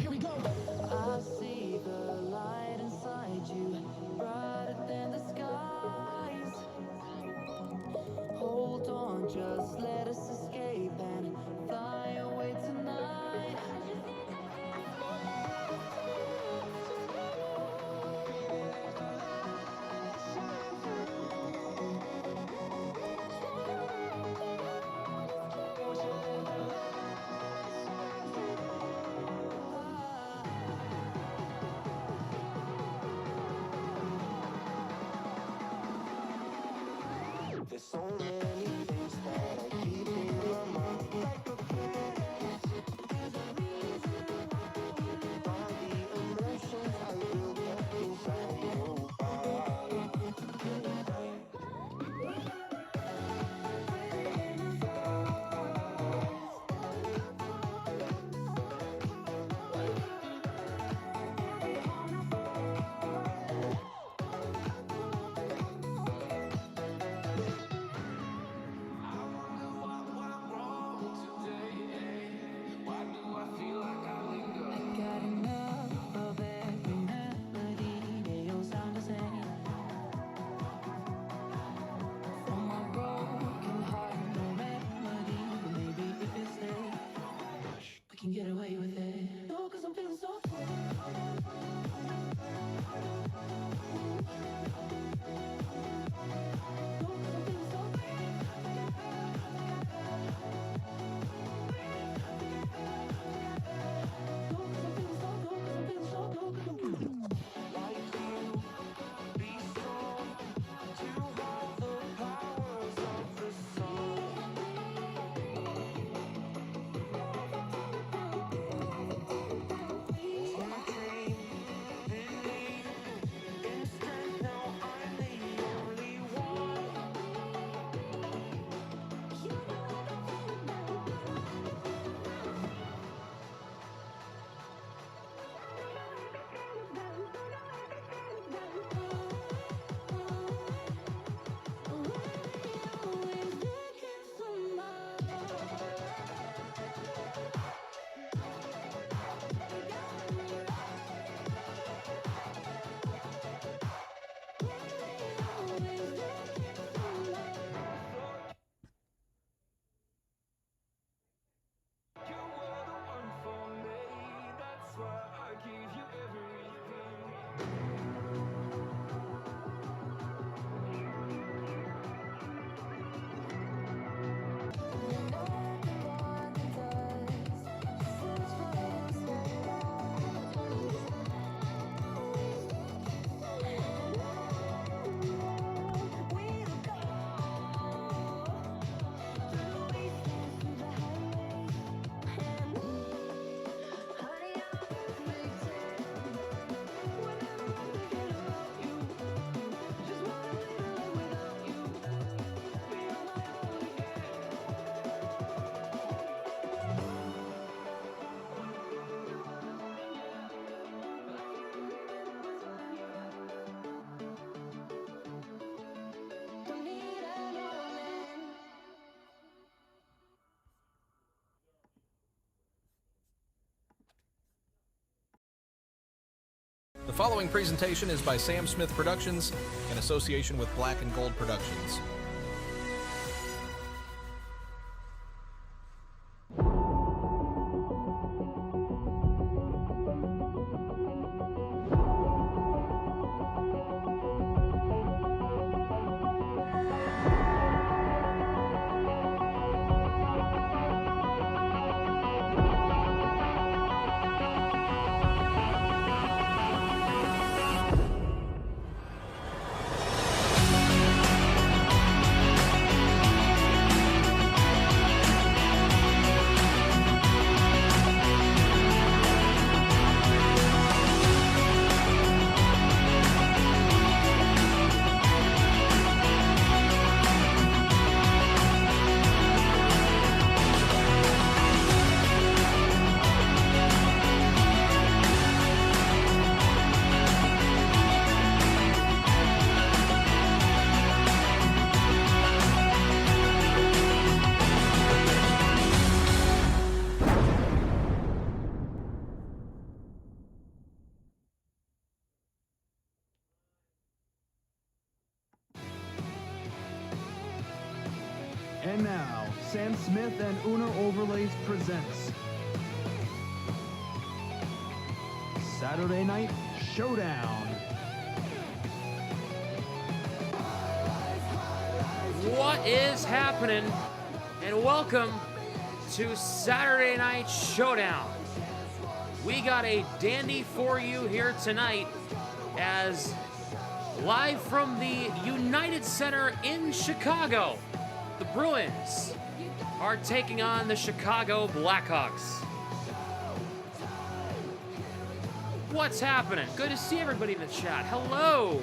Here we go. I see the light inside you, brighter than the skies. Hold on, just let us escape and fly away tonight. There's so many things that I keep in my mind. Like a flash, there's a reason why. All the emotions I built up inside you. Got enough of every melody, they all sound the same. From my broken heart, no remedy, but maybe if you stay, we can get away with it. No, 'cause I'm feeling so free. The following presentation is by Sam Smith Productions in association with Black and Gold Productions. And now, Sam Smith and Uno Overlays presents Saturday Night Showdown. What is happening? And welcome to Saturday Night Showdown. We got a dandy for you here tonight as live from the United Center in Chicago, the Bruins are taking on the Chicago Blackhawks. What's happening? Good to see everybody in the chat. Hello.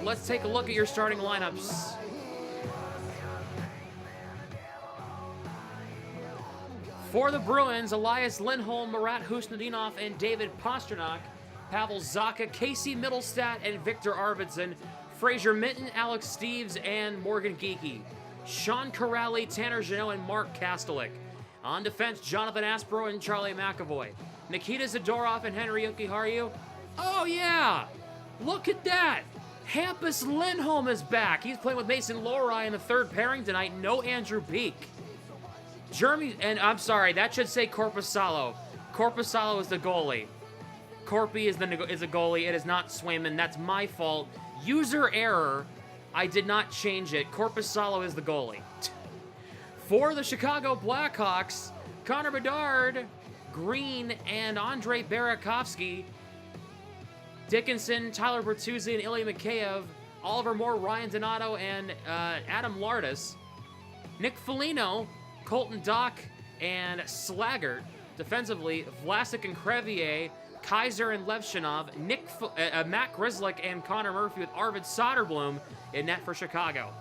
Let's take a look at your starting lineups. For the Bruins, Elias Lindholm, Marat Husnudinov, and David Pastrnak. Pavel Zacha, Casey Middlestat, and Victor Arvidsson. Fraser Minton, Alex Steeves, and Morgan Geekie. Sean Corrali, Tanner Jeannot, and Mark Kastelik. On defense, Jonathan Aspro and Charlie McAvoy. Nikita Zadorov and Henry Jokiharju. Oh yeah! Look at that! Hampus Lindholm is back. He's playing with Mason Lohrei in the third pairing tonight. No Andrew Beek. Jeremy, and I'm sorry, that should say Korpisalo. Korpisalo is the goalie. Corpy is a goalie. It is not Swayman. That's my fault. User error. I did not change it. Korpisalo is the goalie. For the Chicago Blackhawks, Connor Bedard, Green, and Andrei Burakovsky. Dickinson, Tyler Bertuzzi, and Ilya Mikheyev. Oliver Moore, Ryan Donato, and Adam Lardis. Nick Foligno, Colton Dock, and Slaggert. Defensively, Vlasic and Crevier, Kaiser and Levshinov, Matt Grzelcyk, and Connor Murphy with Arvid Soderblom in net for Chicago.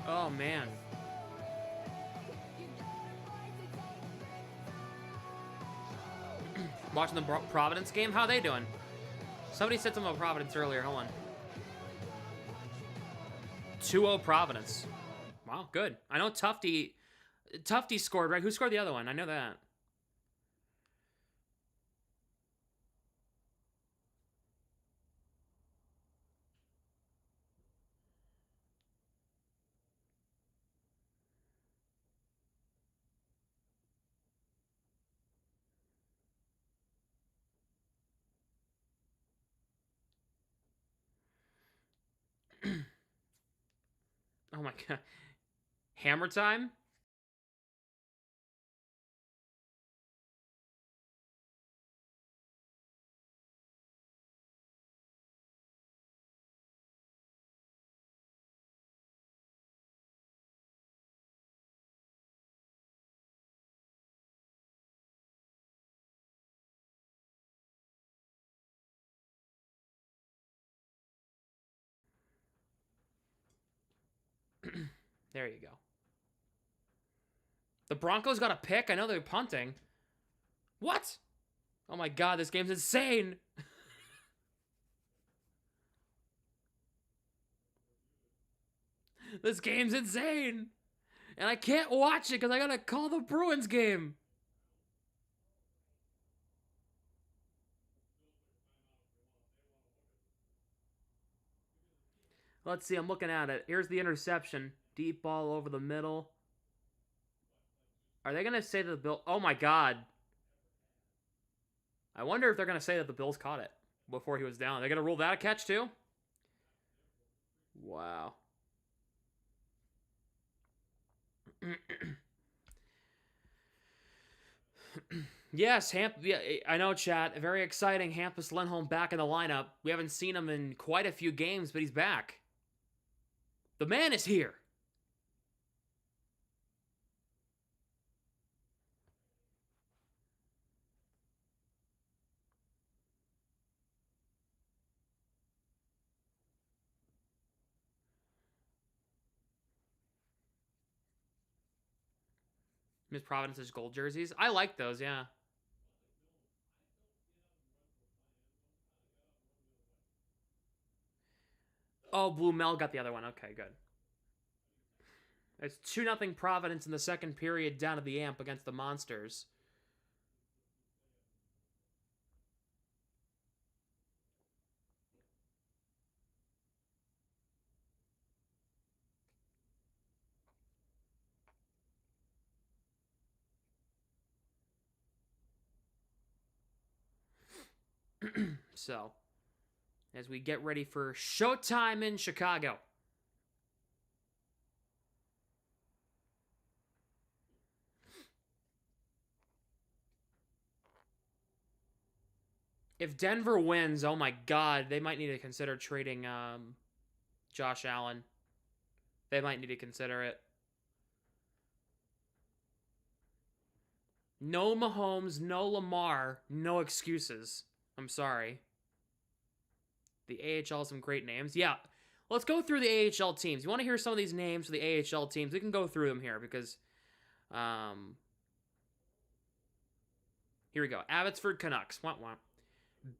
Oh, man. Watching the Providence game? How are they doing? Somebody said something about Providence earlier. Hold on. 2-0 Providence. Wow, good. I know Tufty scored, right? Who scored the other one? I know that. Oh my god. Hammer time? There you go. The Broncos got a pick? I know they're punting. What? Oh my god, this game's insane! This game's insane! And I can't watch it because I gotta call the Bruins game! Let's see, I'm looking at it. Here's the interception. Deep ball over the middle. Are they going to say that the Bills... Oh, my God. I wonder if they're going to say that the Bills caught it before he was down. They're going to rule that a catch, too? Wow. Yes, yeah, I know, chat. Very exciting. Hampus Lindholm back in the lineup. We haven't seen him in quite a few games, but he's back. The man is here. Miss Providence's gold jerseys. I like those, yeah. Oh, Blue Mel got the other one. Okay, good. It's 2-0 Providence in the second period down at the Amp against the Monsters. So, as we get ready for Showtime in Chicago. If Denver wins, oh my God, they might need to consider trading Josh Allen. They might need to consider it. No Mahomes, no Lamar, no excuses. I'm sorry. The AHL has some great names. Yeah, let's go through the AHL teams. You want to hear some of these names for the AHL teams? We can go through them here because... here we go. Abbotsford Canucks. Wah, wah.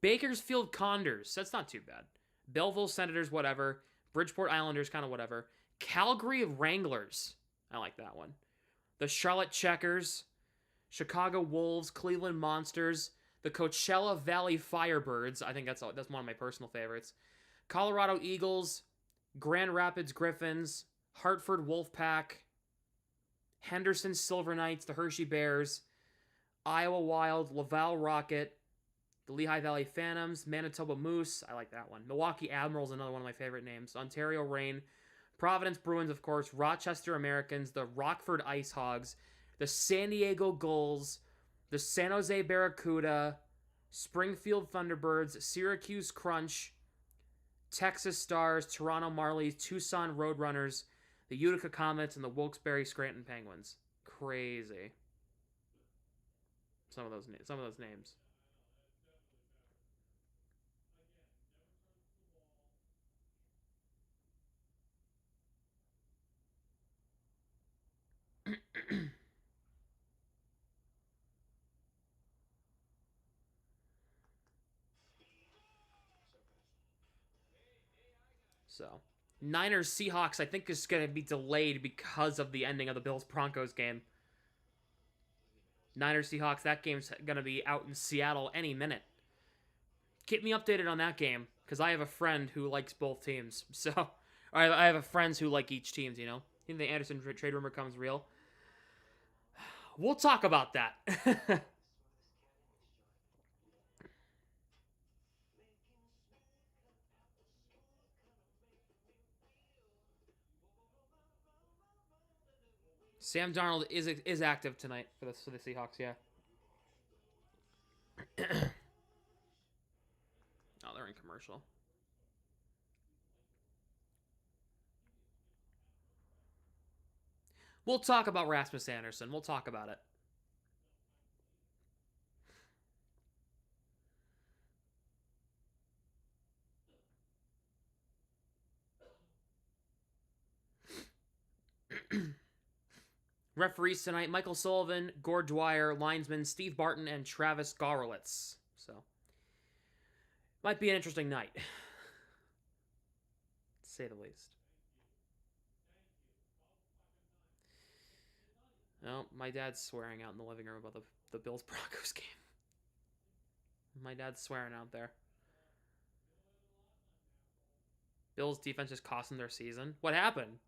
Bakersfield Condors. That's not too bad. Belleville Senators, whatever. Bridgeport Islanders, kind of whatever. Calgary Wranglers. I like that one. The Charlotte Checkers. Chicago Wolves. Cleveland Monsters. The Coachella Valley Firebirds. I think that's one of my personal favorites. Colorado Eagles. Grand Rapids Griffins. Hartford Wolfpack. Henderson Silver Knights. The Hershey Bears. Iowa Wild. Laval Rocket. The Lehigh Valley Phantoms, Manitoba Moose, I like that one. Milwaukee Admirals, another one of my favorite names. Ontario Reign, Providence Bruins, of course. Rochester Americans, the Rockford Ice Hogs, the San Diego Gulls, the San Jose Barracuda, Springfield Thunderbirds, Syracuse Crunch, Texas Stars, Toronto Marlies, Tucson Roadrunners, the Utica Comets, and the Wilkes-Barre Scranton Penguins. Crazy. Some of those names. So, Niners Seahawks, I think, is going to be delayed because of the ending of the Bills Broncos game. Niners Seahawks, that game's going to be out in Seattle any minute. Keep me updated on that game, because I have a friend who likes both teams. So, I have friends who like each team, you know? I think the Anderson trade rumor comes real. We'll talk about that. Sam Darnold is active tonight for the Seahawks, yeah. Oh, they're in commercial. We'll talk about Rasmus Anderson. We'll talk about it. Referees tonight, Michael Sullivan, Gord Dwyer, linesman Steve Barton, and Travis Gorlitz. So, might be an interesting night, to say the least. Oh, my dad's swearing out in the living room about the Bills-Broncos game. My dad's swearing out there. Bills' defense just cost them their season. What happened?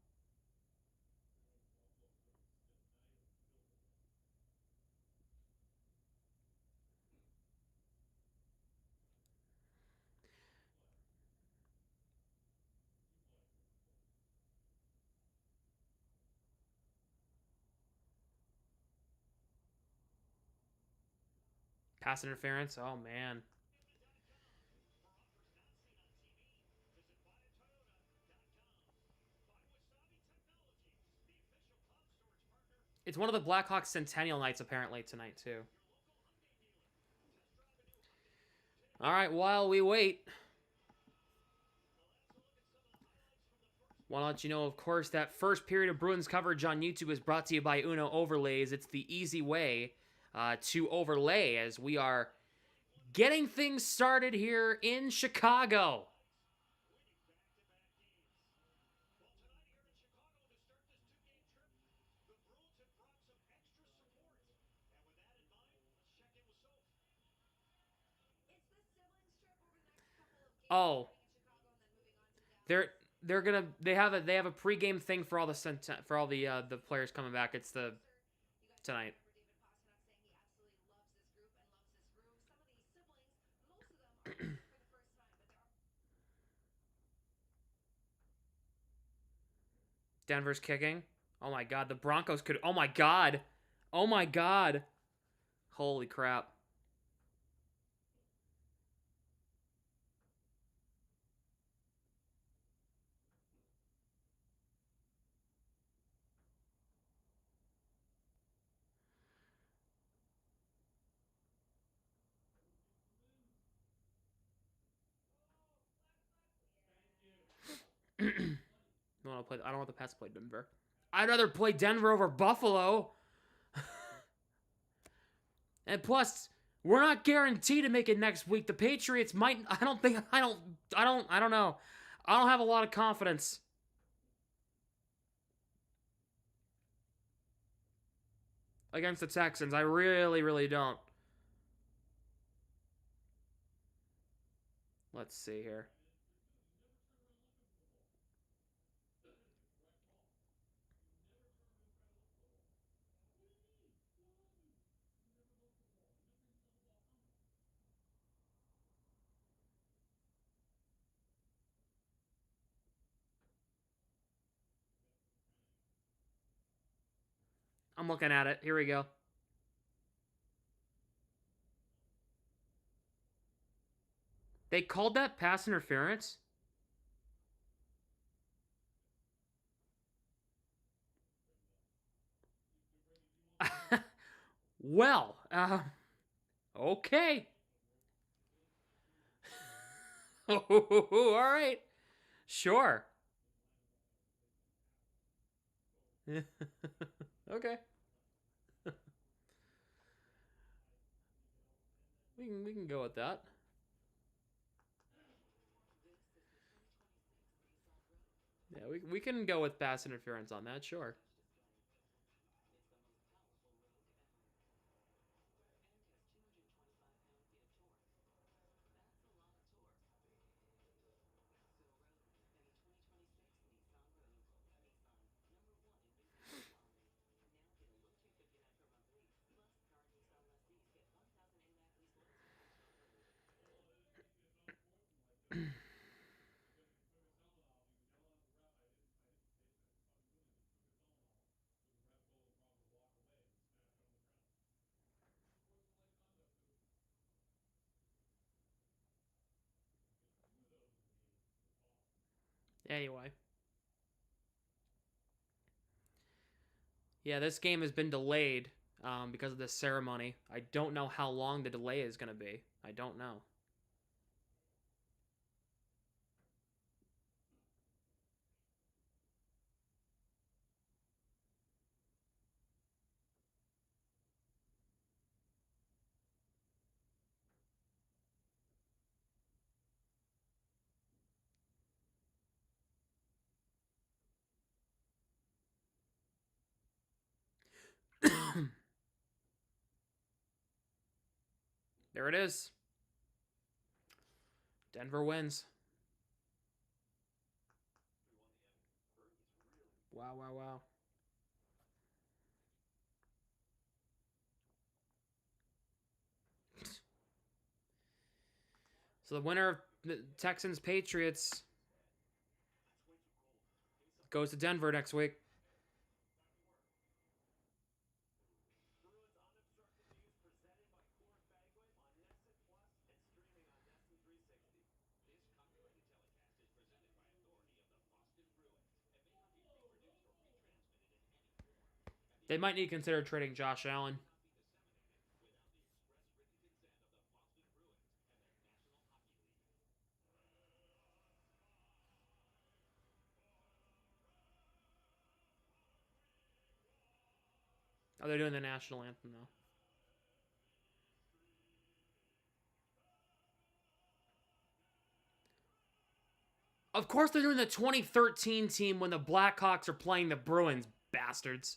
Pass interference? Oh, man. It's one of the Blackhawks Centennial nights, apparently, tonight, too. All right, while we wait, want to let you know, of course, that first period of Bruins coverage on YouTube is brought to you by Uno Overlays. It's the easy way to overlay as we are getting things started here in Chicago. Oh, they have a pregame thing for all the players coming back. It's the tonight. Denver's kicking. Oh my god, the Broncos could. Oh my god. Oh my god. Holy crap. I don't want the Pats to play Denver. I'd rather play Denver over Buffalo. And plus, we're not guaranteed to make it next week. The Patriots might. I don't know. I don't have a lot of confidence. Against the Texans. I really, really don't. Let's see here. I'm looking at it. Here we go. They called that pass interference? Well, okay. All right. Sure. Okay. We can go with that. Yeah, we can go with pass interference on that, sure. Anyway. Yeah, this game has been delayed because of this ceremony. I don't know how long the delay is going to be. I don't know. There it is. Denver wins. Wow, wow, wow. So the winner of the Texans Patriots goes to Denver next week. They might need to consider trading Josh Allen. Oh, they're doing the national anthem though. Of course they're doing the 2013 team when the Blackhawks are playing the Bruins, bastards.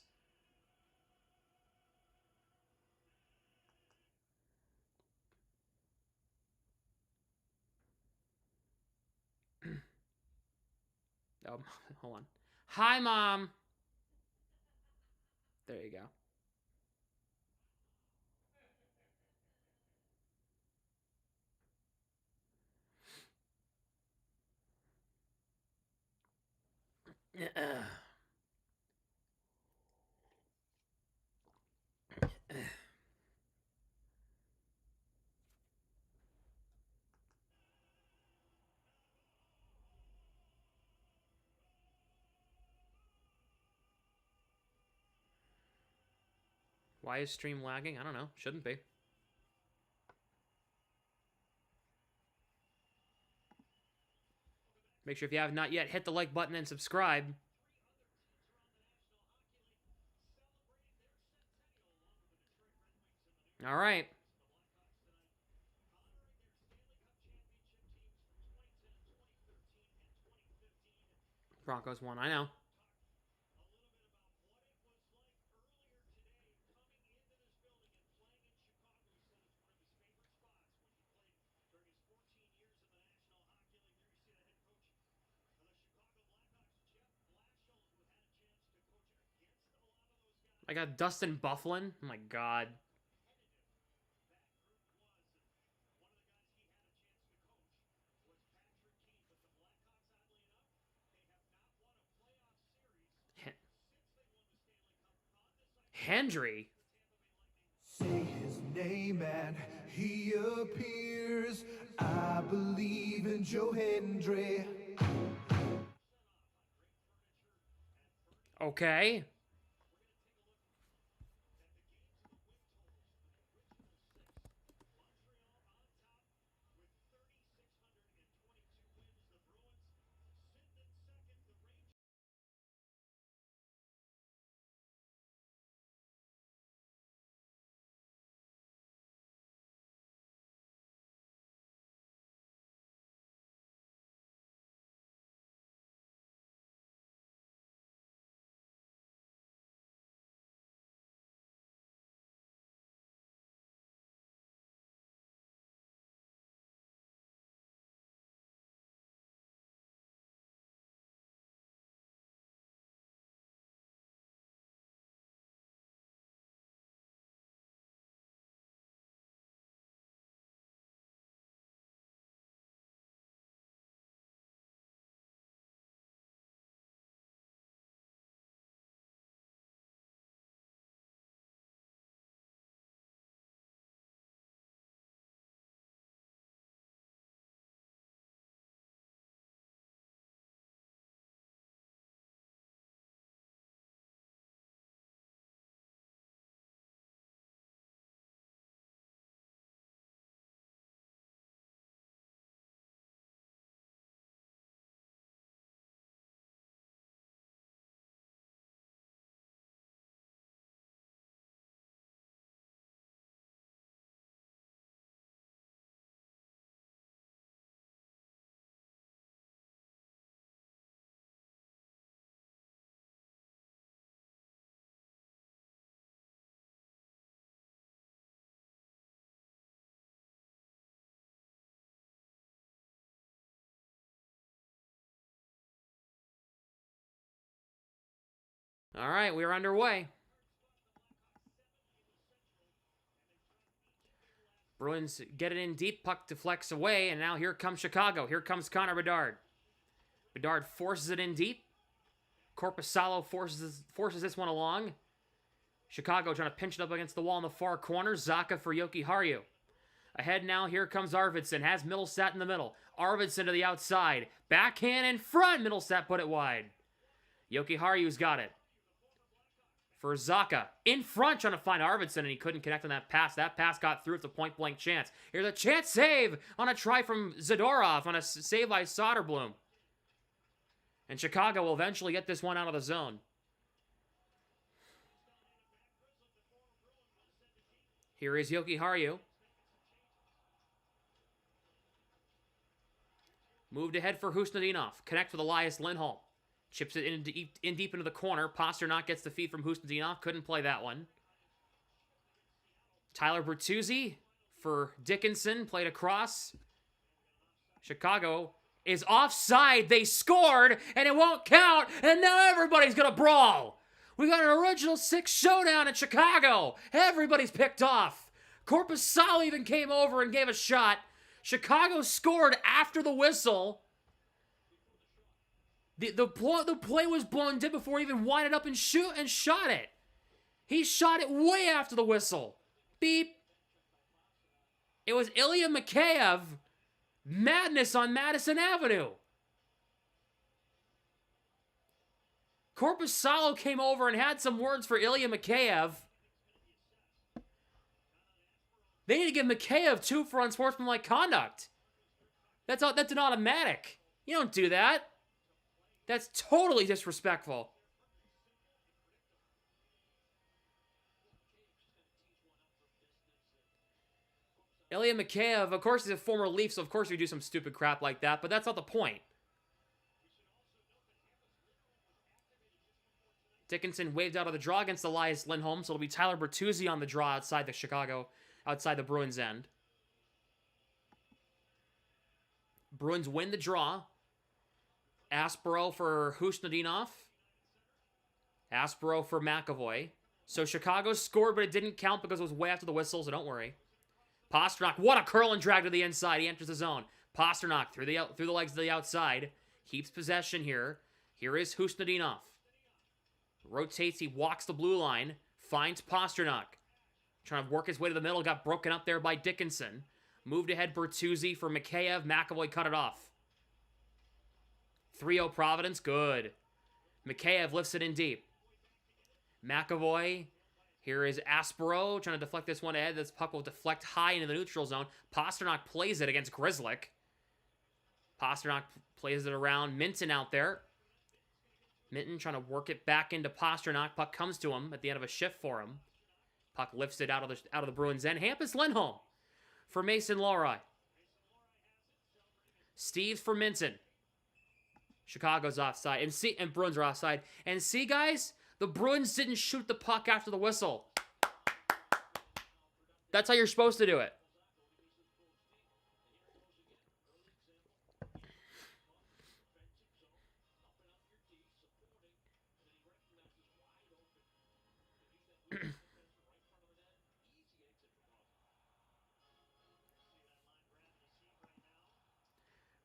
Oh, hold on. Hi, Mom. There you go. Why is stream lagging? I don't know. Shouldn't be. Make sure if you have not yet, hit the like button and subscribe. All right. Broncos won. I know. I got Dustin Bufflin. Oh my God. Hendry. Say his name and he appears. I believe in Joe Hendry. Okay. All right, we're underway. Bruins get it in deep, puck deflects away, and now here comes Chicago. Here comes Connor Bedard. Bedard forces it in deep. Korpisalo forces this one along. Chicago trying to pinch it up against the wall in the far corner. Zacha for Yoki Haru. Ahead now, here comes Arvidsson. Has Middlestat in the middle. Arvidsson to the outside. Backhand in front. Middlestat put it wide. Yoki Haru's got it. For Zacha. In front trying to find Arvidsson, and he couldn't connect on that pass. That pass got through. It's a point-blank chance. Here's a chance save on a try from Zadorov on a save by Soderblom. And Chicago will eventually get this one out of the zone. Here is Yoki Haru. Moved ahead for Husnudinov. Connect with Elias Lindholm. Chips it in deep into the corner. Pasternak gets the feed from Husnudinov. Couldn't play that one. Tyler Bertuzzi for Dickinson. Played across. Chicago is offside. They scored, and it won't count, and now everybody's gonna brawl. We got an original 6 showdown in Chicago. Everybody's picked off. Corpusalo even came over and gave a shot. Chicago scored after the whistle. The play was blown dead before he even winded up and shot it. He shot it way after the whistle. Beep. It was Ilya Mikheyev. Madness on Madison Avenue. Corpusalo came over and had some words for Ilya Mikheyev. They need to give Mikheyev 2 for unsportsmanlike conduct. That's an automatic. You don't do that. That's totally disrespectful. Ilya Mikheyev, of course, he's a former Leaf, so of course you do some stupid crap like that, but that's not the point. Dickinson waved out of the draw against Elias Lindholm, so it'll be Tyler Bertuzzi on the draw outside the Bruins end. Bruins win the draw. Aspero for Husnudinov. Aspero for McAvoy. So Chicago scored, but it didn't count because it was way after the whistle, so don't worry. Pastrnak, what a curl and drag to the inside. He enters the zone. Pastrnak through the legs to the outside. Keeps possession here. Here is Husnudinov. Rotates, he walks the blue line. Finds Pastrnak. Trying to work his way to the middle. Got broken up there by Dickinson. Moved ahead Bertuzzi for Mikheyev. McAvoy cut it off. 3-0 Providence, good. Mikheyev lifts it in deep. McAvoy. Here is Aspero trying to deflect this one ahead. This puck will deflect high into the neutral zone. Pastrnak plays it against Grzelcyk. Pastrnak plays it around. Minton out there. Minton trying to work it back into Pastrnak. Puck comes to him at the end of a shift for him. Puck lifts it out of the Bruins' end. Hampus Lindholm for Mason Lohrei. Steves for Minton. Chicago's offside. And Bruins are offside. And see, guys, the Bruins didn't shoot the puck after the whistle. That's how you're supposed to do it.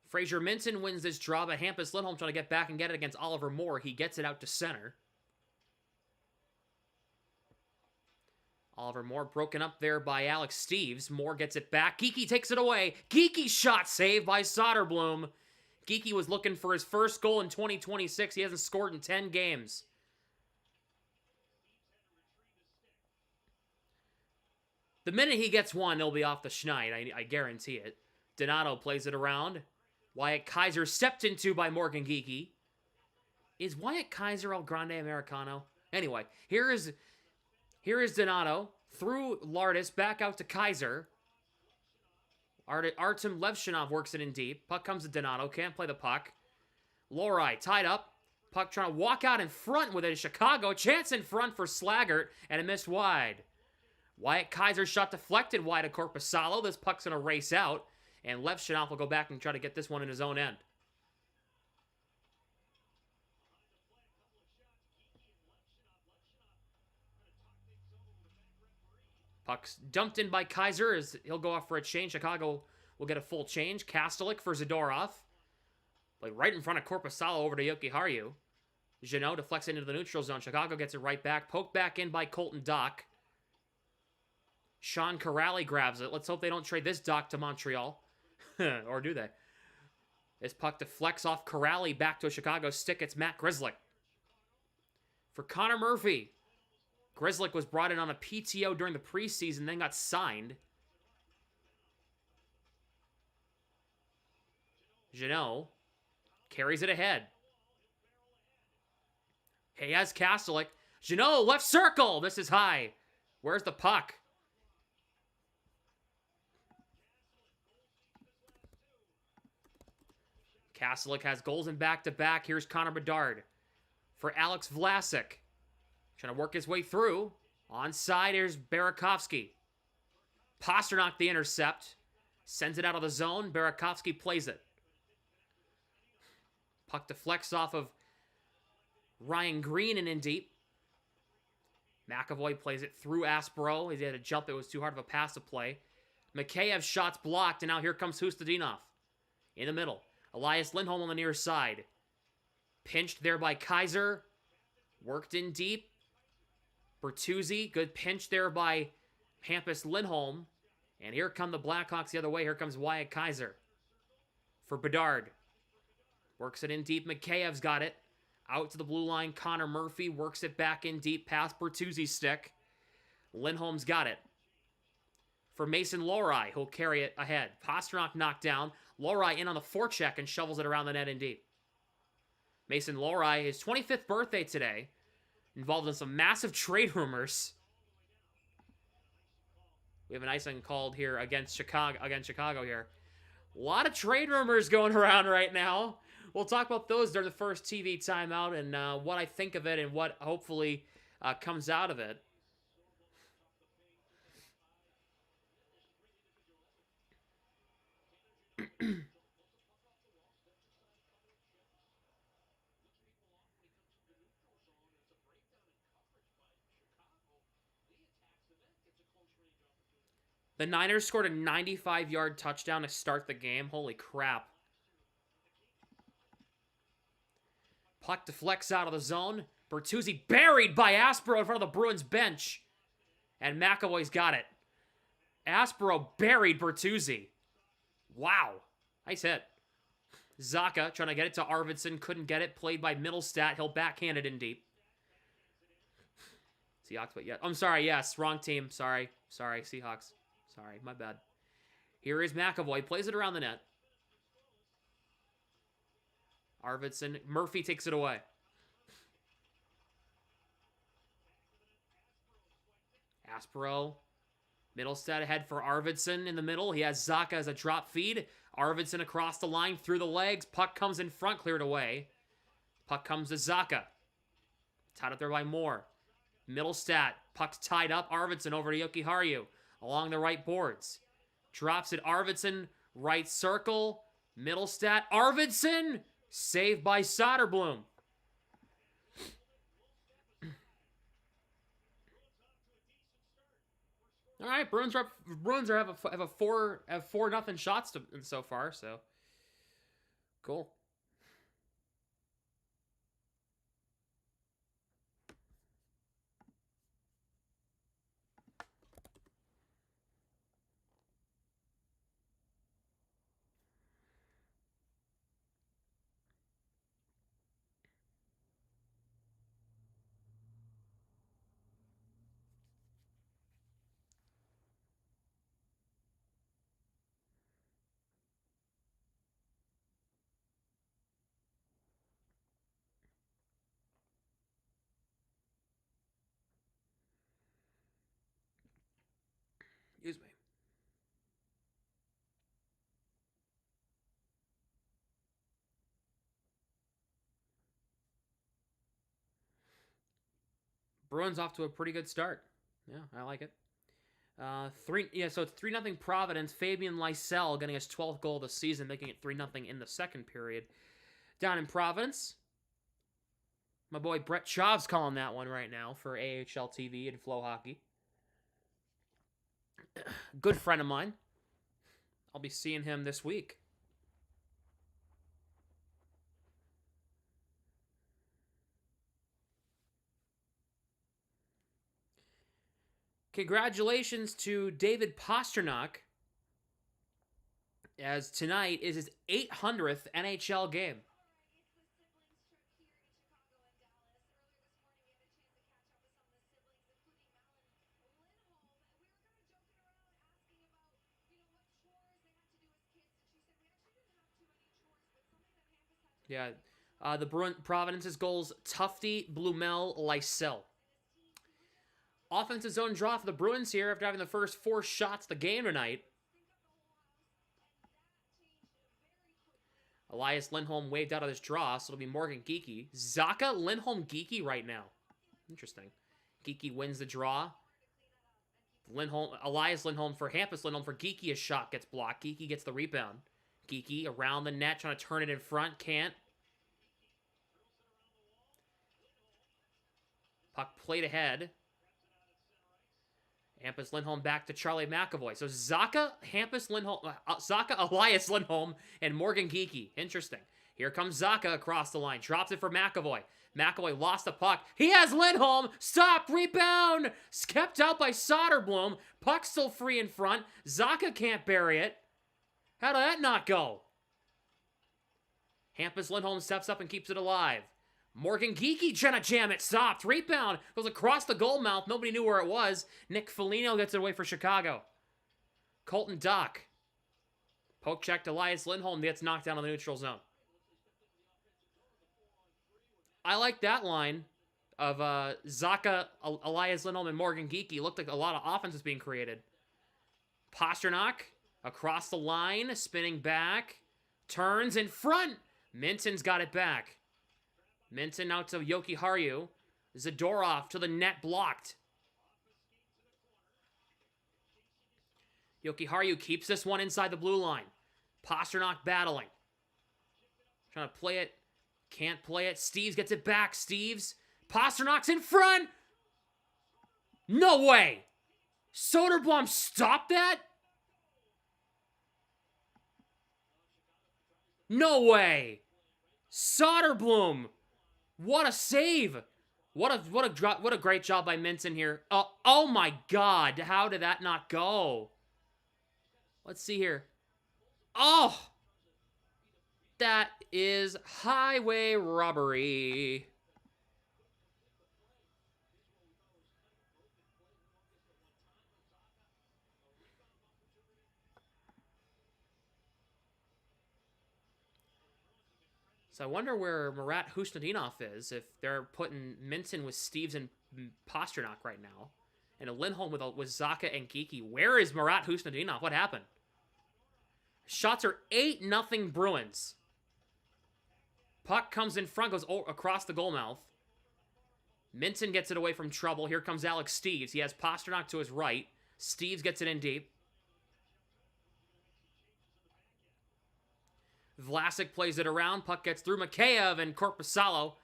Fraser Minton wins this draw, but Hampus Lindholm trying to get back and get it against Oliver Moore. He gets it out to center. Oliver Moore broken up there by Alex Steves. Moore gets it back. Geekie takes it away. Geekie shot saved by Soderblom. Geekie was looking for his first goal in 2026. He hasn't scored in 10 games. The minute he gets one, he'll be off the schneid. I guarantee it. Donato plays it around. Wyatt Kaiser stepped into by Morgan Geekie. Is Wyatt Kaiser El Grande Americano? Anyway, here is Donato through Lardis back out to Kaiser. Artem Levshinov works it in deep. Puck comes to Donato. Can't play the puck. Lohrei tied up. Puck trying to walk out in front with it is Chicago. Chance in front for Slaggert, and it missed wide. Wyatt Kaiser shot deflected wide of Corpusalo. This puck's going to race out. And Levshinov will go back and try to get this one in his own end. Puck's dumped in by Kaiser as he'll go off for a change. Chicago will get a full change. Kastelik for Zadorov. Like right in front of Corpusalo over to Jokiharju. Jeannot deflects into the neutral zone. Chicago gets it right back. Poked back in by Colton Dock. Sean Corrali grabs it. Let's hope they don't trade this Dock to Montreal. Or do they? This puck deflects off Corrali back to a Chicago stick. It's Matt Grzelcyk. For Connor Murphy. Grzelcyk was brought in on a PTO during the preseason, then got signed. Jeannot carries it ahead. He has Kastelik. Jeannot, left circle. This is high. Where's the puck? Kastelik has goals in back-to-back. Here's Connor Bedard for Alex Vlasic. Trying to work his way through. Onside, here's Burakovsky. Pastrnak the intercept. Sends it out of the zone. Burakovsky plays it. Puck deflects off of Ryan Green and in deep. McAvoy plays it through Aspero. He had a jump. It was too hard of a pass to play. Mikheyev's shot's blocked, and now here comes Hustadinov. In the middle. Elias Lindholm on the near side. Pinched there by Kaiser. Worked in deep. Bertuzzi. Good pinch there by Hampus Lindholm. And here come the Blackhawks the other way. Here comes Wyatt Kaiser. For Bedard. Works it in deep. Mikheyev's got it. Out to the blue line. Connor Murphy works it back in deep past Bertuzzi's stick. Lindholm's got it. For Mason Lohrei, who'll carry it ahead. Pastrnak knocked down. Lohrei in on the forecheck and shovels it around the net in deep. Mason Lohrei, his 25th birthday today, involved in some massive trade rumors. We have an icing called here against Chicago here. A lot of trade rumors going around right now. We'll talk about those during the first TV timeout and what I think of it and what hopefully comes out of it. The Niners scored a 95-yard touchdown to start the game. Holy crap. Puck deflects out of the zone. Bertuzzi buried by Aspero in front of the Bruins bench. And McAvoy's got it. Aspero buried Bertuzzi. Wow. Nice hit. Zaka trying to get it to Arvidsson. Couldn't get it. Played by Middlestat. He'll backhand it in deep. Seahawks, but yeah. I'm sorry, yes. Wrong team. Sorry, Seahawks. Sorry, my bad. Here is McAvoy. Plays it around the net. Arvidsson. Murphy takes it away. Aspero. Middlestat ahead for Arvidsson in the middle. He has Zaka as a drop feed. Arvidsson across the line, through the legs. Puck comes in front, cleared away. Puck comes to Zaka. Tied up there by Moore. Middlestat. Puck's tied up. Arvidsson over to Jokiharju. Along the right boards. Drops it. Arvidsson. Right circle. Middlestat. Arvidsson. Saved by Soderblom. All right, Bruins have 4-0 shots so far, so cool. Excuse me. Bruins off to a pretty good start. Yeah, I like it. So it's 3-0 Providence. Fabian Lysell getting his 12th goal of the season, making it 3-0 in the second period. Down in Providence, my boy Brett Chav's calling that one right now for AHL TV and Flow Hockey. Good friend of mine. I'll be seeing him this week. Congratulations to David Pastrnak, as tonight is his 800th NHL game. Yeah, the Providence's goals: Tufte, Blumel, Lysell. Offensive zone draw for the Bruins here after having the first 4 shots of the game tonight. Elias Lindholm waved out of this draw, so it'll be Morgan Geekie. Zaka, Lindholm, Geekie right now. Interesting. Geekie wins the draw. Elias Lindholm for Hampus Lindholm for Geekie. A shot gets blocked. Geekie gets the rebound. Geekie around the net, trying to turn it in front. Can't. Puck played ahead. Hampus Lindholm back to Charlie McAvoy. So Zacha, Hampus Lindholm, Zacha, Elias Lindholm, and Morgan Geekie. Interesting. Here comes Zacha across the line. Drops it for McAvoy. McAvoy lost the puck. He has Lindholm. Stop. Rebound. Kept out by Soderblom. Puck still free in front. Zacha can't bury it. How did that not go? Hampus Lindholm steps up and keeps it alive. Morgan Geekie trying to jam it. Stopped. Rebound. Goes across the goal mouth. Nobody knew where it was. Nick Foligno gets it away for Chicago. Colton Dock. Poke checked Elias Lindholm. Gets knocked down on the neutral zone. I like that line of Zacha, Elias Lindholm, and Morgan Geekie. Looked like a lot of offense was being created. Pasternak across the line, spinning back. Turns in front. Minton's got it back. Minton out to Yoki Harju. Zadorov to the net, blocked. Yoki Harju keeps this one inside the blue line. Pasternak battling. Trying to play it. Can't play it. Steves gets it back. Steves. Pasternak's in front. No way. Soderblom stopped that? No way. Soderblom. What a save. What a great job by Minton here. Oh my God. How did that not go? Let's see here. Oh. That is highway robbery. So I wonder where Marat Husnudinov is, if they're putting Minton with Steves and Pasternak right now. And a Lindholm with Zacha and Geekie. Where is Marat Husnudinov? What happened? Shots are 8-0 Bruins. Puck comes in front, goes across the goal mouth. Minton gets it away from trouble. Here comes Alex Steves. He has Pasternak to his right. Steves gets it in deep. Vlasic plays it around. Puck gets through Mikheyev, and Korpisalo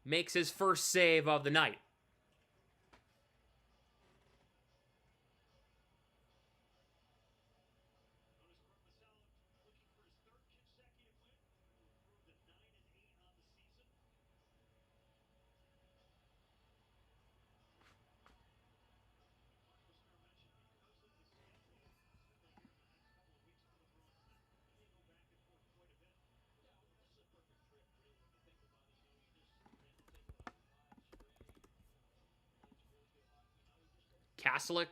makes his first save of the night. Kastelik,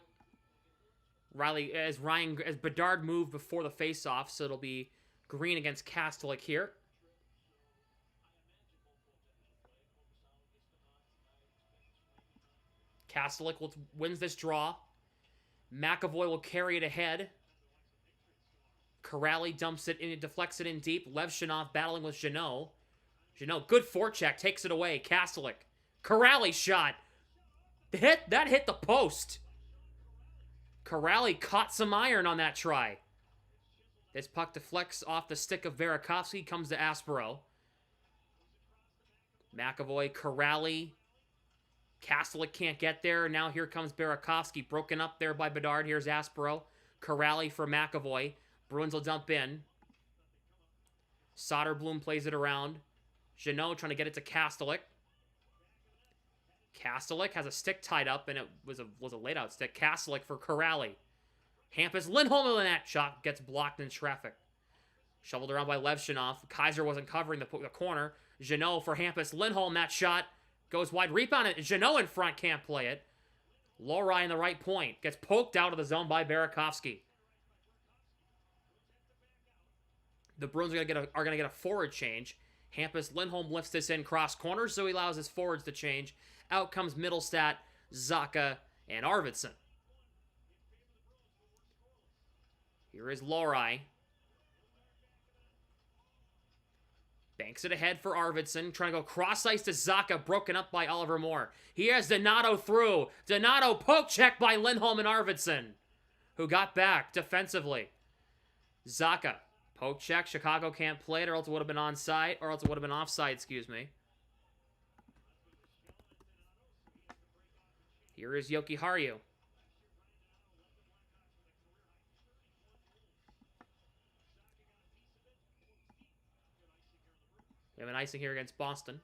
Riley, as Bedard moved before the face-off, so it'll be Green against Kastelik here. Kastelik wins this draw. McAvoy will carry it ahead. Corrali dumps it in, deflects it in deep. Levshinov battling with Jeannot. Jeannot, good forecheck, takes it away. Kastelik. Corrali shot. That hit the post. Corrali caught some iron on that try. This puck deflects off the stick of Burakovsky, comes to Aspero. McAvoy, Corrali. Kastelik can't get there. Now here comes Burakovsky, broken up there by Bedard. Here's Aspero. Corrali for McAvoy. Bruins will dump in. Soderblom plays it around. Jeannot trying to get it to Kastelik. Kastelik has a stick tied up, and it was a laid-out stick. Kastelik for Corrali. Hampus Lindholm in the net. Shot gets blocked in traffic. Shoveled around by Levshinov. Kaiser wasn't covering the corner. Jeannot for Hampus Lindholm. That shot goes wide. Rebound. Jeannot in front can't play it. Lowry in the right point. Gets poked out of the zone by Burakovsky. The Bruins are gonna get a forward change. Hampus Lindholm lifts this in cross corner, so he allows his forwards to change. Out comes Middlestat, Zacha, and Arvidsson. Here is Lowry. Banks it ahead for Arvidsson, trying to go cross-ice to Zacha, broken up by Oliver Moore. He has Donato through. Donato poke check by Lindholm and Arvidsson, who got back defensively. Zacha, poke check. Chicago can't play it, or else it would have been onside, or else it would have been offside, excuse me. Here is Yoki Haru. We have an icing here against Boston.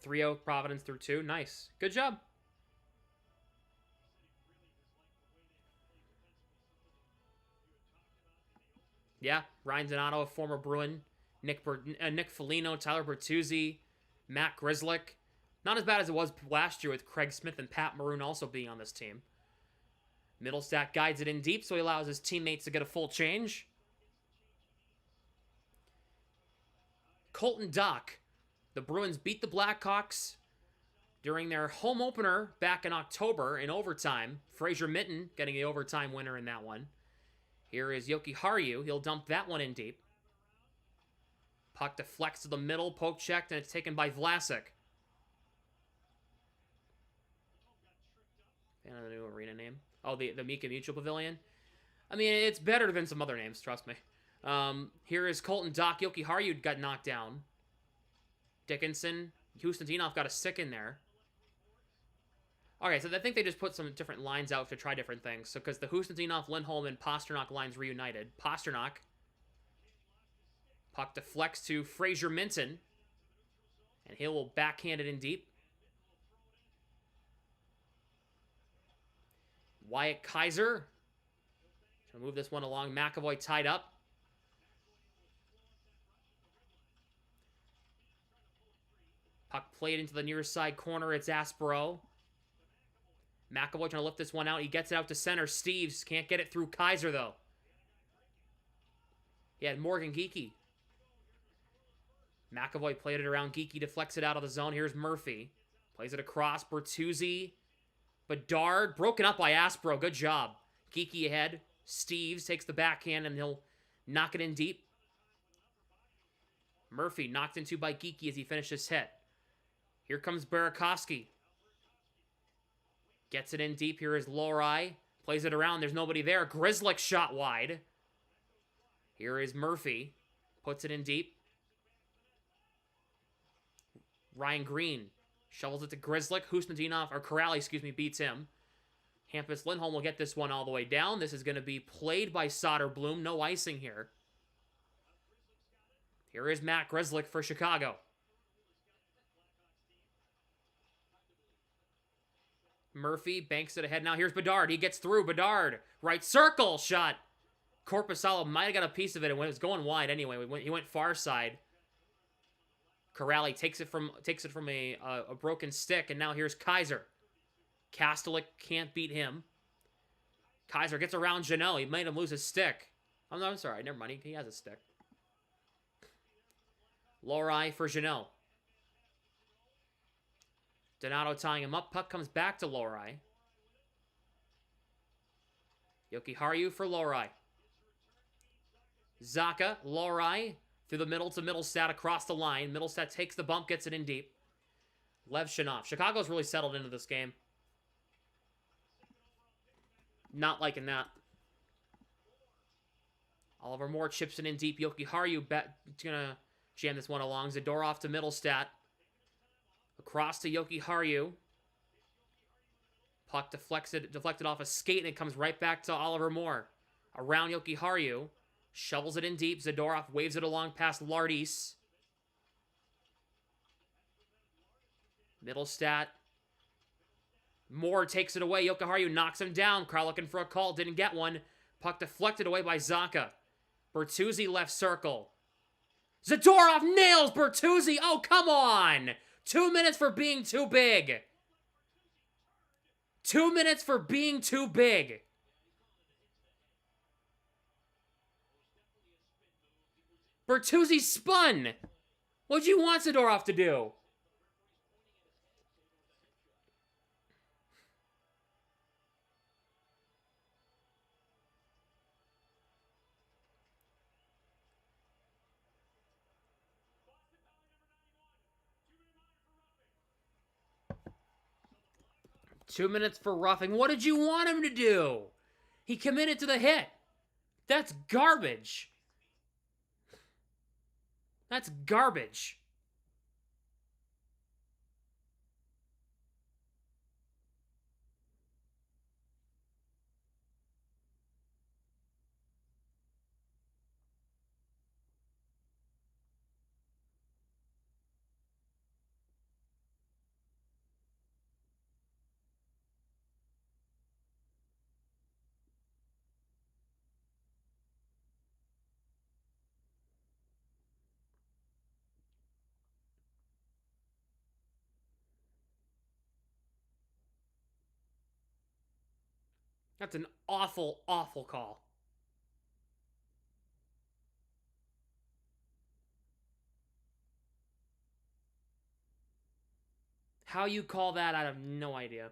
Three zero Providence through 2. Nice. Good job. Yeah, Ryan Donato, a former Bruin. Nick Foligno, Tyler Bertuzzi, Matt Grzelcyk. Not as bad as it was last year with Craig Smith and Pat Maroon also being on this team. Middlestat guides it in deep, so he allows his teammates to get a full change. Colton Dock. The Bruins beat the Blackhawks during their home opener back in October in overtime. Fraser Minton getting the overtime winner in that one. Here is Yoki Haru. He'll dump that one in deep. Puck deflects to the middle, poke checked, and it's taken by Vlasic. And the new arena name. Oh, the Mika Mutual Pavilion. I mean, it's better than some other names, trust me. Here is Colton Dock. Yoki Haru got knocked down. Dickinson. Hustontinov got a stick in there. Okay, so I think they just put some different lines out to try different things. So, because the Hustontinov, Lindholm, and Pasternak lines reunited. Pasternak. Puck deflects to Fraser Minton. And he will backhand it in deep. Wyatt Kaiser. Trying to move this one along. McAvoy tied up. Puck played into the near side corner. It's Aspero. McAvoy trying to lift this one out. He gets it out to center. Steves can't get it through Kaiser, though. He had Morgan Geekie. McAvoy played it around. Geekie deflects it out of the zone. Here's Murphy. Plays it across. Bertuzzi. Bedard. Broken up by Aspero. Good job. Geekie ahead. Steves takes the backhand, and he'll knock it in deep. Murphy knocked into by Geekie as he finished his hit. Here comes Burakovsky. Gets it in deep. Here is Lohrei. Plays it around. There's nobody there. Grzelcyk shot wide. Here is Murphy. Puts it in deep. Ryan Green shovels it to Grzelcyk. Hustontinov, or Corrali, beats him. Hampus Lindholm will get this one all the way down. This is going to be played by Soderblom. No icing here. Here is Matt Grzelcyk for Chicago. Murphy banks it ahead. Now here's Bedard. He gets through. Bedard. Right circle shot. Korpisalo might have got a piece of it, and when it was going wide anyway. He went far side. Corrali takes it from a broken stick, and now here's Kaiser. Kastelik can't beat him. Kaiser gets around Janelle. He made him lose his stick. Oh, no, I'm sorry. Never mind. He has a stick. Lohrei for Janelle. Donato tying him up. Puck comes back to Lohrei. Yoki Haru for Lohrei. Zacha, Lohrei, through the middle to Middlestat across the line. Middlestat takes the bump, gets it in deep. Levshinov. Chicago's really settled into this game. Not liking that. Oliver Moore chips it in deep. Yoki Haru gonna jam this one along. Zadorov to Middlestat. Across to Yoki Haru. Puck deflected off a skate, and it comes right back to Oliver Moore. Around Yoki Haru. Shovels it in deep. Zadorov waves it along past Lardis. Middlestat. Moore takes it away. Yoki Haru knocks him down. Carl looking for a call. Didn't get one. Puck deflected away by Zacha. Bertuzzi left circle. Zadorov nails Bertuzzi. Oh, come on. 2 minutes for being too big. 2 minutes for being too big. Bertuzzi spun. What'd you want Zadorov to do? 2 minutes for roughing. What did you want him to do? He committed to the hit. That's garbage. That's garbage. That's an awful, awful call. How you call that, I have no idea.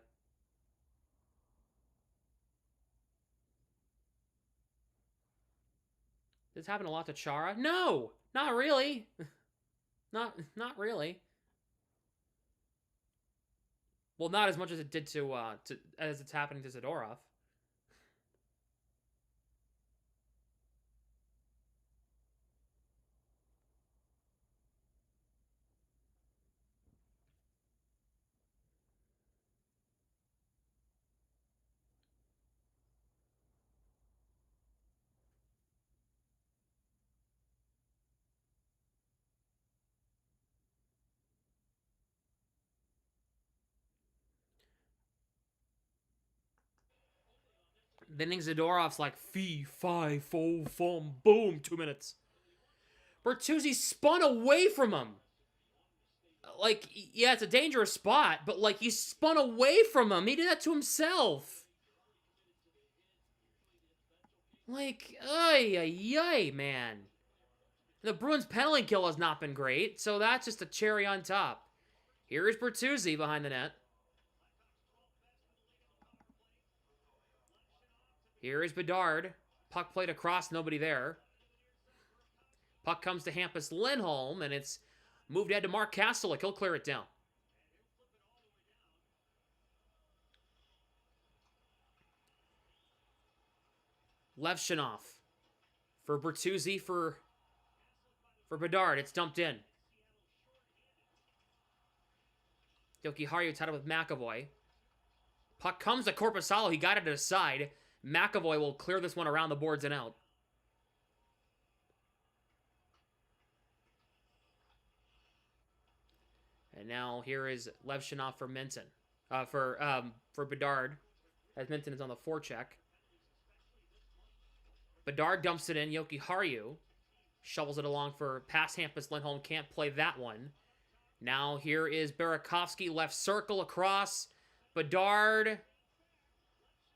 Does this happen a lot to Chara? No, not really. not really. Well, not as much as it did as it's happening to Zadorov. Then Zadorov's like, fee, fi, fo, fum, boom, 2 minutes. Bertuzzi spun away from him. Like, yeah, it's a dangerous spot, but like, he spun away from him. He did that to himself. Like, ay, man. The Bruins' penalty kill has not been great, so that's just a cherry on top. Here is Bertuzzi behind the net. Here is Bedard. Puck played across, nobody there. Puck comes to Hampus Lindholm, and it's moved ahead to Mark Kastelik. He'll clear it down. Levshinov for Bertuzzi for Bedard. It's dumped in. Jokiharju tied up with McAvoy. Puck comes to Korpisalo. He got it to the side. McAvoy will clear this one around the boards and out. And now here is Levshinov for Minton. For Bedard. As Minton is on the forecheck. Bedard dumps it in. Jokiharju shovels it along for past Hampus Lindholm. Can't play that one. Now here is Burakovsky. Left circle across. Bedard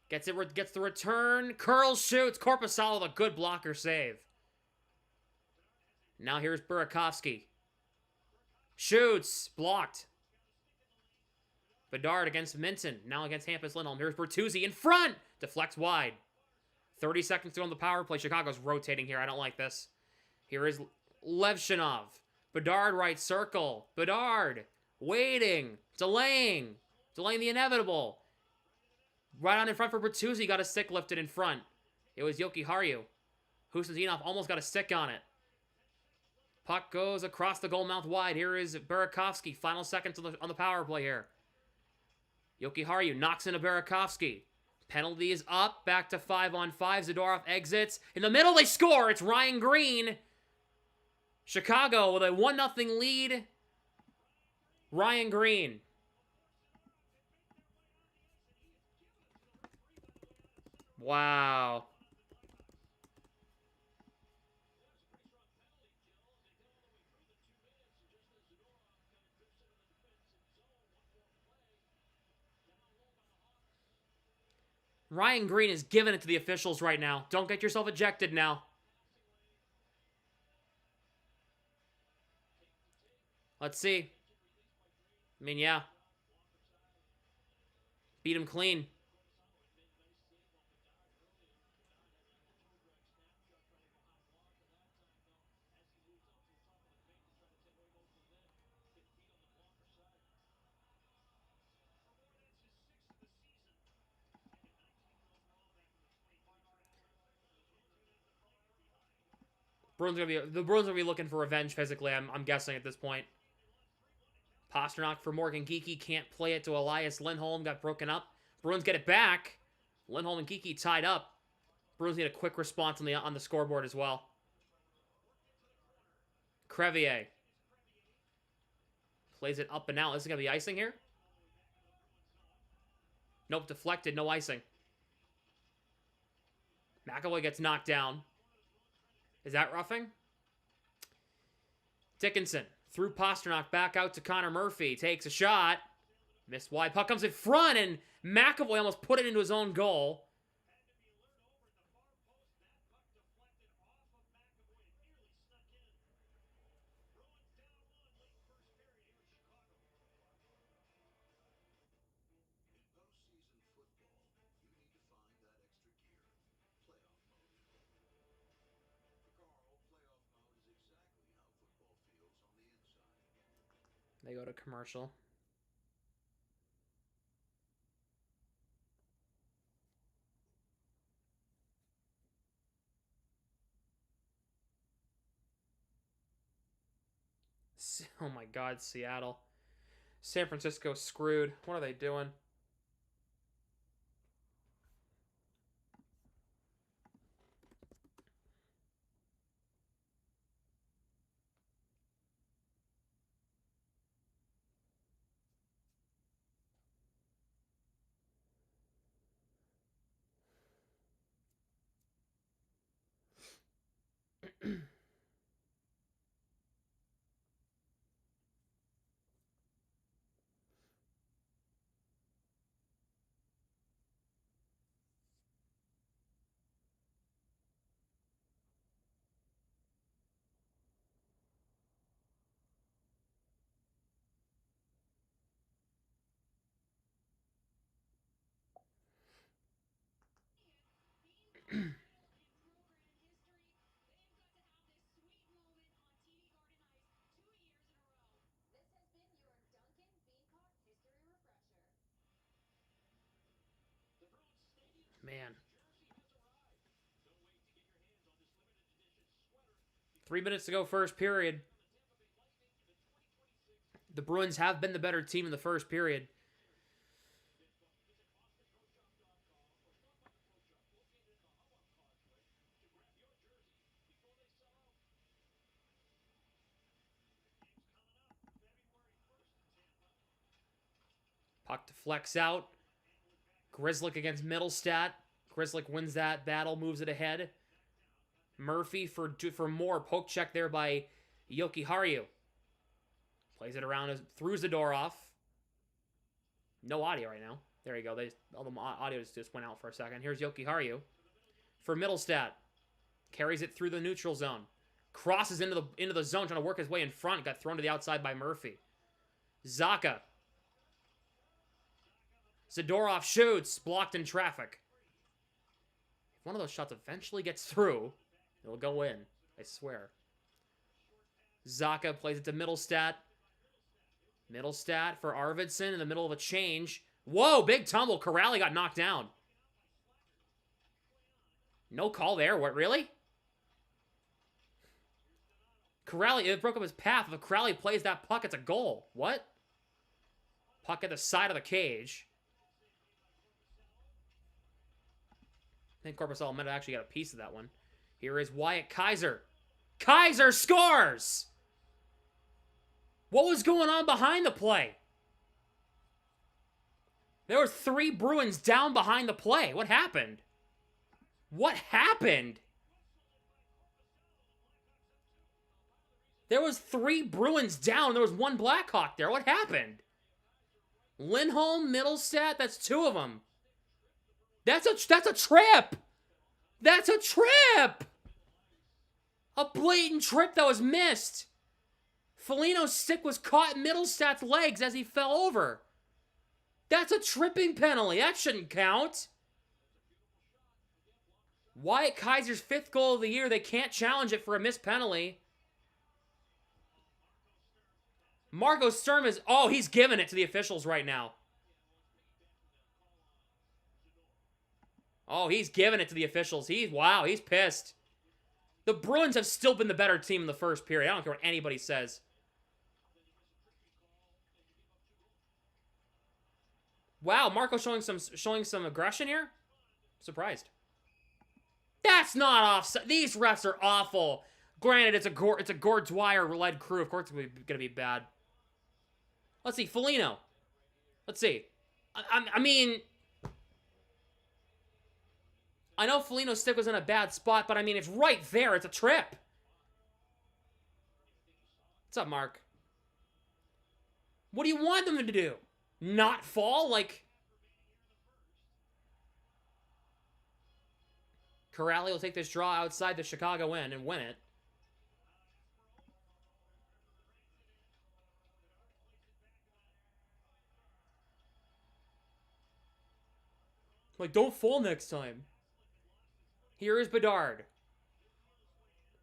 gets the return. Curls, shoots. Korpisalo with a good blocker save. Now here's Burakovsky. Shoots. Blocked. Bedard against Minton. Now against Hampus Lindholm. Here's Bertuzzi in front. Deflects wide. 30 seconds to go on the power play. Chicago's rotating here. I don't like this. Here is Levshinov. Bedard right circle. Bedard waiting. Delaying the inevitable. Right on in front for Bertuzzi. Got a stick lifted in front. It was Jokiharju. Husnudinov almost got a stick on it. Puck goes across the goal mouth wide. Here is Burakovsky. Final seconds on the power play here. Jokiharju knocks into Burakovsky. Penalty is up. Back to 5-on-5. Zadorov exits. In the middle, they score. It's Ryan Green. Chicago with a 1-0 lead. Ryan Green. Wow. Ryan Green is giving it to the officials right now. Don't get yourself ejected now. Let's see. I mean, yeah. Beat him clean. The Bruins are gonna be looking for revenge physically. I'm guessing at this point. Pasternak for Morgan Geekie, can't play it to Elias Lindholm, got broken up. Bruins get it back. Lindholm and Geekie tied up. Bruins need a quick response on the scoreboard as well. Crevier plays it up and out. This is gonna be icing here. Nope, deflected, no icing. McAvoy gets knocked down. Is that roughing? Dickinson through Pasternak back out to Connor Murphy. Takes a shot. Missed wide. Puck comes in front, and McAvoy almost put it into his own goal. They go to commercial. Oh my God, Seattle. San Francisco screwed. What are they doing? Man. 3 minutes to go, first period. The Bruins have been the better team in the first period. Puck deflects out. Grzelcyk against Middlestat. Grzelcyk wins that battle, moves it ahead. Murphy for more. Poke check there by Yoki Haru. Plays it around, throws the door off. No audio right now. There you go. All the audio just went out for a second. Here's Yoki Haru for Middlestat. Carries it through the neutral zone. Crosses into the zone, trying to work his way in front. Got thrown to the outside by Murphy. Zacha. Zadorov shoots, blocked in traffic. If one of those shots eventually gets through, it'll go in. I swear. Zacha plays it to Middlestat. Middlestat for Arvidsson in the middle of a change. Whoa, big tumble. Corrali got knocked down. No call there. What, really? Corrali, it broke up his path. If Corrali plays that puck, it's a goal. What? Puck at the side of the cage. I think Korpisalo might have actually got a piece of that one. Here is Wyatt Kaiser. Kaiser scores! What was going on behind the play? There were 3 Bruins down behind the play. What happened? What happened? There was 3 Bruins down. There was 1 Blackhawk there. What happened? Lindholm, Middlestat, that's 2 of them. That's a trip! That's a trip! A blatant trip that was missed. Foligno's stick was caught in Middlestat's legs as he fell over. That's a tripping penalty. That shouldn't count. Wyatt Kaiser's 5th goal of the year. They can't challenge it for a missed penalty. Marco Sturm is... Oh, he's giving it to the officials right now. Oh, he's giving it to the officials. Wow, he's pissed. The Bruins have still been the better team in the first period. I don't care what anybody says. Wow, Marco showing some aggression here. Surprised. That's not offside. These refs are awful. Granted, it's a Gord Dwyer-led crew. Of course, it's gonna be bad. Let's see, Foligno. Let's see. I mean, I know Foligno's stick was in a bad spot, but I mean, it's right there. It's a trip. What's up, Mark? What do you want them to do? Not fall? Like, Corrali will take this draw outside the Chicago end and win it. Like, don't fall next time. Here is Bedard.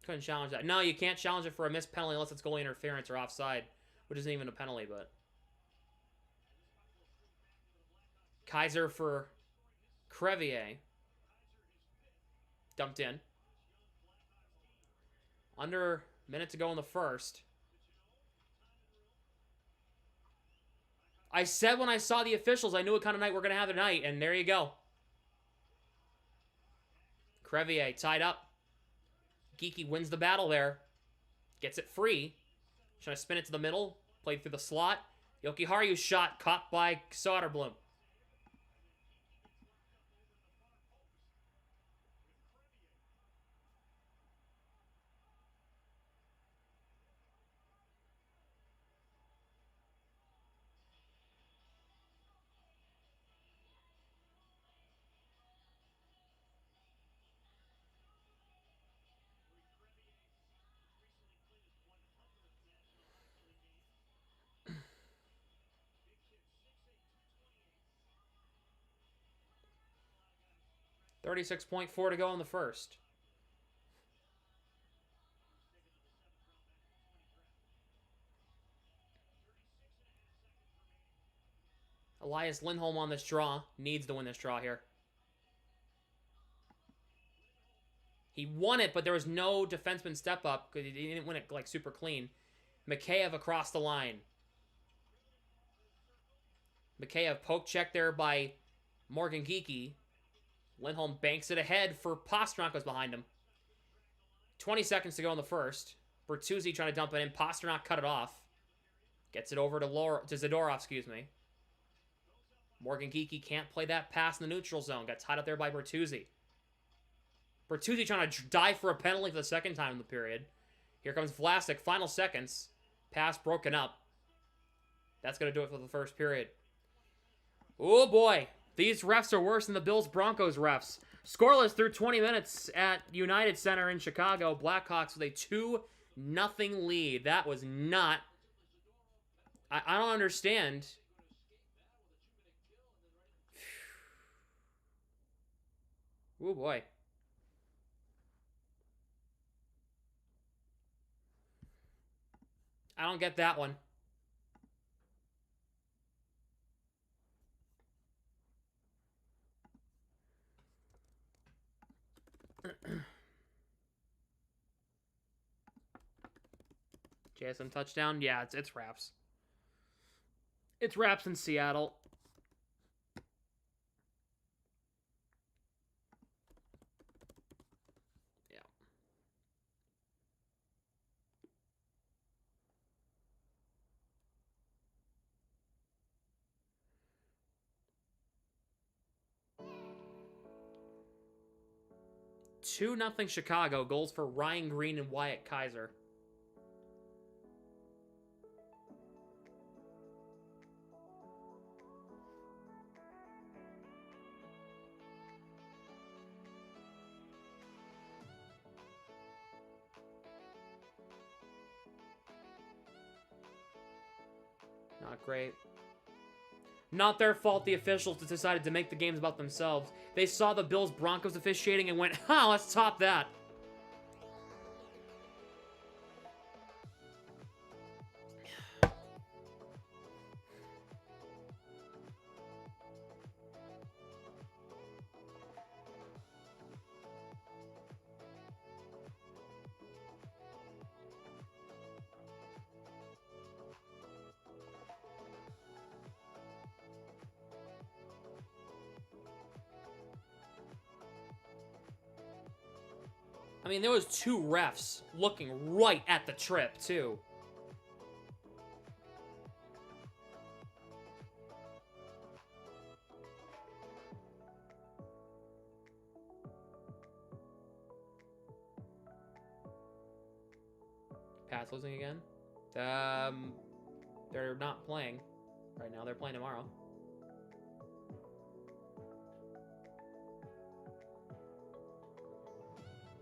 Couldn't challenge that. No, you can't challenge it for a missed penalty unless it's goalie interference or offside, which isn't even a penalty, but. Kaiser for Crevier. Dumped in. Under a minute to go in the first. I said when I saw the officials, I knew what kind of night we're going to have tonight, and there you go. Crevier tied up. Geeky wins the battle there. Gets it free. Trying to spin it to the middle. Played through the slot. Jokiharju's shot caught by Soderblom. $36.4 to go in the first. Elias Lindholm on this draw. Needs to win this draw here. He won it, but there was no defenseman step up because he didn't win it like super clean. Mikheyev across the line. Mikheyev poke check there by Morgan Geeky. Lindholm banks it ahead for Pastrnak was behind him. 20 seconds to go in the first. Bertuzzi trying to dump it in. Pastrnak cut it off. Gets it over to Zadorov, excuse me. Morgan Geeky can't play that pass in the neutral zone. Got tied up there by Bertuzzi. Bertuzzi trying to dive for a penalty for the second time in the period. Here comes Vlasic. Final seconds. Pass broken up. That's going to do it for the first period. Oh boy. These refs are worse than the Bills-Broncos refs. Scoreless through 20 minutes at United Center in Chicago. Blackhawks with a 2-0 lead. That was not... I don't understand. Oh boy. I don't get that one. JSN touchdown? Yeah, it's wraps. It's wraps in Seattle. Yeah. Two 0 Chicago. Goals for Ryan Green and Wyatt Kaiser. Not great. Not their fault the officials decided to make the games about themselves. They saw the Bills-Broncos officiating and went, huh, let's top that. I mean, there was 2 refs looking right at the trip, too. Pat's losing again. They're not playing right now. They're playing tomorrow.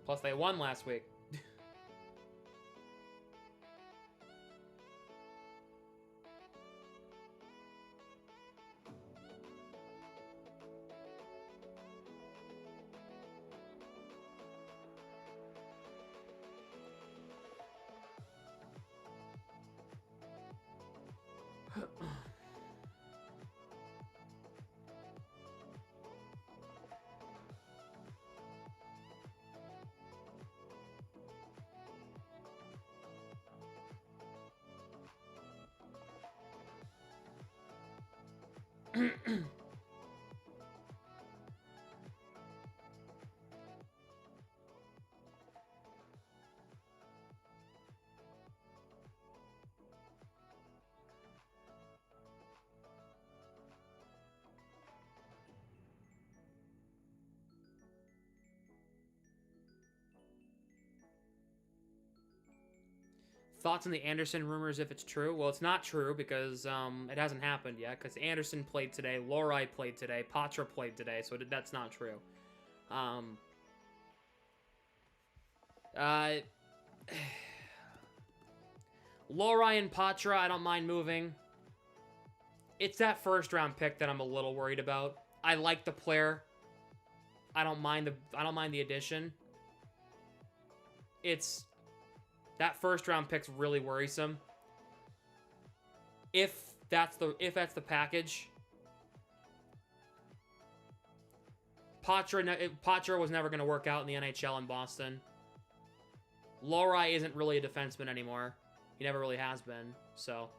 Plus, they won last week. Thoughts on the Anderson rumors if it's true? Well, it's not true because it hasn't happened yet. Because Anderson played today, Lori played today, Patra played today, so that's not true. Lori and Patra, I don't mind moving. It's that first round pick that I'm a little worried about. I like the player. I don't mind the addition. It's that first round pick's really worrisome. If that's the package. Patra was never going to work out in the NHL in Boston. Lori isn't really a defenseman anymore. He never really has been, so.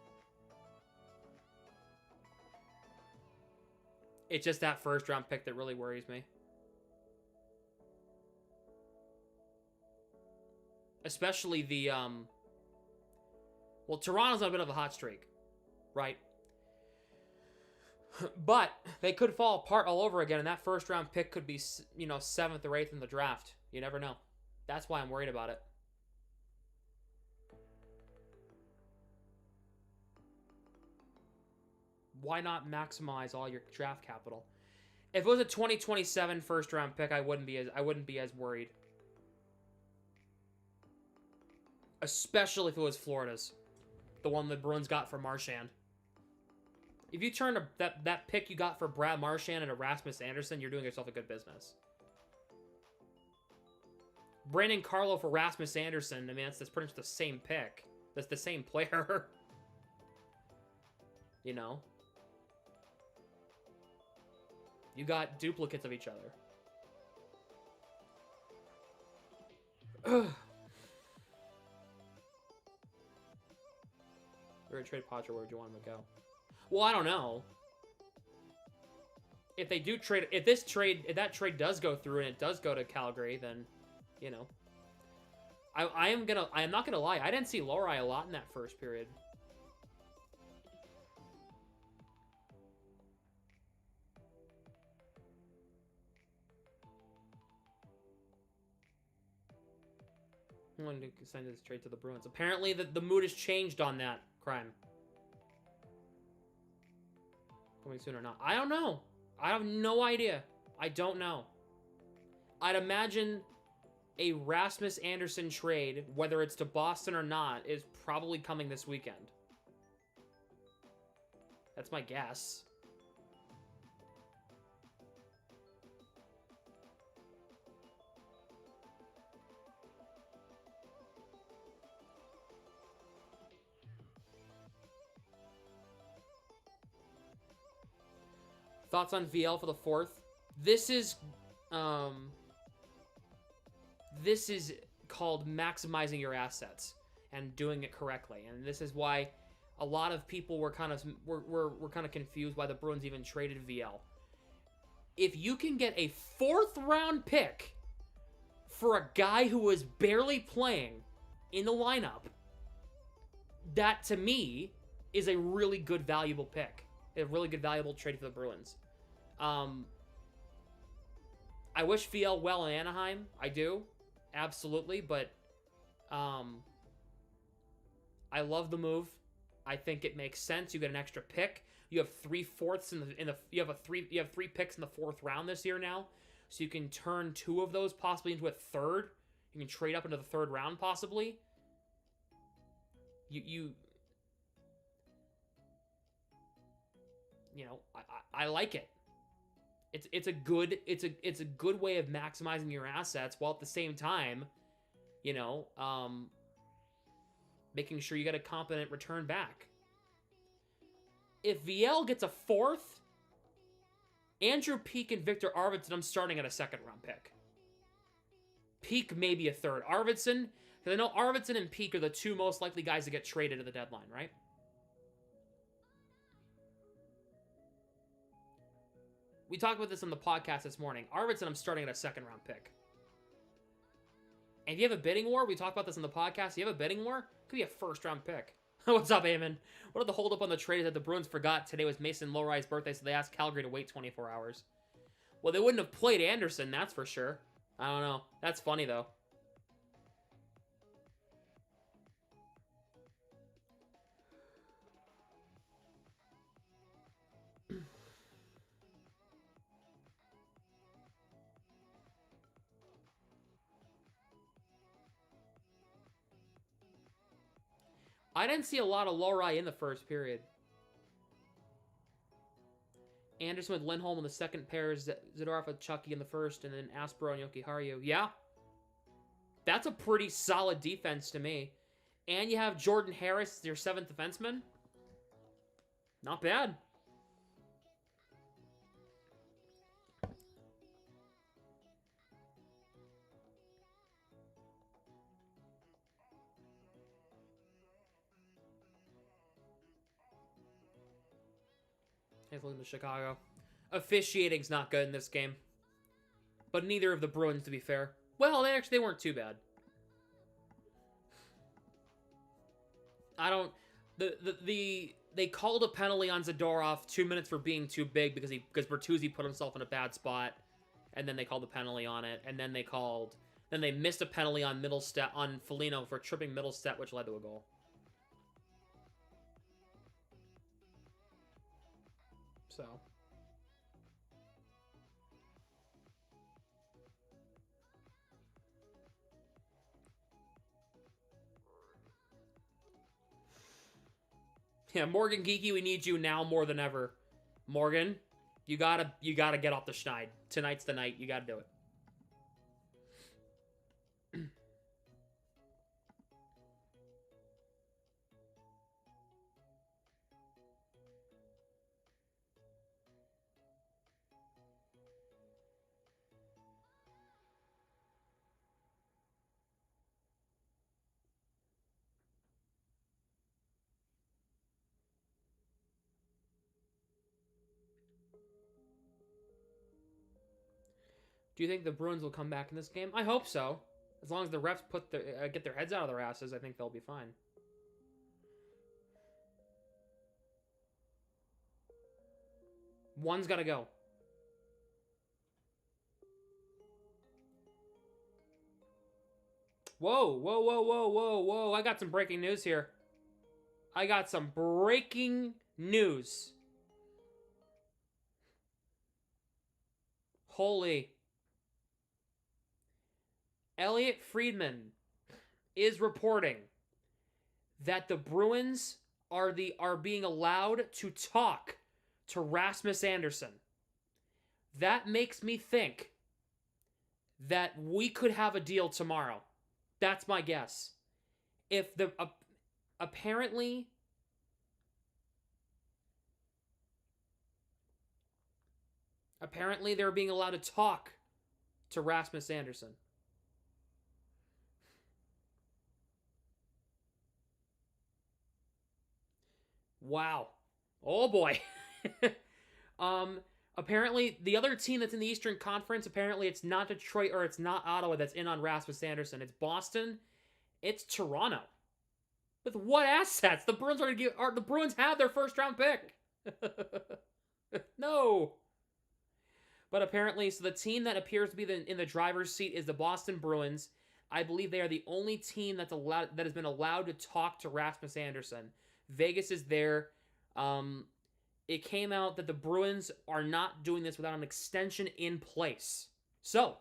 It's just that first round pick that really worries me. Especially the, well, Toronto's on a bit of a hot streak, right? But they could fall apart all over again, and that first round pick could be, 7th or 8th in the draft. You never know. That's why I'm worried about it. Why not maximize all your draft capital? If it was a 2027 first round pick, I wouldn't be as worried. Especially if it was Florida's. The one the Bruins got for Marchand. If you turn that pick you got for Brad Marchand and Erasmus Anderson, you're doing yourself a good business. Brandon Carlo for Rasmus Anderson, I mean, that's pretty much the same pick. That's the same player. You know? You got duplicates of each other. Ugh. We're gonna trade Patra. Where would you want him to go? Well, I don't know. If they do trade, if that trade does go through and it does go to Calgary, then, I am not gonna lie. I didn't see Lori a lot in that first period. I'm going to send this trade to the Bruins. Apparently, the mood has changed on that crime. Coming soon or not? I don't know. I have no idea. I don't know. I'd imagine a Rasmus Anderson trade, whether it's to Boston or not, is probably coming this weekend. That's my guess. Thoughts on VL for the 4th? This is called maximizing your assets and doing it correctly. And this is why a lot of people were kind of confused why the Bruins even traded VL. If you can get a 4th round pick for a guy who was barely playing in the lineup, that to me is a really good, valuable pick. A really good, valuable trade for the Bruins. I wish Fiel well in Anaheim. I do. Absolutely. But I love the move. I think it makes sense. You get an extra pick. You have 3/4 you have 3 picks in the 4th round this year now. So you can turn 2 of those possibly into a 3rd. You can trade up into the 3rd round possibly. You know, I like it. It's a good way of maximizing your assets while at the same time, you know, making sure you get a competent return back. If VL gets a 4th, Andrew Peeke and Victor Arvidsson, I'm starting at a 2nd round pick. Peeke maybe a 3rd. Arvidsson, because I know Arvidsson and Peeke are the 2 most likely guys to get traded at the deadline, right? We talked about this on the podcast this morning. Arvidsson, I'm starting at a 2nd round pick. And if you have a bidding war, we talked about this on the podcast. If you have a bidding war, it could be a 1st round pick. What's up, Eamon? What are the holdup on the trade that the Bruins forgot today was Mason Lowry's birthday, so they asked Calgary to wait 24 hours? Well, they wouldn't have played Anderson, that's for sure. I don't know. That's funny, though. I didn't see a lot of Lowry in the 1st period. Anderson with Lindholm in the 2nd pair, Zadorov with Chucky in the 1st, and then Aspero and Jokiharju. Yeah. That's a pretty solid defense to me. And you have Jordan Harris, your 7th defenseman. Not bad. He's looking to Chicago. Officiating's not good in this game. But neither of the Bruins, to be fair. Well, they weren't too bad. I don't... They called a penalty on Zadorov 2 minutes for being too big because Bertuzzi put himself in a bad spot. And then they called the penalty on it. And then they missed a penalty on Middlestat, on Foligno for tripping Middlestat, which led to a goal. So... yeah, Morgan Geeky, we need you now more than ever. Morgan, you gotta get off the schneid. Tonight's the night. You gotta do it. Do you think the Bruins will come back in this game? I hope so. As long as the refs get their heads out of their asses, I think they'll be fine. One's got to go. Whoa, whoa, whoa, whoa, whoa, whoa. I got some breaking news here. I got some breaking news. Holy. Elliot Friedman is reporting that the Bruins are being allowed to talk to Rasmus Andersson. That makes me think that we could have a deal tomorrow. That's my guess. If the apparently they're being allowed to talk to Rasmus Andersson. Wow. Oh boy. Apparently, the other team that's in the Eastern Conference, apparently it's not Detroit or it's not Ottawa that's in on Rasmus Andersson. It's Boston. It's Toronto. With what assets? The Bruins are going to give. The Bruins have their first round pick. No. But apparently, so the team that appears to be in the driver's seat is the Boston Bruins. I believe they are the only team that has been allowed to talk to Rasmus Andersson. Vegas is there. It came out that the Bruins are not doing this without an extension in place. So,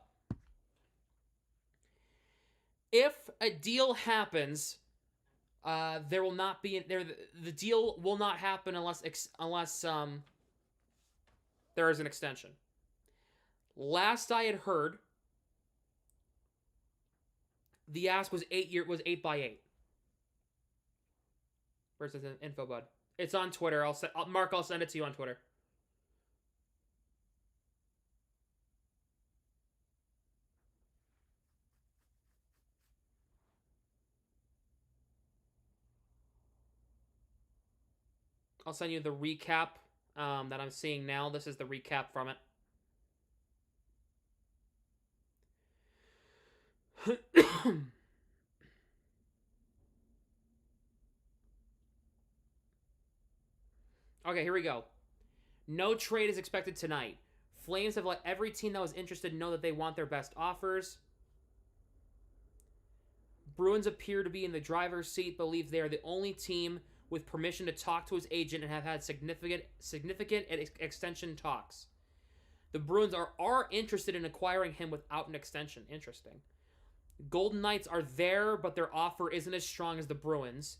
if a deal happens, there will not be the deal will not happen unless there is an extension. Last I had heard, the ask was 8 by 8. Where's this info, bud? It's on Twitter. Mark, I'll send it to you on Twitter. I'll send you the recap that I'm seeing now. This is the recap from it. Okay, here we go. No trade is expected tonight. Flames have let every team that was interested know that they want their best offers. Bruins appear to be in the driver's seat, believe they are the only team with permission to talk to his agent and have had significant extension talks. The Bruins are interested in acquiring him without an extension. Interesting. Golden Knights are there, but their offer isn't as strong as the Bruins.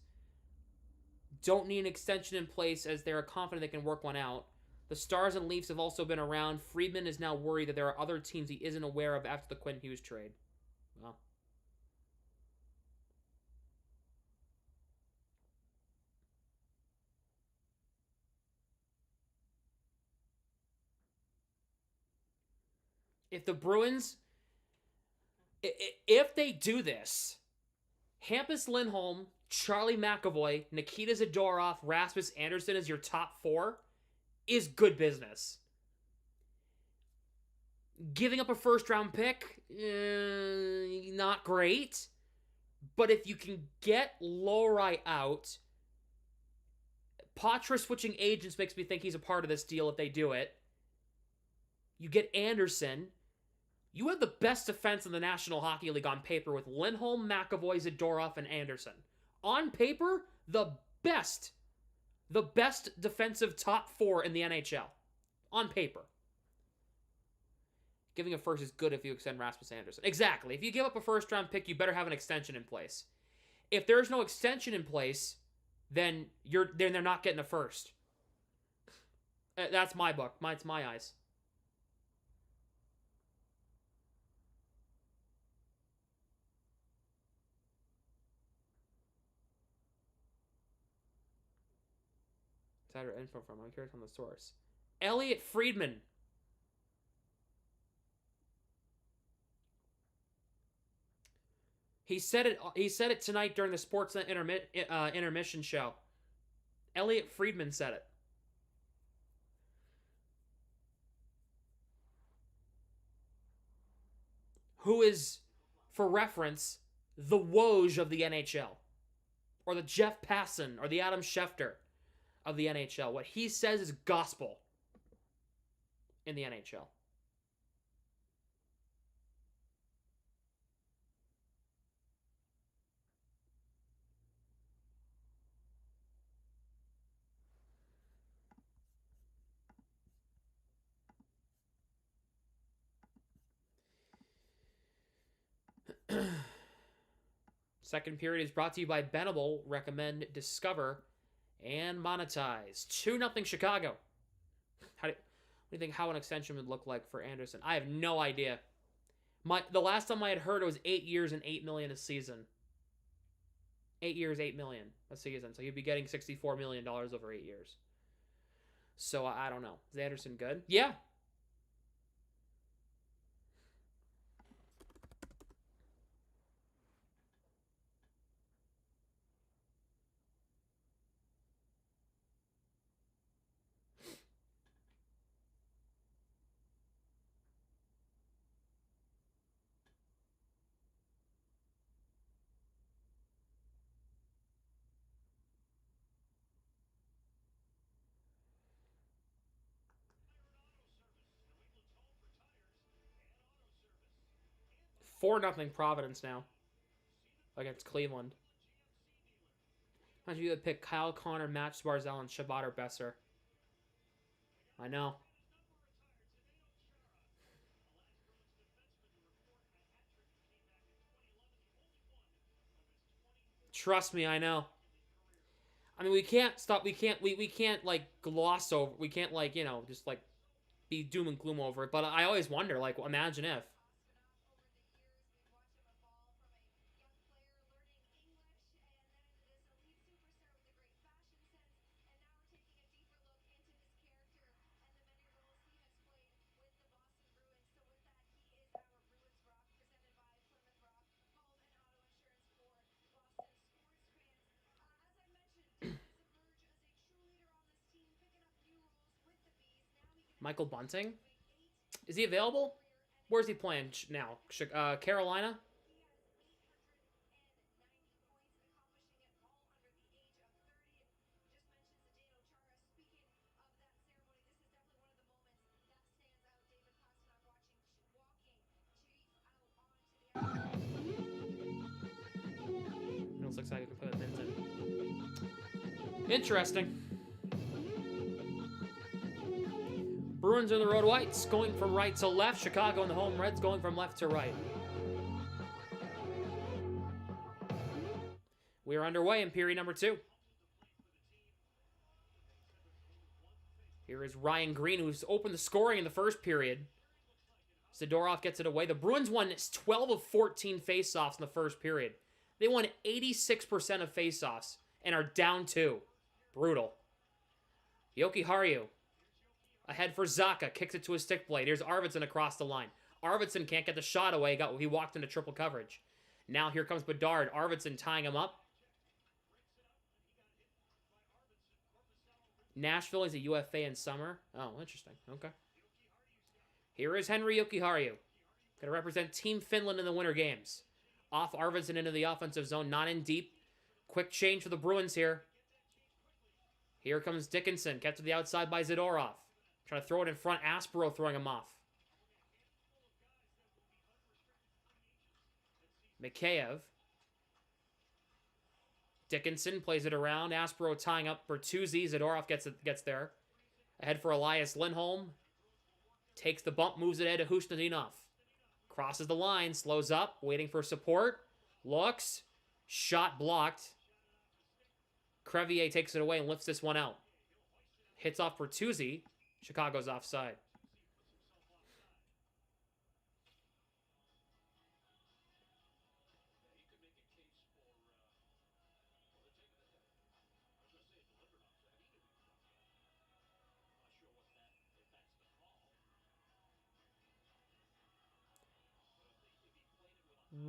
Don't need an extension in place as they are confident they can work one out. The Stars and Leafs have also been around. Friedman is now worried that there are other teams he isn't aware of after the Quinn Hughes trade. Well. If the Bruins, if they do this, Hampus Lindholm, Charlie McAvoy, Nikita Zadorov, Rasmus Andersson as your top 4 is good business. Giving up a first-round pick, not great. But if you can get Lowry out, Patra switching agents makes me think he's a part of this deal if they do it. You get Anderson. You have the best defense in the National Hockey League on paper with Lindholm, McAvoy, Zadorov, and Anderson. On paper, the best defensive top 4 in the NHL. On paper. Giving a first is good if you extend Rasmus Andersson. Exactly. If you give up a first-round pick, you better have an extension in place. If there's no extension in place, then they're not getting a first. That's my book. It's my eyes. Insider info from. I'm curious on the source. Elliot Friedman. He said it tonight during the Sportsnet intermission show. Elliot Friedman said it. Who is, for reference, the Woj of the NHL. Or the Jeff Passan or the Adam Schefter of the NHL. What he says is gospel in the NHL. Second period is brought to you by Benable. Recommend, discover, and monetize. 2-0 Chicago. What do you think how an extension would look like for Anderson? I have no idea. The last time I had heard it was 8 years and $8 million a season. 8 years, $8 million a season. So he'd be getting $64 million over 8 years. So I don't know. Is Anderson good? Yeah. 4-0 Providence now against Cleveland. Imagine you would pick Kyle Connor, Matt Barzal, and Shabbat or Besser. I know. Trust me, I know. I mean, we can't stop. We can't like gloss over. We can't like, you know, just like be doom and gloom over it. But I always wonder, like, imagine if. Michael Bunting? Is he available? Where's he playing now? Carolina? It looks like I can put pins in. Interesting. Bruins are the road whites, going from right to left. Chicago and the home Reds going from left to right. We are underway in period number 2. Here is Ryan Green, who's opened the scoring in the first period. Zadorov gets it away. The Bruins won 12 of 14 faceoffs in the first period. They won 86% of faceoffs and are down 2. Brutal. Yoki Haru. Ahead for Zaka. Kicks it to his stick blade. Here's Arvidsson across the line. Arvidsson can't get the shot away. He walked into triple coverage. Now here comes Bedard. Arvidsson tying him up. Nashville is a UFA in summer. Oh, interesting. Okay. Here is Henri Jokiharju. Going to represent Team Finland in the Winter Games. Off Arvidsson into the offensive zone. Not in deep. Quick change for the Bruins here. Here comes Dickinson. Kept to the outside by Zadorov. Trying to throw it in front. Aspero throwing him off. Mikheyev. Dickinson plays it around. Aspero tying up Bertuzzi. Zadorov gets there. Ahead for Elias Lindholm. Takes the bump, moves it ahead to Husnudinov. Crosses the line, slows up, waiting for support. Looks. Shot blocked. Crevier takes it away and lifts this one out. Hits off Bertuzzi. Chicago's offside.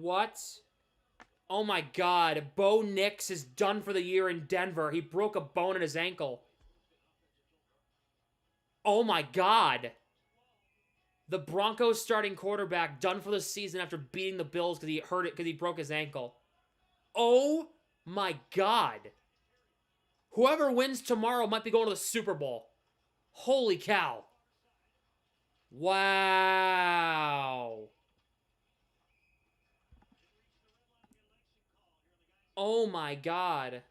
What? Oh my God. Bo Nix is done for the year in Denver. He broke a bone in his ankle. Oh my God. The Broncos starting quarterback done for the season after beating the Bills because he hurt it because he broke his ankle. Oh my God. Whoever wins tomorrow might be going to the Super Bowl. Holy cow. Wow. Oh my God.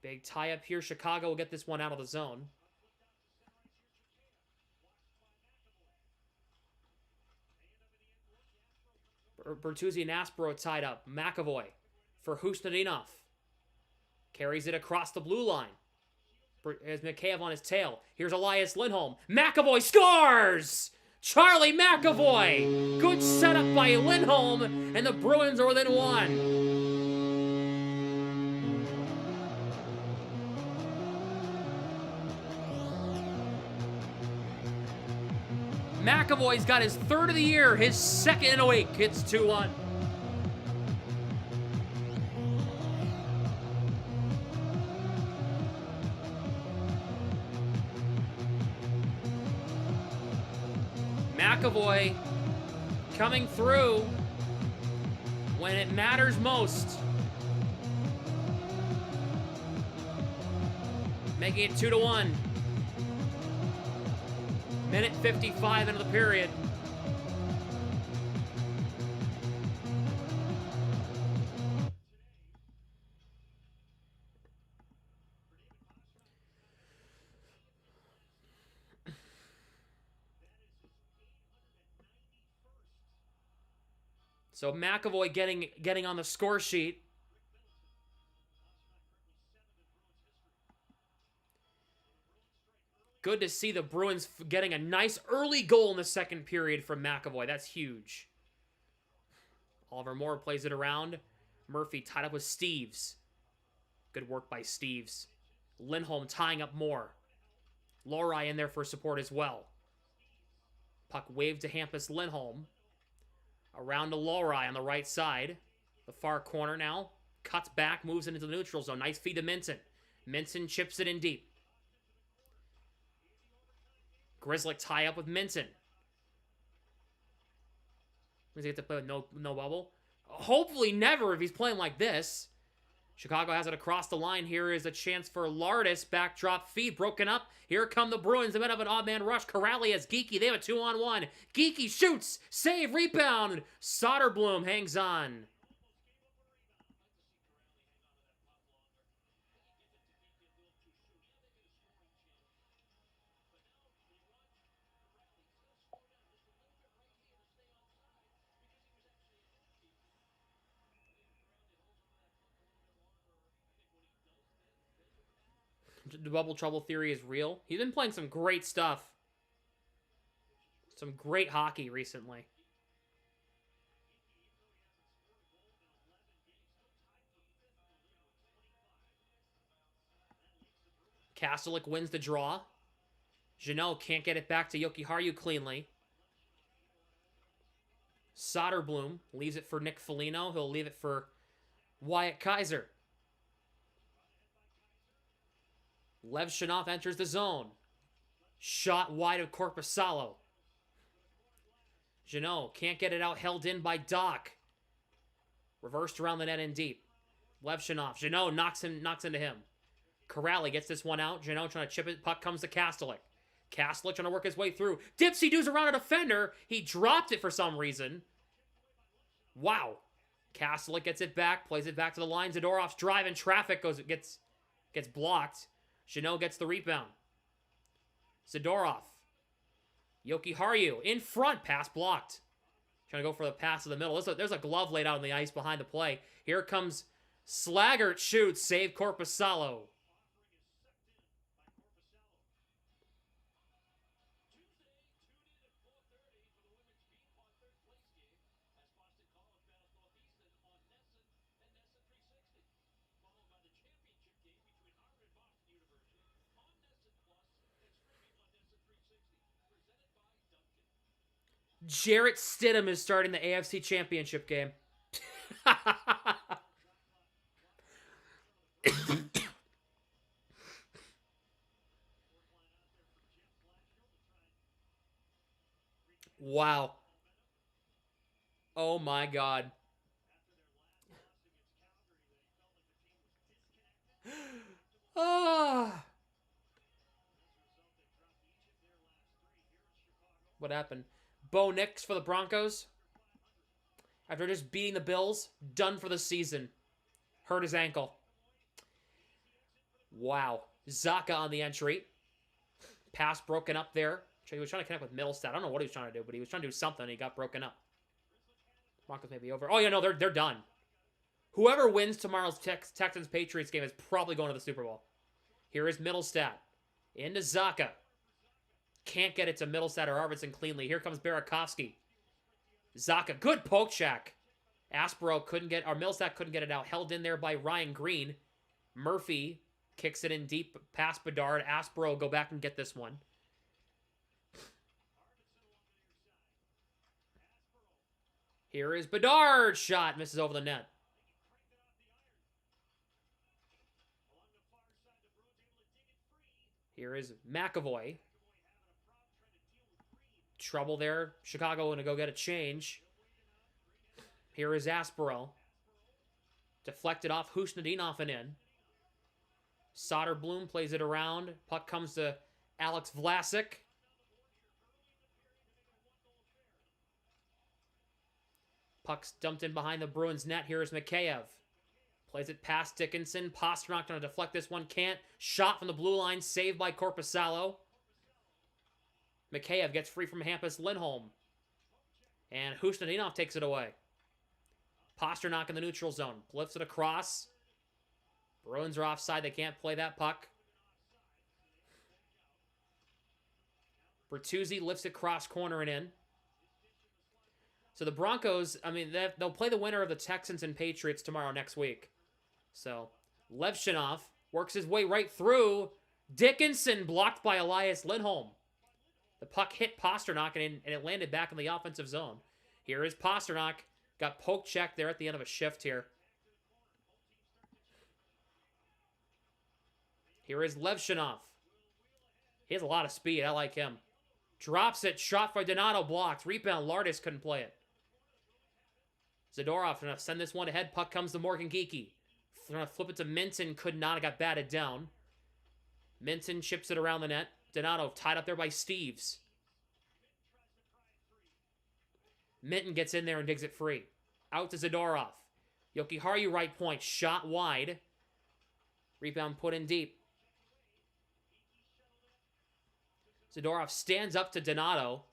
Big tie up here. Chicago will get this one out of the zone. Bertuzzi and Aspero tied up. McAvoy for Husnudinov. Carries it across the blue line. Has Mikheyev on his tail. Here's Elias Lindholm. McAvoy scores! Charlie McAvoy! Good setup by Lindholm, and the Bruins are within 1. McAvoy's got his 3rd of the year, his 2nd in a week. It's 2-1. McAvoy coming through when it matters most. Making it 2-1. Minute 55 into the period. So McAvoy getting on the score sheet. Good to see the Bruins getting a nice early goal in the second period from McAvoy. That's huge. Oliver Moore plays it around. Murphy tied up with Steves. Good work by Steves. Lindholm tying up Moore. Lohrei in there for support as well. Puck waved to Hampus Lindholm. Around to Lohrei on the right side. The far corner now. Cuts back, moves into the neutral zone. Nice feed to Minton. Minton chips it in deep. Grzelcyk tie up with Minton. Does he get to play with no bubble? Hopefully never if he's playing like this. Chicago has it across the line. Here is a chance for Lardis. Backdrop feed broken up. Here come the Bruins. They might have an odd man rush. Corrali has Geekie. They have a 2-on-1. Geekie shoots. Save. Rebound. Soderblom hangs on. The bubble trouble theory is real. He's been playing some great stuff. Some great hockey recently. Kastelik wins the draw. Jeannot can't get it back to Jokiharju cleanly. Soderblom leaves it for Nick Foligno. He'll leave it for Wyatt Kaiser. Lev Shanov enters the zone. Shot wide of Korpisalo. Jeannot can't get it out. Held in by Doc. Reversed around the net and deep. Lev Shanov. Jeannot knocks into him. Corrali gets this one out. Jeannot trying to chip it. Puck comes to Kastelik. Kastelik trying to work his way through. Dipsy-doos around a defender. He dropped it for some reason. Wow. Kastelik gets it back. Plays it back to the line. Zadorov's drive in traffic gets blocked. Jeannot gets the rebound. Zadorov. Jokiharju in front. Pass blocked. Trying to go for the pass to the middle. There's a glove laid out on the ice behind the play. Here comes Slaggert. Shoots. Save Korpisalo. Jarrett Stidham is starting the AFC Championship game. Wow. Oh my God. Ah. What happened? Bo Nix for the Broncos. After just beating the Bills, done for the season. Hurt his ankle. Wow. Zaka on the entry. Pass broken up there. He was trying to connect with Middlestat. I don't know what he was trying to do, but he was trying to do something and he got broken up. Broncos may be over. Oh, yeah, no, they're done. Whoever wins tomorrow's Texans-Patriots game is probably going to the Super Bowl. Here is Middlestat. Into Zaka. Can't get it to Middlestat or Arvidsson cleanly. Here comes Burakovsky. Zaka. Good poke check. Middlestat couldn't get it out. Held in there by Ryan Green. Murphy kicks it in deep past Bedard. Aspro go back and get this one. Here is Bedard. Shot. Misses over the net. Here is McAvoy. Trouble there. Chicago going to go get a change. Here is Asperell. Deflected off Husnudinov and in. Soderblom plays it around. Puck comes to Alex Vlasic. Puck's dumped in behind the Bruins net. Here is Mikheyev. Plays it past Dickinson. Pastrnak going to deflect this one. Can't. Shot from the blue line. Saved by Korpisalo. Mikheyev gets free from Hampus Lindholm. And Husnudinov takes it away. Pastrnak in the neutral zone. Lifts it across. Bruins are offside. They can't play that puck. Bertuzzi lifts it cross corner and in. So the Broncos, I mean, they'll play the winner of the Texans and Patriots tomorrow next week. So Levshinov works his way right through. Dickinson blocked by Elias Lindholm. The puck hit Pastrnak and it landed back in the offensive zone. Here is Pastrnak. Got poke checked there at the end of a shift here. Here is Levshinov. He has a lot of speed. I like him. Drops it. Shot by Donato. Blocked. Rebound. Lardis couldn't play it. Zadorov going to send this one ahead. Puck comes to Morgan Geekie. Going to flip it to Minton. Could not. It got batted down. Minton chips it around the net. Donato tied up there by Steves. Minton gets in there and digs it free. Out to Zadorov. Jokiharju right point. Shot wide. Rebound put in deep. Zadorov stands up to Donato.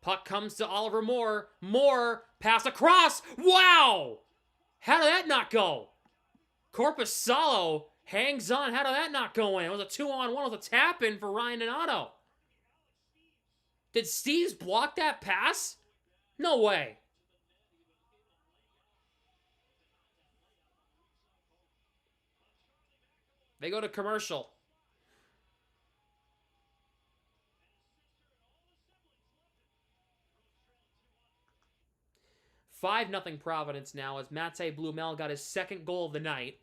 Puck comes to Oliver Moore. Moore, pass across. Wow! How did that not go? Korpisalo hangs on. How did that not go in? It was a 2-on-1. It was a tap-in for Ryan Donato. Did Steves block that pass? No way. They go to commercial. 5-0 Providence now as Mate Blumel got his second goal of the night.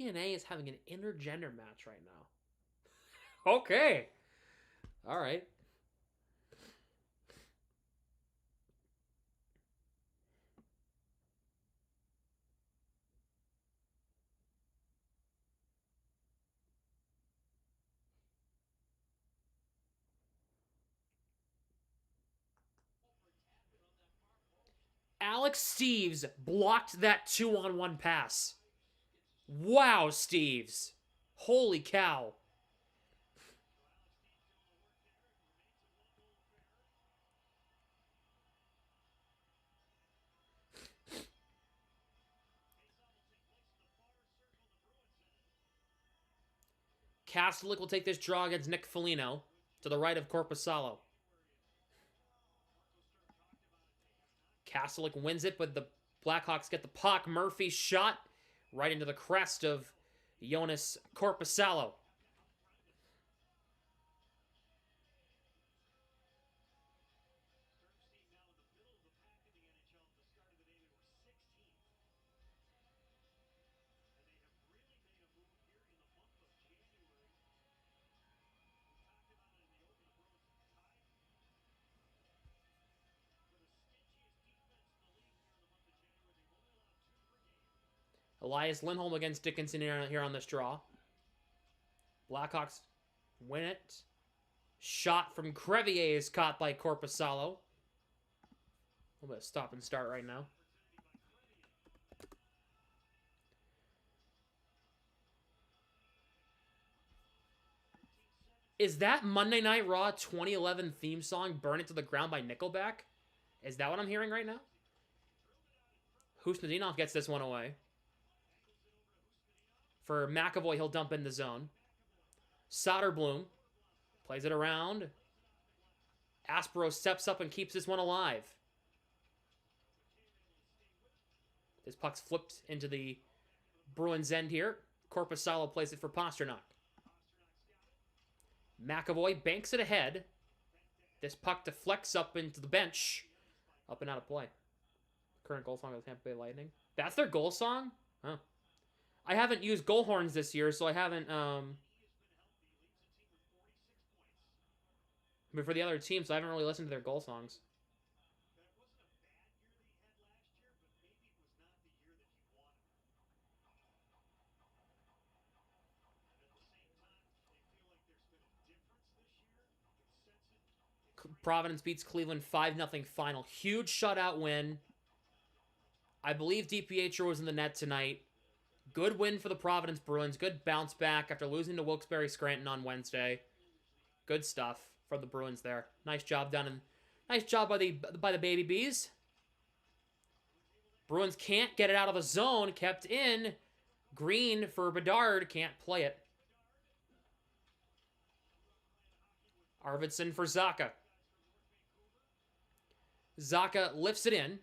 TNA is having an intergender match right now. Okay. All right. Alex Steves blocked that 2-on-1 pass. Wow, Steves. Holy cow. Kastelik will take this draw against Nick Foligno to the right of Korpisalo. Kastelik wins it, but the Blackhawks get the puck. Murphy's shot right into the crest of Jonas Korpisalo. Elias Lindholm against Dickinson here on this draw. Blackhawks win it. Shot from Crevier is caught by Korpisalo. A little bit of stop and start right now. Is that Monday Night Raw 2011 theme song Burn It to the Ground by Nickelback? Is that what I'm hearing right now? Husnudinov gets this one away. For McAvoy, he'll dump in the zone. Soderblom plays it around. Aspero steps up and keeps this one alive. This puck's flipped into the Bruins' end here. Korpisalo plays it for Pasternak. McAvoy banks it ahead. This puck deflects up into the bench. Up and out of play. Current goal song of the Tampa Bay Lightning. That's their goal song? Huh. I haven't used goal horns this year, so I haven't, but for the other teams, so I haven't really listened to their goal songs. Providence beats Cleveland 5-0 final. Huge shutout win. I believe DiPietro was in the net tonight. Good win for the Providence Bruins. Good bounce back after losing to Wilkes-Barre Scranton on Wednesday. Good stuff for the Bruins there. Nice job done, and nice job by the Baby Bees. Bruins can't get it out of the zone. Kept in. Green for Bedard. Can't play it. Arvidsson for Zacha. Zacha lifts it in.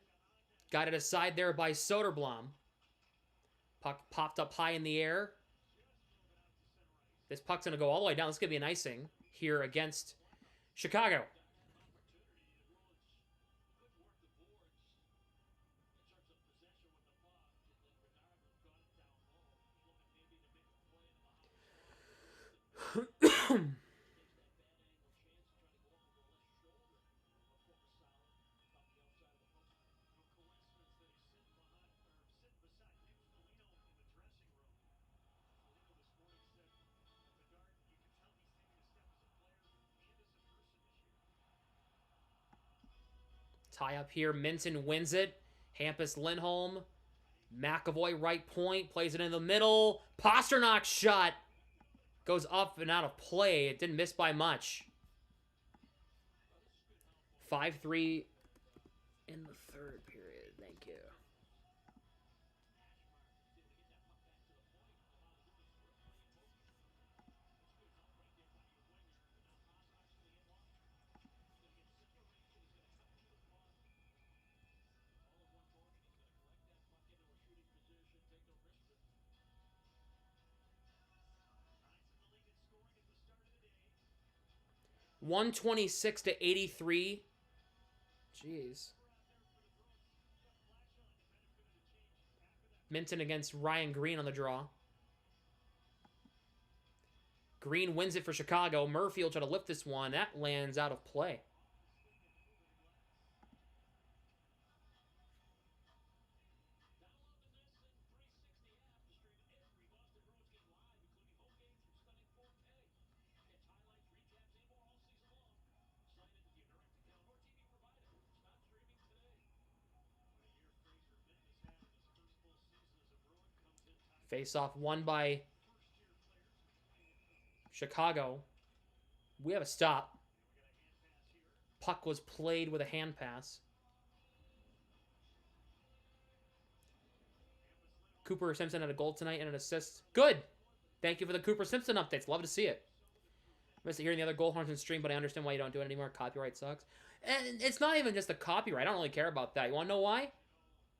Got it aside there by Soderblom. Puck popped up high in the air. This puck's going to go all the way down. This is going to be an icing here against Chicago. Tie up here. Minton wins it. Hampus Lindholm. McAvoy right point. Plays it in the middle. Pasternak shot. Goes up and out of play. It didn't miss by much. 5-3 in the third period. Thank you. $126-83. Jeez. Minton against Ryan Green on the draw. Green wins it for Chicago. Murphy will try to lift this one. That lands out of play. Face-off won by Chicago. We have a stop. Puck was played with a hand pass. Cooper Simpson had a goal tonight and an assist. Good. Thank you for the Cooper Simpson updates. Love to see it. I missed hearing the other goal horns in stream, but I understand why you don't do it anymore. Copyright sucks. And it's not even just the copyright. I don't really care about that. You want to know why?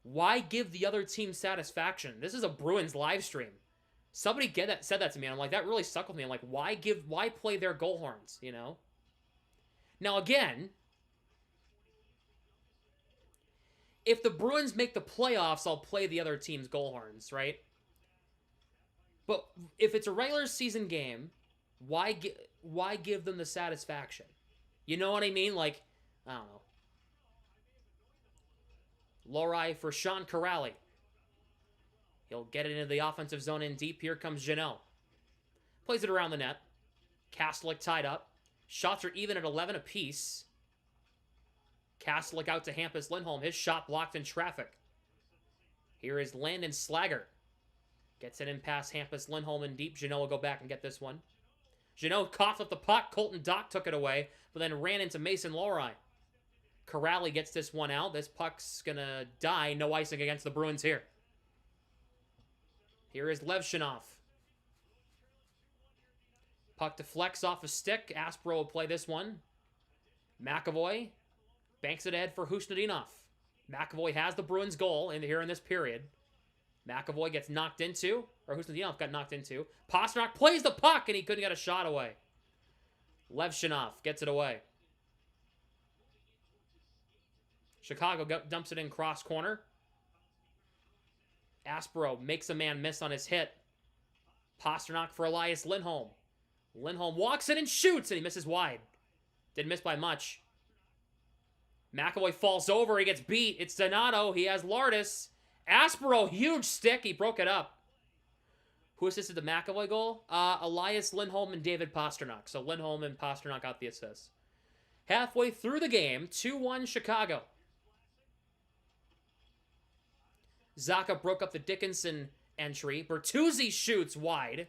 Why give the other team satisfaction? This is a Bruins live stream. Somebody said that to me, and I'm like, that really stuck with me. I'm like, why play their goal horns, you know? Now, again, if the Bruins make the playoffs, I'll play the other team's goal horns, right? But if it's a regular season game, why give them the satisfaction? You know what I mean? Like, I don't know. Lori for Sean Corrali. He'll get it into the offensive zone in deep. Here comes Janelle. Plays it around the net. Kastelic tied up. Shots are even at 11 apiece. Kastelic out to Hampus Lindholm. His shot blocked in traffic. Here is Landon Slager. Gets it in past Hampus Lindholm in deep. Janelle will go back and get this one. Janelle coughed up the puck. Colton Dock took it away, but then ran into Mason Lohrei. Corrali gets this one out. This puck's gonna die. No icing against the Bruins here. Here is Levshinov. Puck deflects off a stick. Aspro will play this one. McAvoy banks it ahead for Husnudinov. McAvoy has the Bruins goal here in this period. McAvoy gets knocked into, or Husnudinov got knocked into. Pastrnak plays the puck, and he couldn't get a shot away. Levshinov gets it away. Chicago dumps it in cross corner. Aspro makes a man miss on his hit. Pastrnak for Elias Lindholm. Lindholm walks in and shoots, and he misses wide. Didn't miss by much. McAvoy falls over. He gets beat. It's Donato. He has Lardis. Aspro, huge stick. He broke it up. Who assisted the McAvoy goal? Elias Lindholm and David Pastrnak. So Lindholm and Pastrnak got the assist. Halfway through the game, 2-1 Chicago. Zacha broke up the Dickinson entry. Bertuzzi shoots wide.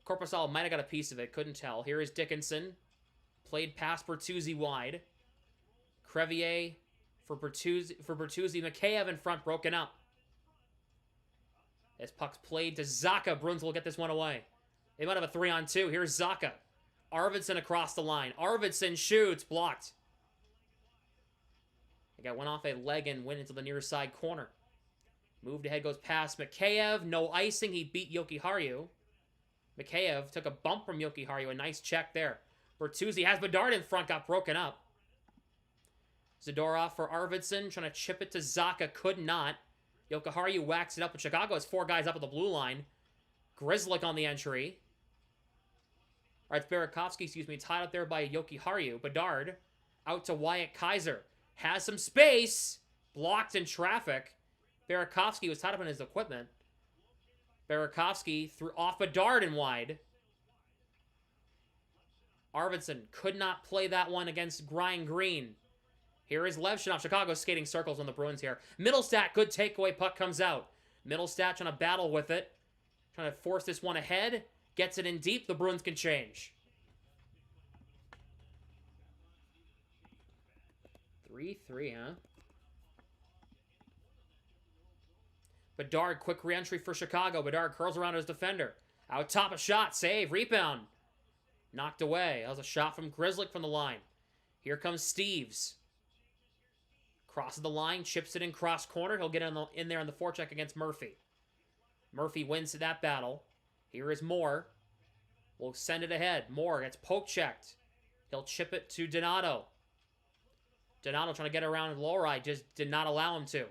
Korpisalo might have got a piece of it. Couldn't tell. Here is Dickinson. Played past Bertuzzi wide. Crevier for Bertuzzi. Mikheyev in front, broken up. As puck's played to Zacha. Bruins will get this one away. They might have a 3-on-2. Here's Zacha. Arvidsson across the line. Arvidsson shoots. Blocked. They got one off a leg and went into the near side corner. Moved ahead, goes past Mikheyev. No icing. He beat Jokiharju. Mikheyev took a bump from Jokiharju. A nice check there. Bertuzzi has Bedard in front. Got broken up. Zadorov for Arvidsson. Trying to chip it to Zacha. Could not. Jokiharju whacks it up. But Chicago has 4 guys up at the blue line. Grzelcyk on the entry. All right, it's Burakovsky, tied up there by Jokiharju. Bedard out to Wyatt Kaiser. Has some space. Blocked in traffic. Burakovsky was tied up in his equipment. Burakovsky threw off Bedard and wide. Arvidsson could not play that one against Brian Green. Here is Levshinov. Chicago skating circles on the Bruins here. Middlestat, good takeaway. Puck comes out. Middlestat trying to battle with it. Trying to force this one ahead. Gets it in deep. The Bruins can change. 3-3, huh? Bedard, quick re-entry for Chicago. Bedard curls around his defender. Out top, a shot. Save. Rebound. Knocked away. That was a shot from Grzelcyk from the line. Here comes Steves. Crosses the line. Chips it in cross corner. He'll get in there on the forecheck against Murphy. Murphy wins that battle. Here is Moore. We'll send it ahead. Moore gets poke-checked. He'll chip it to Donato. Donato trying to get around Lohrei. Just did not allow him to.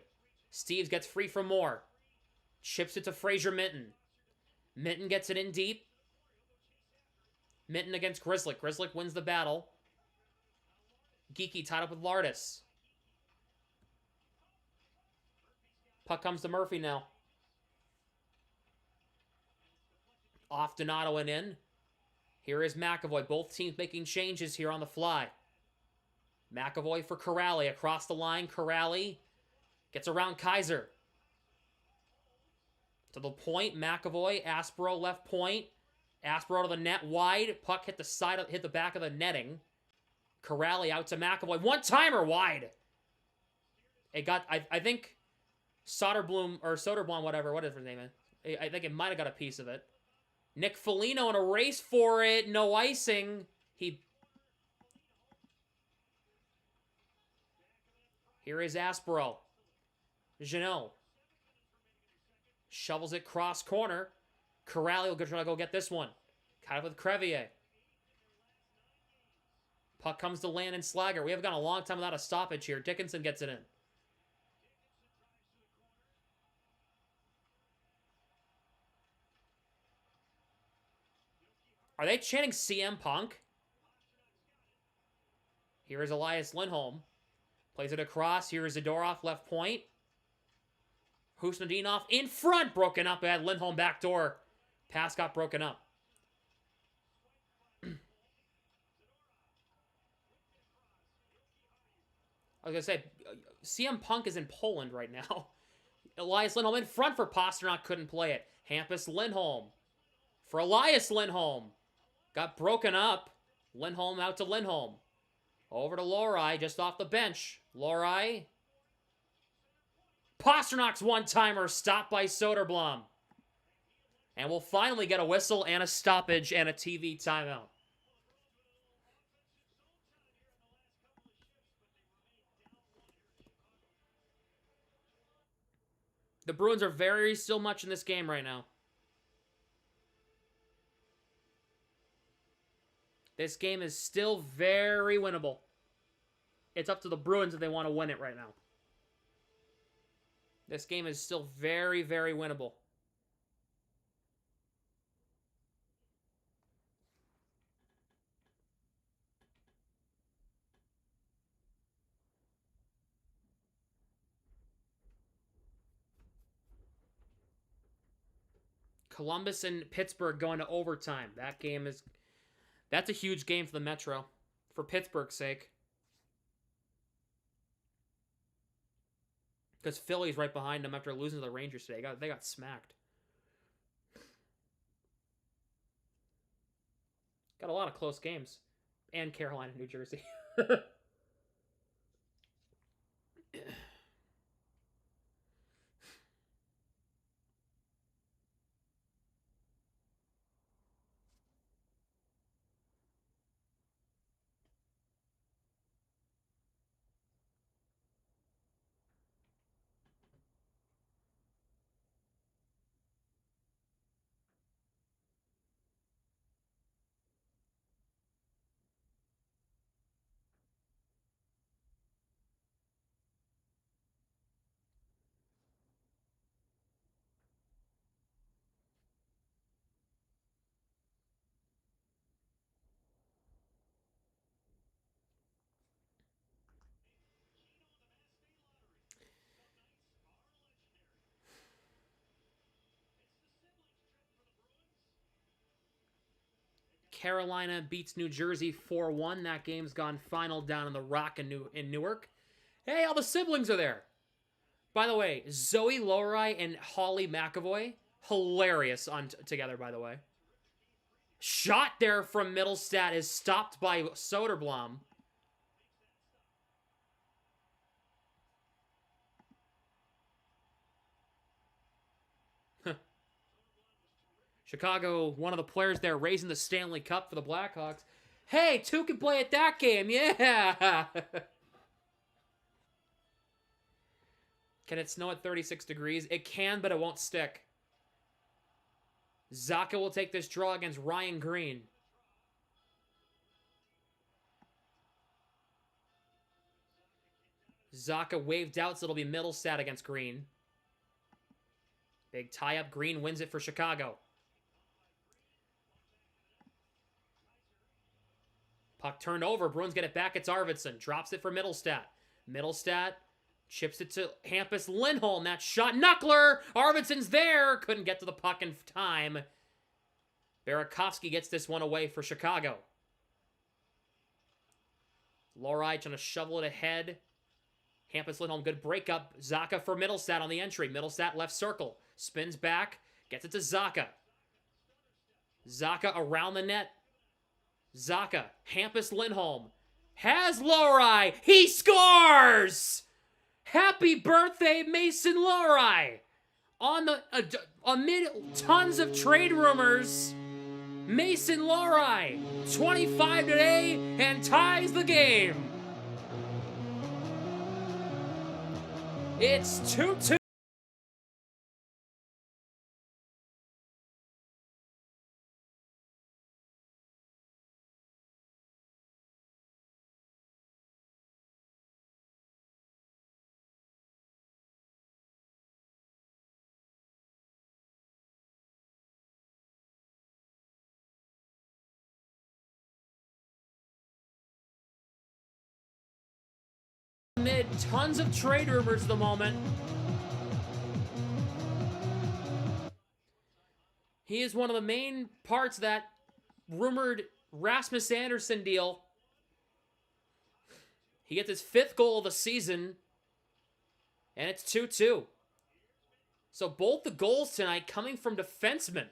Steves gets free from Moore. Chips it to Fraser Minton. Minton gets it in deep. Minton against Grzelcyk. Grzelcyk wins the battle. Geeky tied up with Lardis. Puck comes to Murphy now. Off Donato and in. Here is McAvoy. Both teams making changes here on the fly. McAvoy for Corrali. Across the line. Corrali gets around Kaiser. To the point. McAvoy. Aspro left point. Aspro to the net wide. Puck hit the back of the netting. Corrali out to McAvoy. One-timer wide. It got, I think, Soderblom, whatever his name is. I think it might have got a piece of it. Nick Foligno in a race for it. No icing. Here is Aspro. Janot. Shovels it cross corner. Corrali will try to go get this one. Kind of with Crevier. Puck comes to Landon Slager. We have gone a long time without a stoppage here. Dickinson gets it in. Are they chanting CM Punk? Here is Elias Lindholm. Plays it across. Here is Zadorov, left point. Husnudinov in front, broken up at Lindholm backdoor. Pass got broken up. I was going to say, CM Punk is in Poland right now. Elias Lindholm in front for Pasternak, couldn't play it. Hampus Lindholm for Elias Lindholm. Got broken up. Lindholm out to Lindholm. Over to Lohrei, just off the bench. Lohrei. Pasternak's one-timer, stopped by Soderblom. And we'll finally get a whistle and a stoppage and a TV timeout. The Bruins are very still much in this game right now. This game is still very winnable. It's up to the Bruins if they want to win it right now. This game is still very, very winnable. Columbus and Pittsburgh going to overtime. That's a huge game for the Metro, for Pittsburgh's sake. Because Philly's right behind them after losing to the Rangers today. They got smacked. Got a lot of close games. And Carolina, New Jersey. Carolina beats New Jersey 4-1. That game's gone final down in the Rock in Newark. Hey, all the siblings are there. By the way, Zoe Lohrei and Holly McAvoy, hilarious together, by the way. Shot there from Middlestat is stopped by Soderblom. Chicago, one of the players there raising the Stanley Cup for the Blackhawks. Hey, two can play at that game, yeah! Can it snow at 36 degrees? It can, but it won't stick. Zacha will take this draw against Ryan Green. Zacha waved out, so it'll be Middlestat against Green. Big tie-up. Green wins it for Chicago. Puck turned over. Bruins get it back. It's Arvidsson. Drops it for Middlestat. Middlestat chips it to Hampus Lindholm. That shot. Knuckler! Arvidsson's there. Couldn't get to the puck in time. Burakovsky gets this one away for Chicago. Lohrei trying to shovel it ahead. Hampus Lindholm, good breakup. Zacha for Middlestat on the entry. Middlestat left circle. Spins back. Gets it to Zacha. Zacha around the net. Zacha, Hampus Lindholm, has Lohrei. He scores! Happy birthday, Mason Lohrei! Amid tons of trade rumors, Mason Lohrei, 25 today, and ties the game. It's 2-2. Amid tons of trade rumors at the moment, He is one of the main parts of that rumored Rasmus Anderson deal. He gets his 5th goal of the season, and it's 2-2. So both the goals tonight coming from defensemen.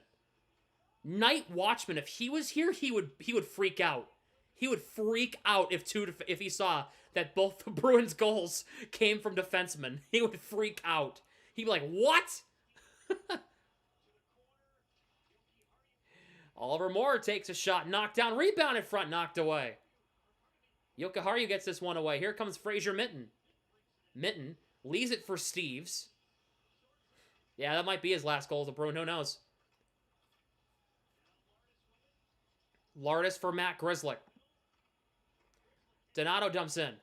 Night Watchman, if he was here, he would freak out. He would freak out if he saw that both the Bruins goals came from defensemen. He would freak out. He'd be like, what? Oliver Moore takes a shot, knocked down, rebound in front, knocked away. Jokiharju gets this one away. Here comes Fraser Minten. Minten leaves it for Steves. Yeah, that might be his last goal as a Bruin. Who knows? Lardis for Matt Grzelcyk. Donato dumps in.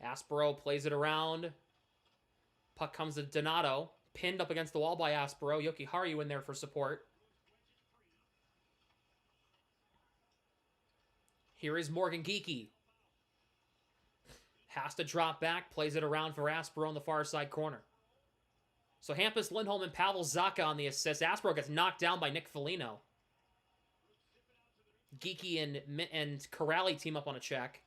Aspero plays it around. Puck comes to Donato. Pinned up against the wall by Aspero. Jokiharju in there for support. Here is Morgan Geekie. Has to drop back. Plays it around for Aspero in the far side corner. So Hampus Lindholm and Pavel Zacha on the assist. Aspero gets knocked down by Nick Foligno. Geekie and Corrali team up on a check.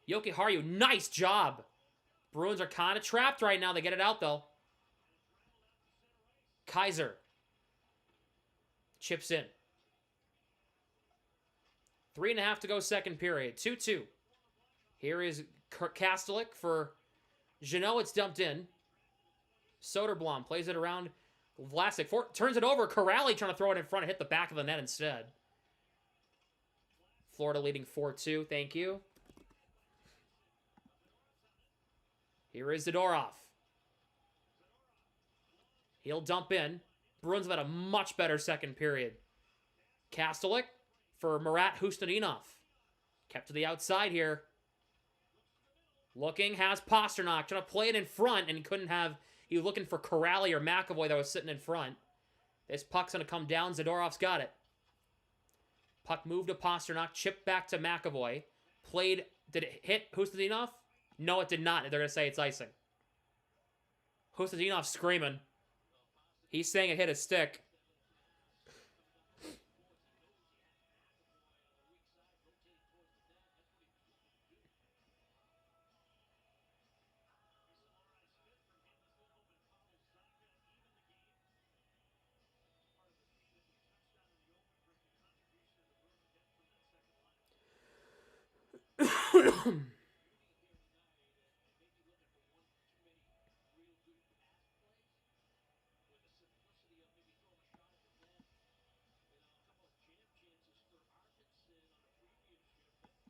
Jokiharju, nice job. Bruins are kind of trapped right now. They get it out, though. Kaiser chips in. 3.5 to go second period. 2-2. Here is Kastelik for Jeannot. It's dumped in. Soderblom plays it around. Vlasic turns it over. Corrali trying to throw it in front and hit the back of the net instead. Florida leading 4-2. Thank you. Here is Zadorov. He'll dump in. Bruins have had a much better second period. Kastelik for Marat Hustadinov. Kept to the outside here. Looking, has Pasternak. Trying to play it in front, and he couldn't have... He was looking for Corrali or McAvoy that was sitting in front. This puck's going to come down. Zadorov's got it. Puck moved to Pasternak. Chipped back to McAvoy. Played... Did it hit Hustadinov? No, it did not. They're going to say it's icing. Hustadinov screaming. He's saying it hit his stick.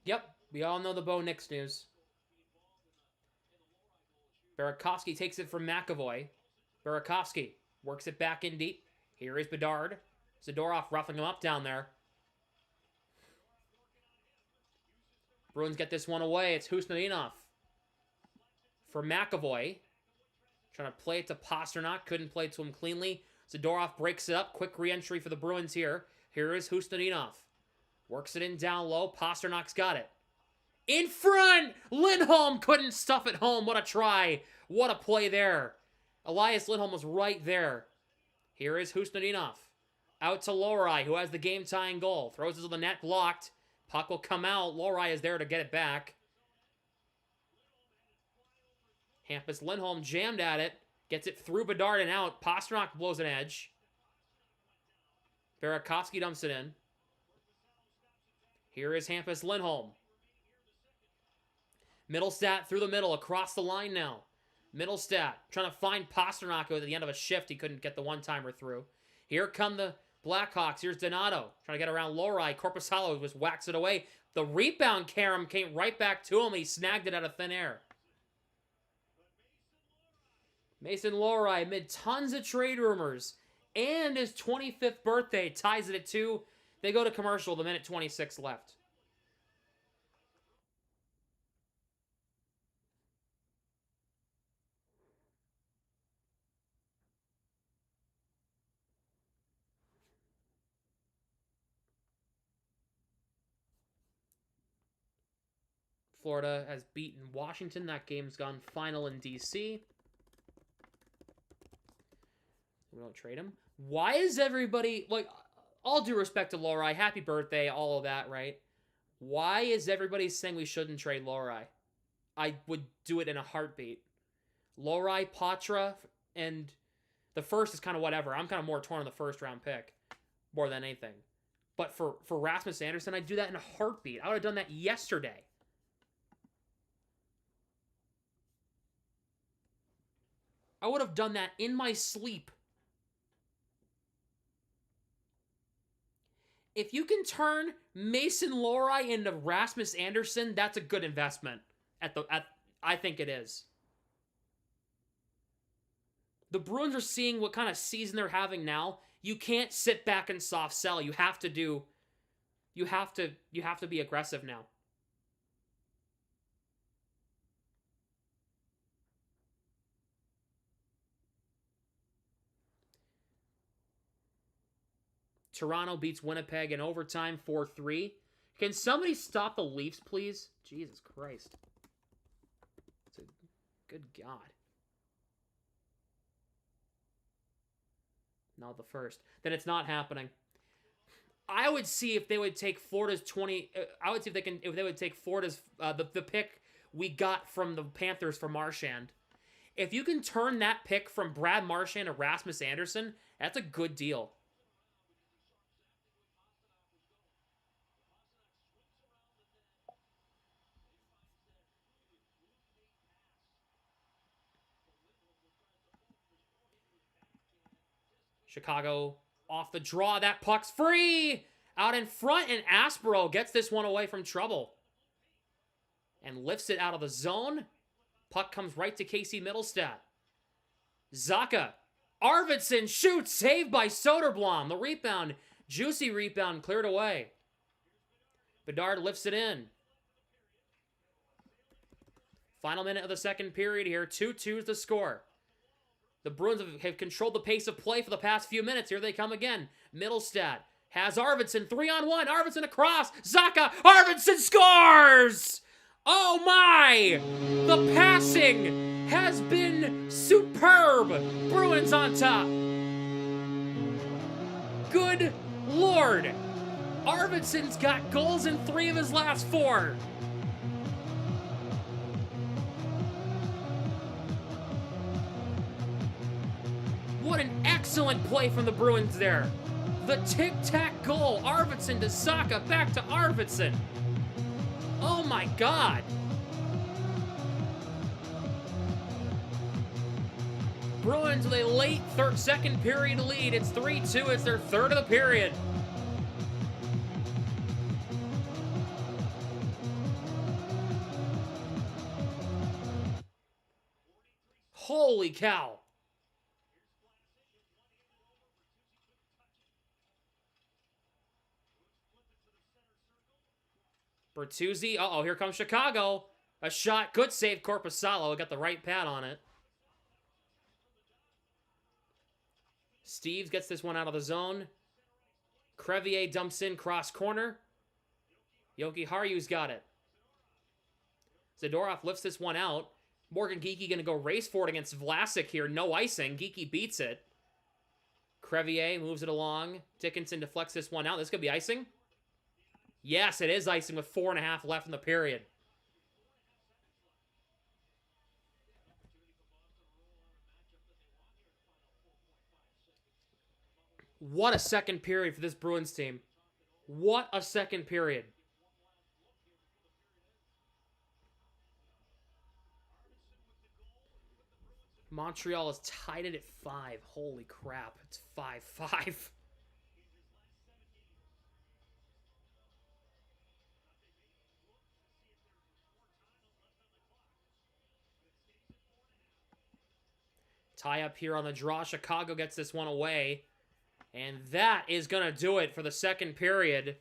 Yep, we all know the Bo Nix news. Burakovsky takes it from McAvoy. Burakovsky works it back in deep. Here is Bedard. Zadorov roughing him up down there. Bruins get this one away. It's Husnudinov for McAvoy. Trying to play it to Pasternak. Couldn't play it to him cleanly. Zadorov breaks it up. Quick re-entry for the Bruins here. Here is Husnudinov. Works it in down low. Pasternak's got it. In front! Lindholm couldn't stuff it home. What a try. What a play there. Elias Lindholm was right there. Here is Husnudinov. Out to Lohrei, who has the game-tying goal. Throws it to the net, blocked. Puck will come out. Lohrei is there to get it back. Hampus Lindholm jammed at it. Gets it through Bedard and out. Pasternak blows an edge. Burakovsky dumps it in. Here is Hampus Lindholm. Middlestat through the middle, across the line now. Middlestat trying to find Pasternak at the end of a shift. He couldn't get the one-timer through. Here come the Blackhawks. Here's Donato trying to get around Lohrei. Korpisalo just whacks it away. The rebound Karam came right back to him. He snagged it out of thin air. Mason Lohrei, amid tons of trade rumors and his 25th birthday, ties it at 2. They go to commercial, the minute 26 left. Florida has beaten Washington. That game's gone final in D.C. We don't trade him. Why is everybody, like, all due respect to Lohrei, happy birthday, all of that, right? Why is everybody saying we shouldn't trade Lohrei? I would do it in a heartbeat. Lohrei, Patra, and the first is kind of whatever. I'm kind of more torn on the first round pick more than anything. But for Rasmus Anderson, I'd do that in a heartbeat. I would have done that yesterday. I would have done that in my sleep. If you can turn Mason Lohrei into Rasmus Anderson, that's a good investment. I think it is. The Bruins are seeing what kind of season they're having now. You can't sit back and soft sell. You have to be aggressive now. Toronto beats Winnipeg in overtime 4-3. Can somebody stop the Leafs, please? Jesus Christ. Good God. Not the first. Then it's not happening. I would see if they would take Florida's 20. I would see if they would take Florida's the pick we got from the Panthers for Marchand. If you can turn that pick from Brad Marchand to Rasmus Anderson, that's a good deal. Chicago off the draw. That puck's free! Out in front, and Aspero gets this one away from trouble. And lifts it out of the zone. Puck comes right to Casey Middlestat. Zacha. Arvidsson shoots. Saved by Soderblom. The rebound. Juicy rebound cleared away. Bedard lifts it in. Final minute of the second period here. 2-2 is the score. The Bruins have controlled the pace of play for the past few minutes. Here they come again. Middlestat has Arvidsson 3-on-1. Arvidsson across. Zacha. Arvidsson scores! Oh my! The passing has been superb. Bruins on top. Good Lord. Arvidsson's got goals in 3 of his last 4. What an excellent play from the Bruins there. The tic-tac goal. Arvidsson to Zacha, back to Arvidsson. Oh my God. Bruins with a late second period lead. It's 3-2. It's their third of the period. Holy cow. Bertuzzi. Uh-oh, here comes Chicago. A shot. Good save, Korpisalo. Got the right pad on it. Steves gets this one out of the zone. Crevier dumps in cross corner. Yoki Haryu's got it. Zadorov lifts this one out. Morgan Geekie going to go race for it against Vlasic here. No icing. Geekie beats it. Crevier moves it along. Dickinson deflects this one out. This could be icing. Yes, it is icing with 4.5 left in the period. What a second period for this Bruins team. What a second period. Montreal is tied it at 5. Holy crap. It's 5-5. Tie up here on the draw. Chicago gets this one away. And that is going to do it for the second period.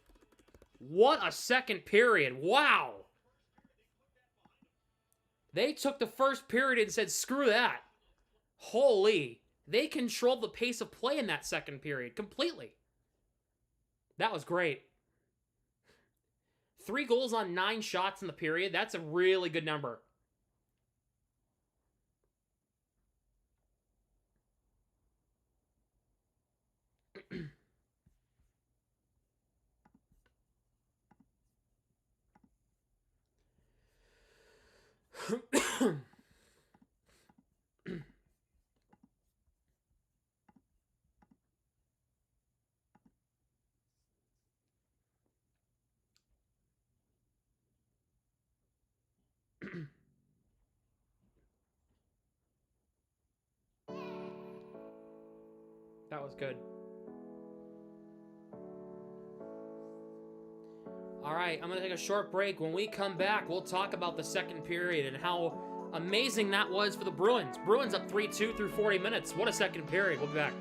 What a second period. Wow. They took the first period and said, screw that. Holy. They controlled the pace of play in that second period completely. That was great. 3 goals on 9 shots in the period. That's a really good number. That was good. All right, I'm going to take a short break. When we come back, we'll talk about the second period and how amazing that was for the Bruins. Bruins up 3-2 through 40 minutes. What a second period. We'll be back.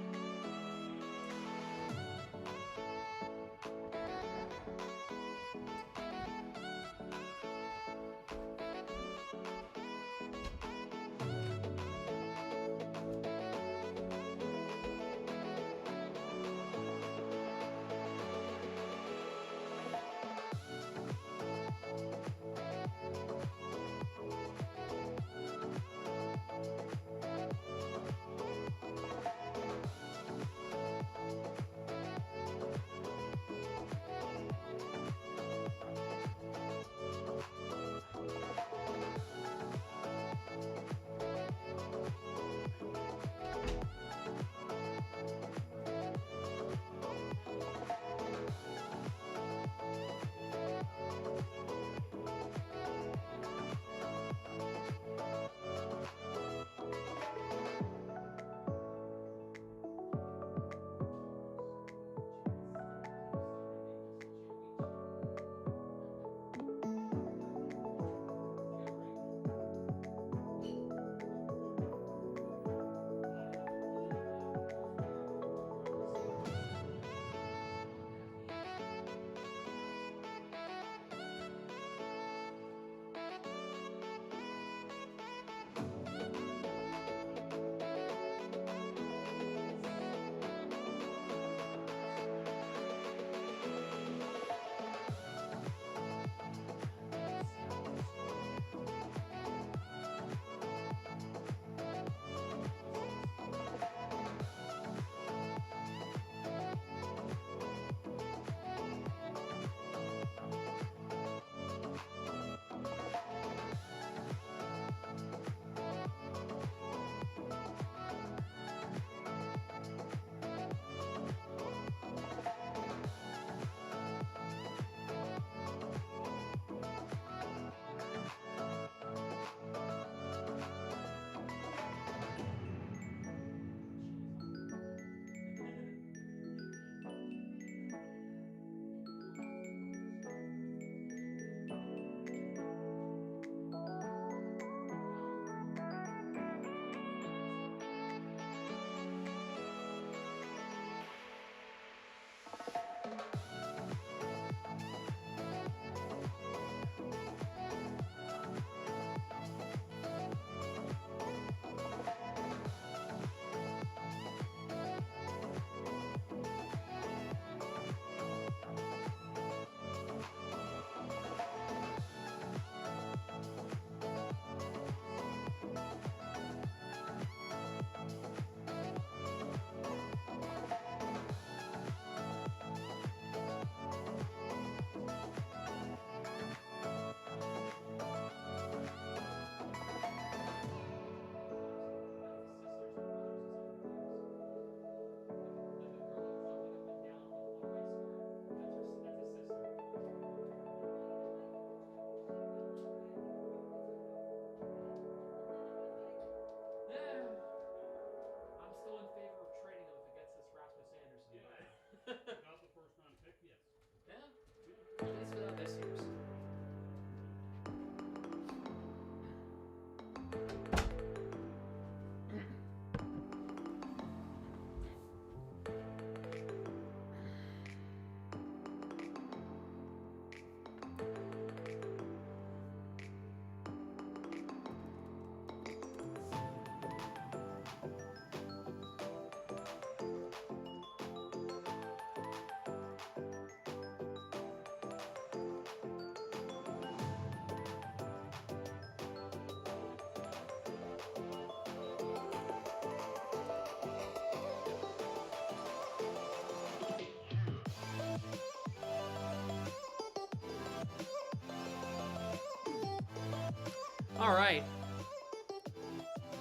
All right.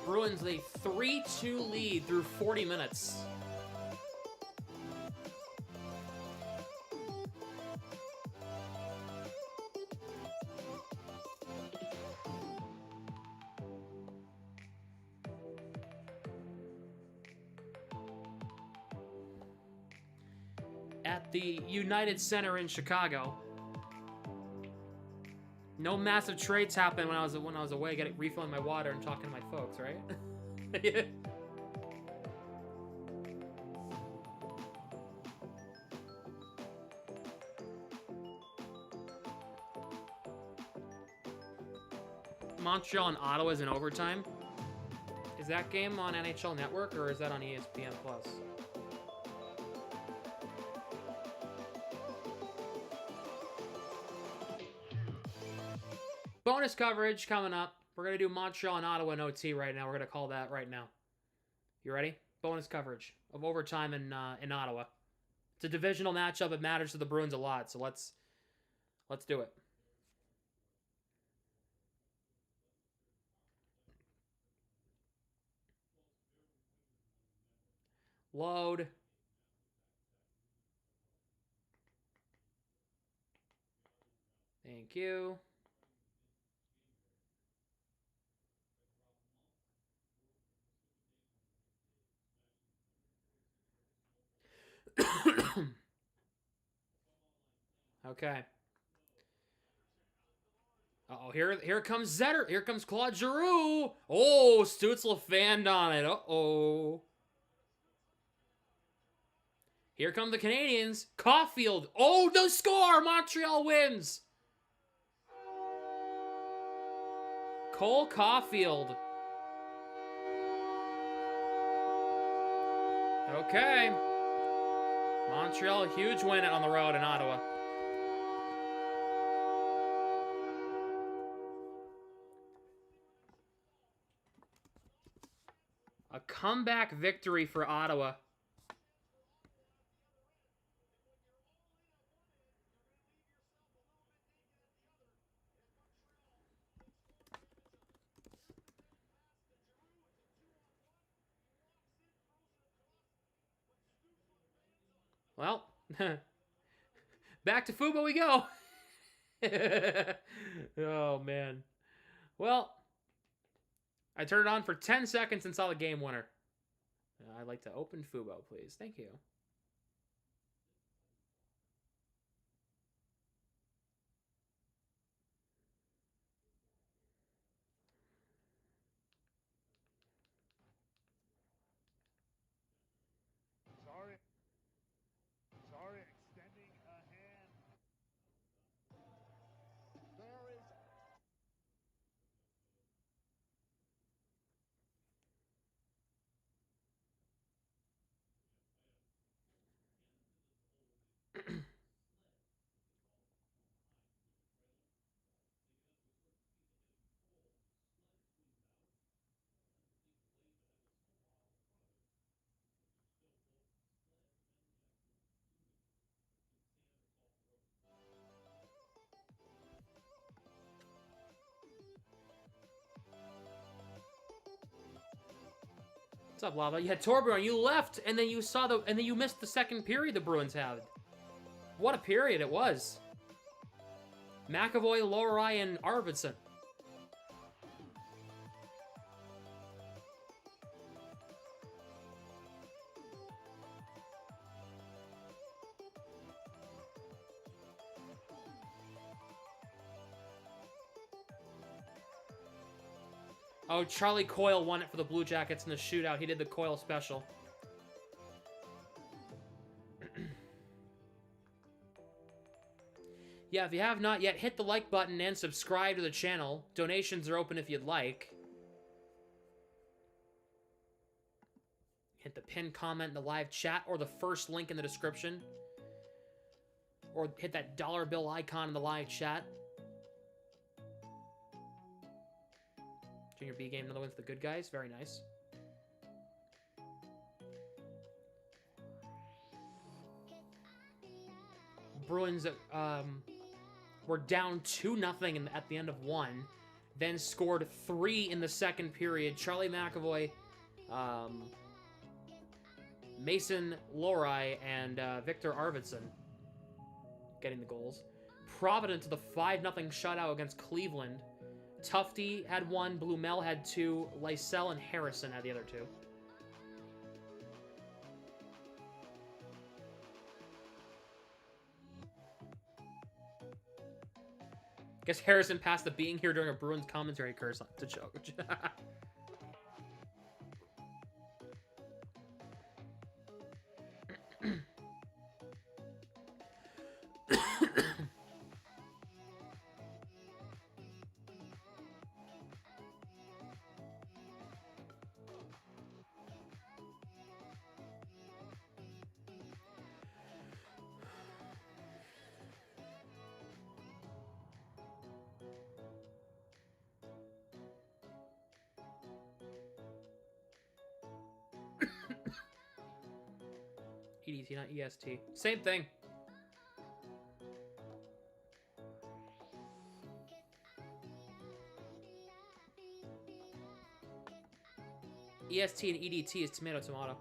Bruins with a 3-2 lead through 40 minutes. At the United Center in Chicago. No massive trades happened when I was away, refilling my water and talking to my folks, right? Yeah. Montreal and Ottawa is in overtime. Is that game on NHL Network or is that on ESPN Plus? Bonus coverage coming up. We're going to do Montreal and Ottawa in OT right now. We're going to call that right now. You ready? Bonus coverage of overtime in Ottawa. It's a divisional matchup. It matters to the Bruins a lot, so let's do it. Load. Thank you. Okay. Uh-oh, here comes Zetter. Here comes Claude Giroux. Oh, Stützle fanned on it. Uh-oh. Here come the Canadians. Caulfield. Oh, the score! Montreal wins. Cole Caulfield. Okay. Montreal, huge win on the road in Ottawa. A comeback victory for Ottawa. Well, back to Fubo we go. Oh, man. Well, I turned it on for 10 seconds and saw the game winner. I'd like to open Fubo, please. Thank you. Sorry, extending a hand. There is What's up, Lava? You had Torbjorn, you left, and then you missed the second period the Bruins had. What a period it was. McAvoy, Lowry, and Arvidsson. Oh, Charlie Coyle won it for the Blue Jackets in the shootout. He did the Coyle special. Yeah, if you have not yet, hit the like button and subscribe to the channel. Donations are open if you'd like. Hit the pinned comment in the live chat or the first link in the description. Or hit that dollar bill icon in the live chat. Junior B game, another win for the good guys. Very nice. Bruins were down 2-0 at the end of one. then scored 3 in the second period. Charlie McAvoy, Mason Lohrei, and Victor Arvidsson getting the goals. Providence with a 5-0 shutout against Cleveland. Tufte had 1, Blumel had 2, Lysell and Harrison had the other 2. Guess Harrison passed the being here during a Bruins commentary curse to joke. EDT, not EST. Same thing. EST and EDT is tomato, tomato.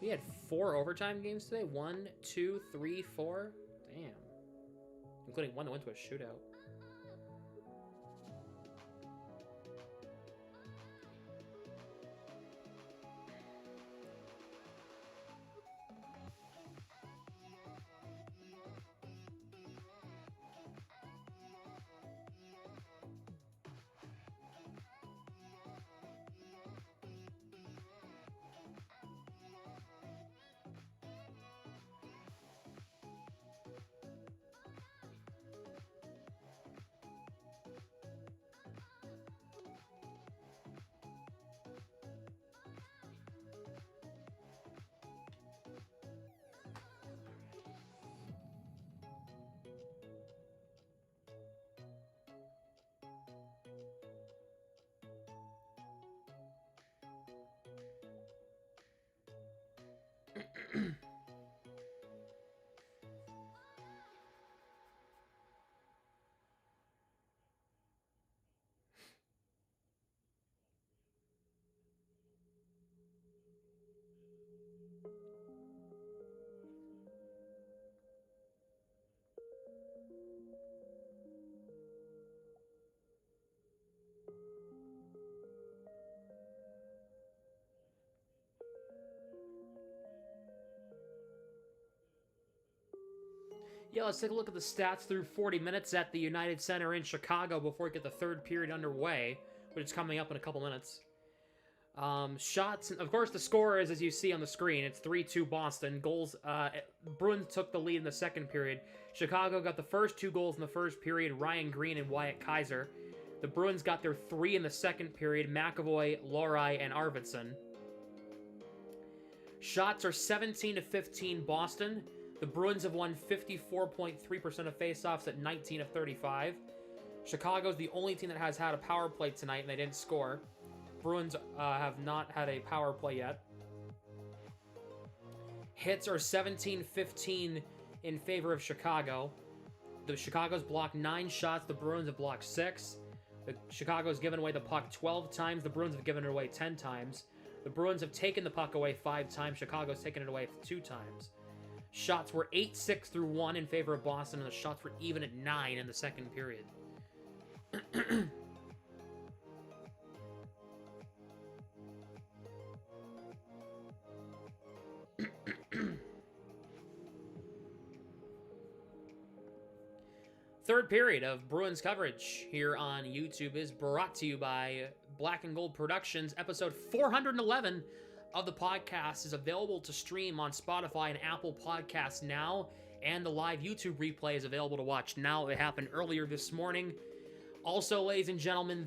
We had 4 overtime games today. 1, 2, 3, 4. Damn. Including one that went to a shootout. Yeah, let's take a look at the stats through 40 minutes at the United Center in Chicago before we get the third period underway, which is coming up in a couple minutes. Shots, of course, the score is, as you see on the screen, it's 3-2 Boston. Goals, Bruins took the lead in the second period. Chicago got the first 2 goals in the first period, Ryan Green and Wyatt Kaiser. The Bruins got their 3 in the second period, McAvoy, Lohrei, and Arvidsson. Shots are 17-15 Boston. The Bruins have won 54.3% of faceoffs at 19 of 35. Chicago's the only team that has had a power play tonight, and they didn't score. Bruins have not had a power play yet. Hits are 17-15 in favor of Chicago. The Chicago's blocked 9 shots. The Bruins have blocked 6. The Chicago's given away the puck 12 times. The Bruins have given it away 10 times. The Bruins have taken the puck away 5 times. Chicago's taken it away 2 times. Shots were 8-6 through 1 in favor of Boston, and the shots were even at 9 in the second period. Third period of Bruins coverage here on YouTube is brought to you by Black and Gold Productions. Episode 411 of the podcast is available to stream on Spotify and Apple Podcasts now, and the live YouTube replay is available to watch now. It happened earlier this morning. Also, ladies and gentlemen,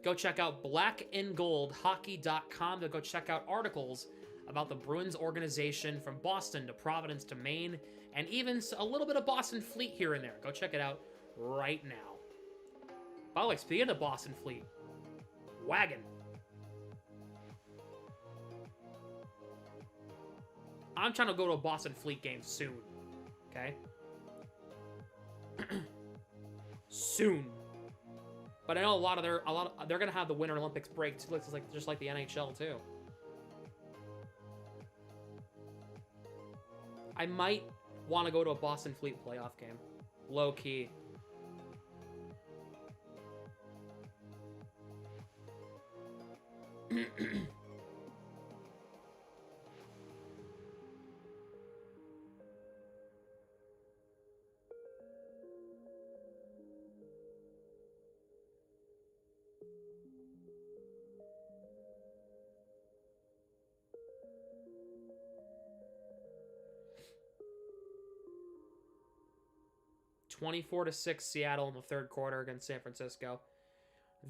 go check out blackandgoldhockey.com to go check out articles about the Bruins organization from Boston to Providence to Maine, and even a little bit of Boston Fleet here and there. Go check it out right now. By the way, speaking of Boston Fleet, wagon. I'm trying to go to a Boston Fleet game soon. Okay? Soon. But I know they're gonna have the Winter Olympics break too, just like the NHL too. I might want to go to a Boston Fleet playoff game. Low key. (24-6) Seattle in the third quarter against San Francisco.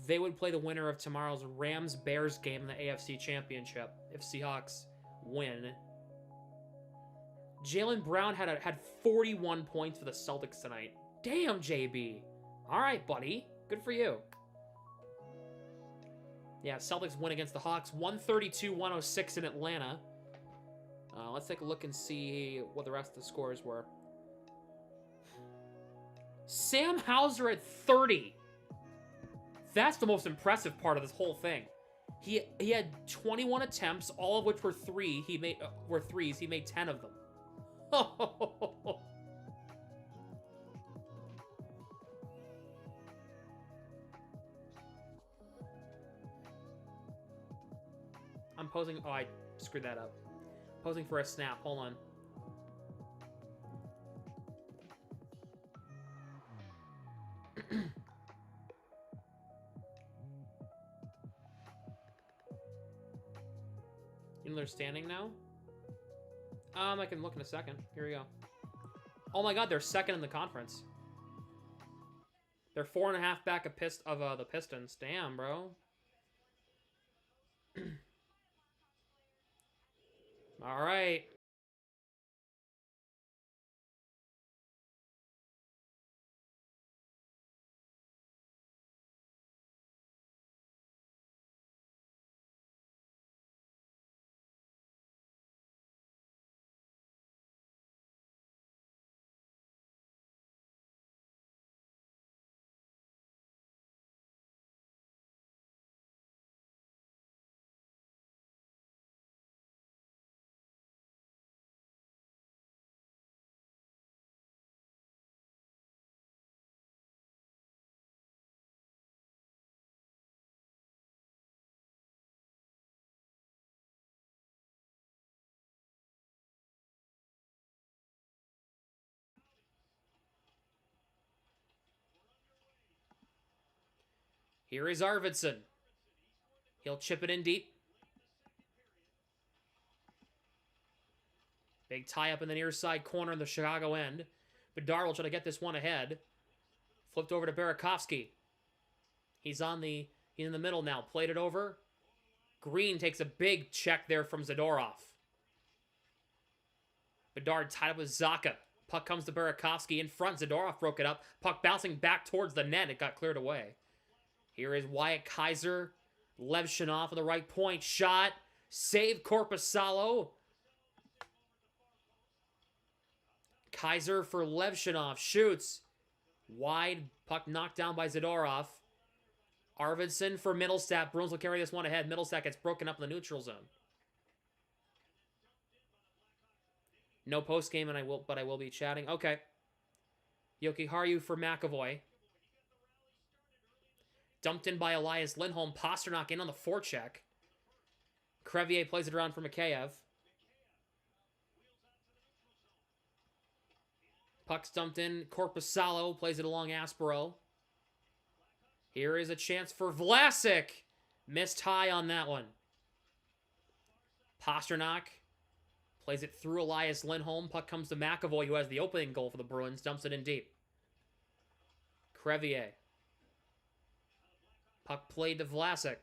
They would play the winner of tomorrow's Rams-Bears game in the AFC Championship if Seahawks win. Jaylen Brown had 41 points for the Celtics tonight. Damn, JB. All right, buddy. Good for you. Yeah, Celtics win against the Hawks, 132-106 in Atlanta. Let's take a look and see what the rest of the scores were. Sam Hauser at 30. That's the most impressive part of this whole thing. He had 21 attempts, all of which were threes. He made 10 of them. I'm posing. Oh, I screwed that up. Posing for a snap. Hold on. You know they're standing now? I can look in a second. Here we go. Oh my god, they're second in the conference. They're 4.5 back of the Pistons. Damn, bro. All right. Here is Arvidsson. He'll chip it in deep. Big tie up in the near side corner in the Chicago end. Bedard will try to get this one ahead. Flipped over to Burakovsky. He's in the middle now. Played it over. Green takes a big check there from Zadorov. Bedard tied up with Zacha. Puck comes to Burakovsky in front. Zadorov broke it up. Puck bouncing back towards the net. It got cleared away. Here is Wyatt Kaiser. Levshunov on the right point. Shot. Save Korpisalo. Kaiser for Levshunov. Shoots. Wide. Puck knocked down by Zadorov. Arvidsson for Middlestat. Bruins will carry this one ahead. Middlestat gets broken up in the neutral zone. No post game, but I will be chatting. Okay. Yoki Haru for McAvoy. Dumped in by Elias Lindholm. Pasternak in on the forecheck. Crevier plays it around for Mikheyev. Puck's dumped in. Korpisalo plays it along Aspero. Here is a chance for Vlasic. Missed high on that one. Pasternak plays it through Elias Lindholm. Puck comes to McAvoy, who has the opening goal for the Bruins. Dumps it in deep. Crevier. Puck played to Vlasic.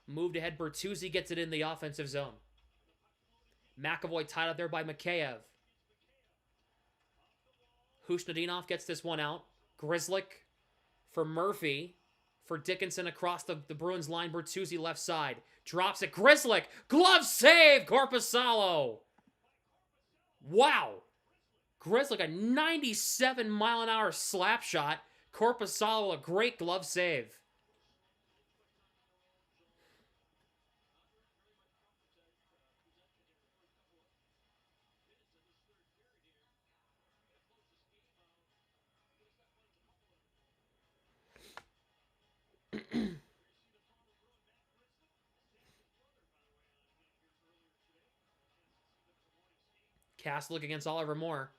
Moved ahead. Bertuzzi gets it in the offensive zone. McAvoy tied up there by Mikheyev. Husnudinov gets this one out. Grzelcyk for Murphy. For Dickinson across the Bruins line. Bertuzzi left side. Drops it. Grzelcyk. Glove save. Korpisalo. Wow. Grizzly, a 97-mile-an-hour slap shot. Korpisalo, a great glove save. Castlick against Oliver Moore.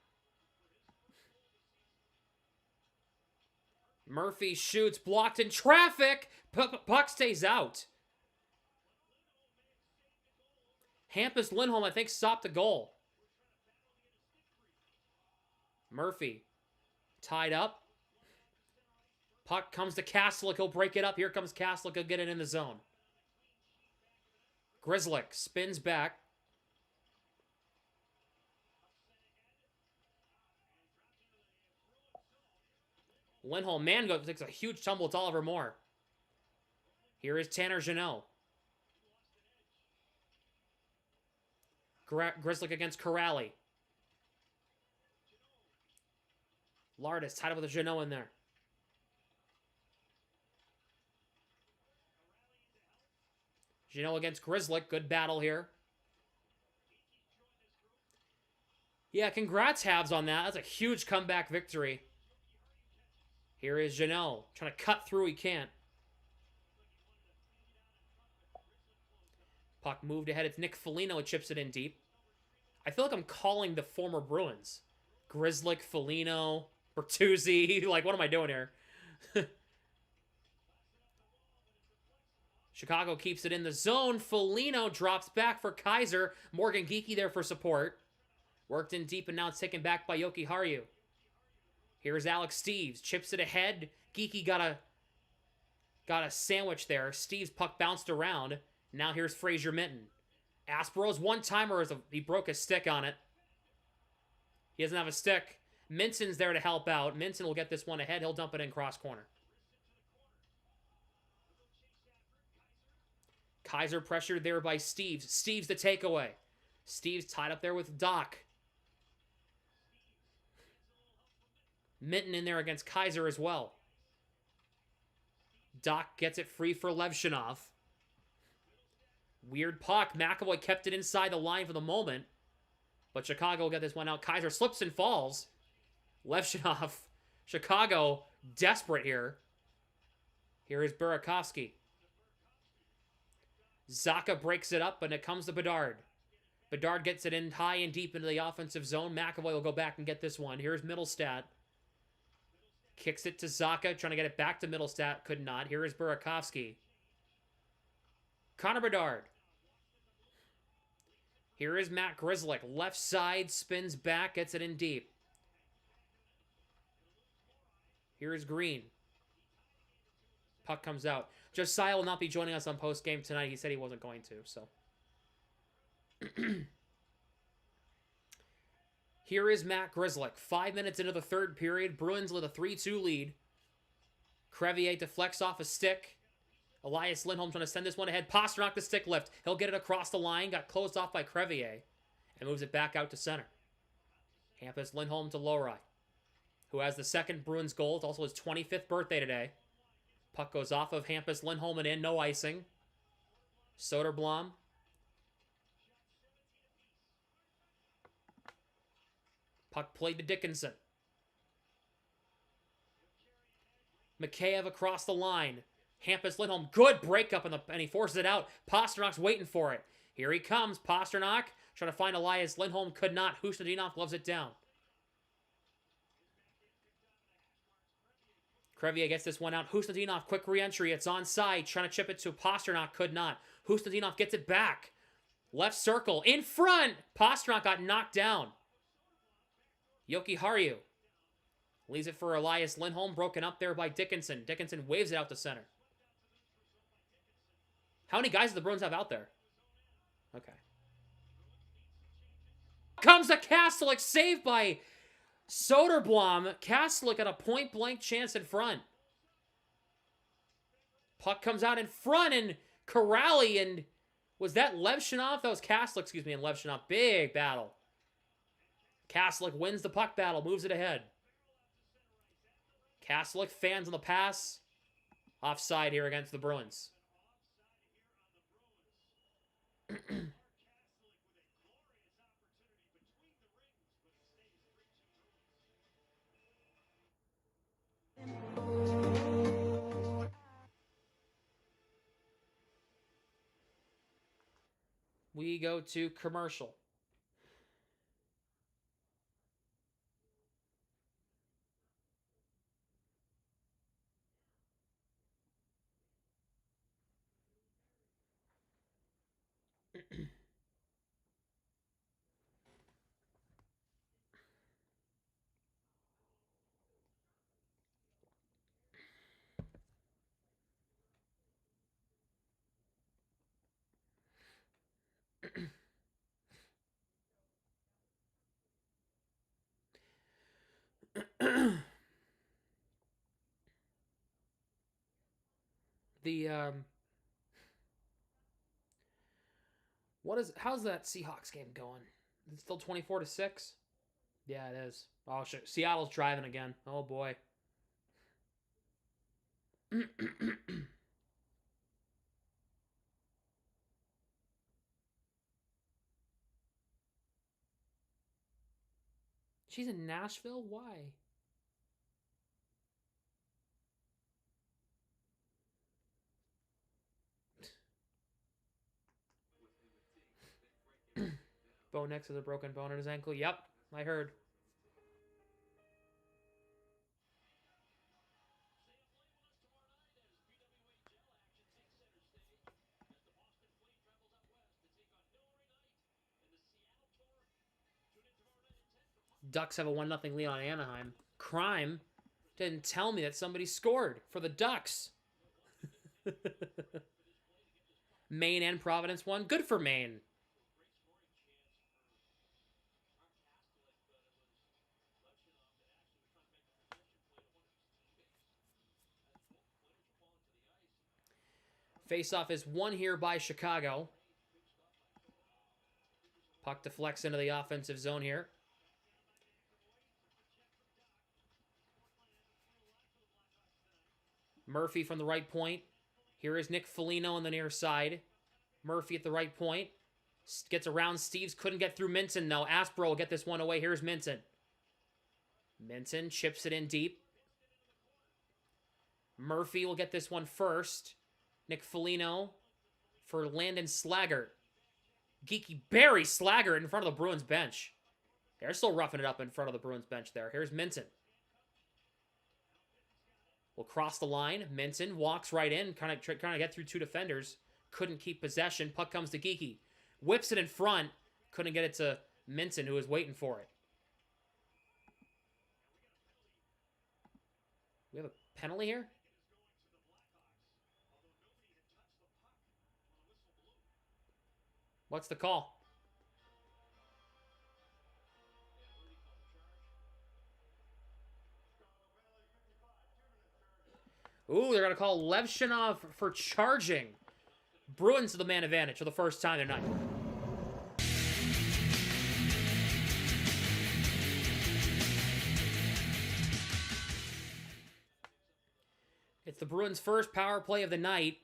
Murphy shoots, blocked in traffic. Puck stays out. Hampus Lindholm, I think, stopped the goal. Murphy tied up. Puck comes to Castlick. He'll break it up. Here comes Castlick. He'll get it in the zone. Grizzlick spins back. Lindholm, man, takes a huge tumble. It's Oliver Moore. Here is Tanner Jeannot. Grizzlick against Corrali. Lardis tied up with a Jeannot in there. Jeannot against Grizzlick. Good battle here. Yeah, congrats, Habs, on that. That's a huge comeback victory. Here is Jeannot. Trying to cut through. He can't. Puck moved ahead. It's Nick Foligno. It chips it in deep. I feel like I'm calling the former Bruins. Grizzlick, Foligno, Bertuzzi. Like, what am I doing here? Chicago keeps it in the zone. Foligno drops back for Kaiser. Morgan Geekie there for support. Worked in deep, and now it's taken back by Yoki Haru. Here's Alex Steeves. Chips it ahead. Geekie got a sandwich there. Steeves' puck bounced around. Now here's Fraser Minton. Aspero's one-timer. He broke his stick on it. He doesn't have a stick. Minson's there to help out. Minson will get this one ahead. He'll dump it in cross corner. Kaiser pressured there by Steeves. Steeves the takeaway. Steeves tied up there with Doc. Minton in there against Kaiser as well. Doc gets it free for Levshinov. Weird puck. McAvoy kept it inside the line for the moment. But Chicago will get this one out. Kaiser slips and falls. Levshinov. Chicago desperate here. Here is Burakovsky. Zaka breaks it up, and it comes to Bedard. Bedard gets it in high and deep into the offensive zone. McAvoy will go back and get this one. Here's Middlestat. Kicks it to Zaka, trying to get it back to Middlestat. Could not. Here is Burakovsky. Connor Bedard. Here is Matt Grizzlick. Left side, spins back, gets it in deep. Here is Green. Puck comes out. Josiah will not be joining us on post-game tonight. He said he wasn't going to, so. Here is Matt Grizzlick. 5 minutes into the third period. Bruins with a 3-2 lead. Crevier deflects off a stick. Elias Lindholm trying to send this one ahead. Pasternak the stick lift. He'll get it across the line. Got closed off by Crevier. And moves it back out to center. Hampus Lindholm to Lowry, who has the second Bruins goal. It's also his 25th birthday today. Puck goes off of Hampus Lindholm and in. No icing. Soderblom. Puck played to Dickinson. Mikheyev across the line. Hampus Lindholm, good breakup, and he forces it out. Pasternak's waiting for it. Here he comes. Pasternak trying to find Elias Lindholm. Could not. Husnudinov loves it down. Crevier gets this one out. Husnudinov, quick re-entry. It's onside. Trying to chip it to Pasternak. Could not. Husnudinov gets it back. Left circle. In front. Pasternak got knocked down. Yoki Haru leaves it for Elias Lindholm. Broken up there by Dickinson. Dickinson waves it out to center. How many guys do the Bruins have out there? Okay. Comes a Castlick, saved by Soderblom. Castlick got a point-blank chance in front. Puck comes out in front, and Corrali, and was that Levshinov? That was Castlick, excuse me, and Levshinov. Big battle. Kaslik wins the puck battle, moves it ahead. Kaslik fans on the pass. Offside here against the Bruins. We go to commercial. How's that Seahawks game going? Is it still 24-6? Yeah, it is. Oh shit, Seattle's driving again. Oh boy. She's in Nashville? Why? Bo Nix has a broken bone in his ankle. Yep, I heard. Ducks have a 1-0 lead on Anaheim. Crime didn't tell me that somebody scored for the Ducks. Maine and Providence won. Good for Maine. Face-off is won here by Chicago. Puck deflects into the offensive zone here. Murphy from the right point. Here is Nick Foligno on the near side. Murphy at the right point. Gets around Steves. Couldn't get through Minton, though. Aspro will get this one away. Here's Minton. Minton chips it in deep. Murphy will get this one first. Nick Foligno for Landon Slaggert. Geeky Barry Slaggert in front of the Bruins bench. They're still roughing it up in front of the Bruins bench there. Here's Minton. Will cross the line. Minton walks right in, kind of get through two defenders. Couldn't keep possession. Puck comes to Geeky. Whips it in front. Couldn't get it to Minton, who was waiting for it. We have a penalty here? What's the call? Ooh, they're going to call Levshinov for charging. Bruins to the man advantage for the first time tonight. It's the Bruins' first power play of the night.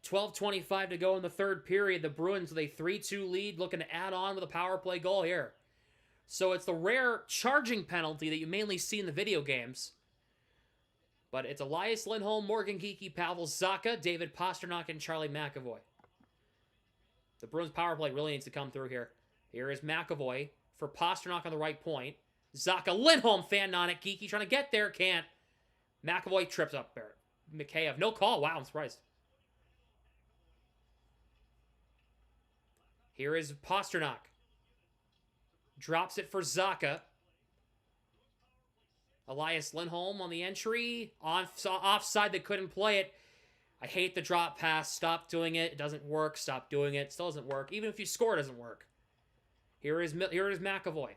12:25 to go in the third period. The Bruins with a 3-2 lead, looking to add on with a power play goal here. So it's the rare charging penalty that you mainly see in the video games. But it's Elias Lindholm, Morgan Geeky, Pavel Zacha, David Pastrnak, and Charlie McAvoy. The Bruins power play really needs to come through here. Here is McAvoy for Pastrnak on the right point. Zacha, Lindholm fanning on it. Geeky trying to get there, can't. McAvoy trips up there. Mikheyev, no call. Wow, I'm surprised. Here is Pastrnak. Drops it for Zacha. Elias Lindholm on the entry. Offside, they couldn't play it. I hate the drop pass. Stop doing it. It doesn't work. Stop doing it. It still doesn't work. Even if you score, it doesn't work. Here is McAvoy.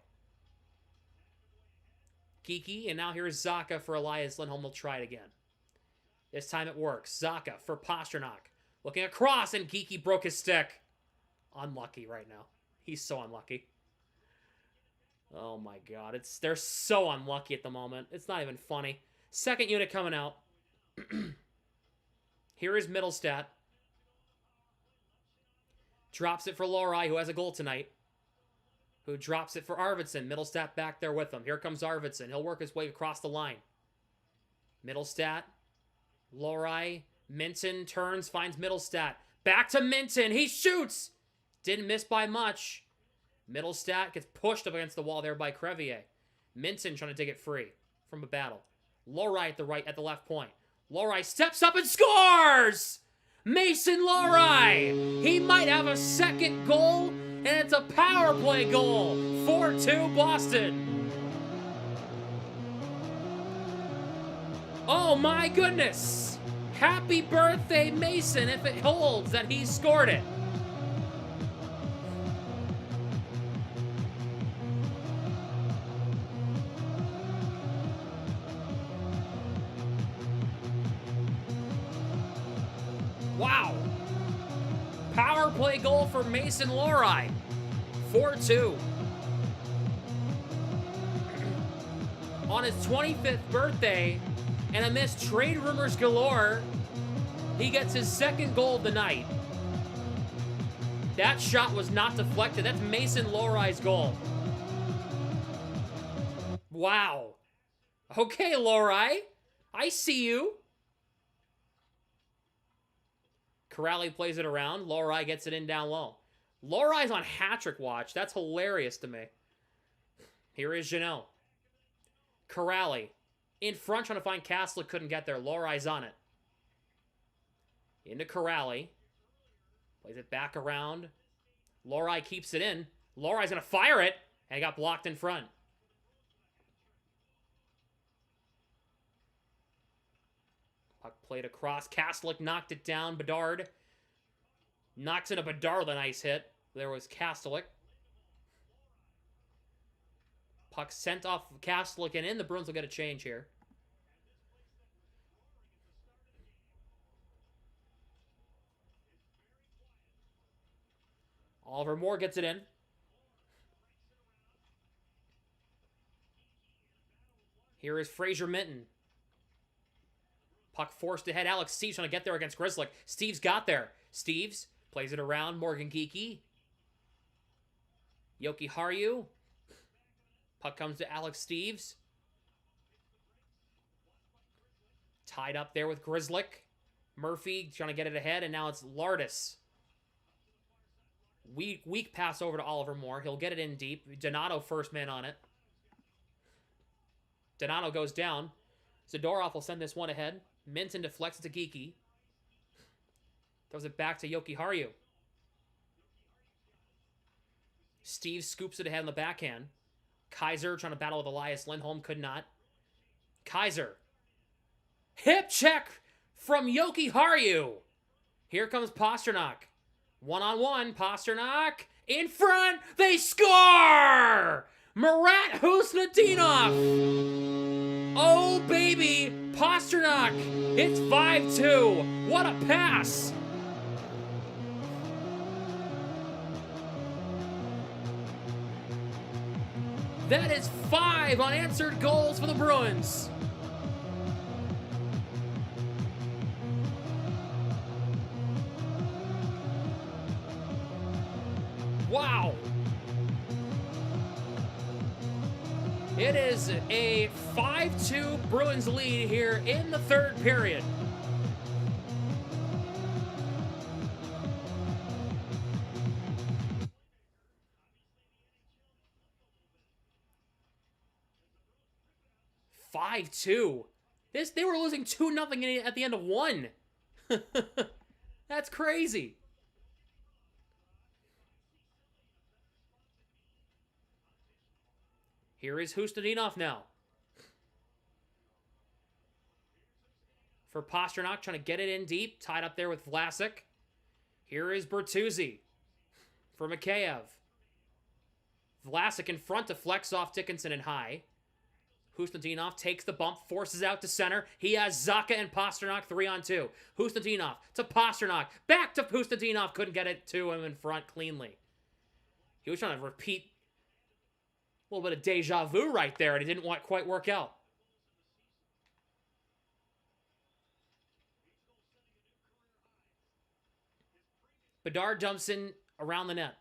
Geeky, and now here is Zacha for Elias Lindholm. They'll try it again. This time it works. Zacha for Pastrnak. Looking across, and Geeky broke his stick. Unlucky right now. He's so unlucky. Oh my god, they're so unlucky at the moment. It's not even funny. Second unit coming out. Here is Middlestat. Drops it for Lohrei, who has a goal tonight. Who drops it for Arvidsson. Middlestat back there with him. Here comes Arvidsson. He'll work his way across the line. Middlestat. Lohrei. Minton turns, finds Middlestat. Back to Minton. He shoots! Didn't miss by much. Middlestat gets pushed up against the wall there by Crevier. Minton trying to dig it free from a battle. Lohrei at the left point. Lohrei steps up and scores! Mason Lohrei! He might have a second goal, and it's a power play goal. 4-2 Boston. Oh my goodness! Happy birthday, Mason, if it holds that he scored it. Wow. Power play goal for Mason Lohrei. 4-2. On his 25th birthday, and amidst trade rumors galore, he gets his second goal of the night. That shot was not deflected. That's Mason Lohrei's goal. Wow. Okay, Lohrei. I see you. Corrali plays it around. Lohrei gets it in down low. Lohrei's on hat-trick watch. That's hilarious to me. Here is Janot. Corrali. In front, trying to find Castlick. Couldn't get there. Lohrei's on it. Into Corrali. Plays it back around. Lohrei keeps it in. Lohrei's going to fire it. And he got blocked in front. Puck played across. Castlick knocked it down. Bedard knocks into Bedard with a nice hit. There was Castlick. Puck sent off Castlick and in. The Bruins will get a change here. Oliver Moore gets it in. Here is Fraser Minton. Puck forced ahead. Alex Steves trying to get there against Grzelcyk. Steves got there. Steves plays it around. Morgan Geekie. Yoki Haru. Puck comes to Alex Steves. Tied up there with Grzelcyk. Murphy trying to get it ahead, and now it's Lardis. Weak pass over to Oliver Moore. He'll get it in deep. Donato first man on it. Donato goes down. Zadorov will send this one ahead. Minton deflects it to Geekie. Throws it back to Yoki Haru. Steve scoops it ahead on the backhand. Kaiser trying to battle with Elias Lindholm. Could not. Kaiser. Hip check from Yoki Haru. Here comes Pasternak. One-on-one. Pasternak. In front. They score! Marat Husnudinov. Oh, baby. Pasternak. It's 5-2. What a pass. That is 5 unanswered goals for the Bruins. Wow. It is a 5-2 Bruins lead here in the third period. They were losing 2-0 at the end of 1. That's crazy. Here is Husnudinov now. For Pasternak, trying to get it in deep. Tied up there with Vlasic. Here is Bertuzzi. For Mikheyev. Vlasic in front to flex off Dickinson and high. Husnudinov takes the bump, forces out to center. He has Zacha and Pasternak 3-on-2. Husnudinov to Pasternak. Back to Husnudinov. Couldn't get it to him in front cleanly. He was trying to repeat A little bit of deja vu right there, and it didn't quite work out. Bedard dumps in around the net.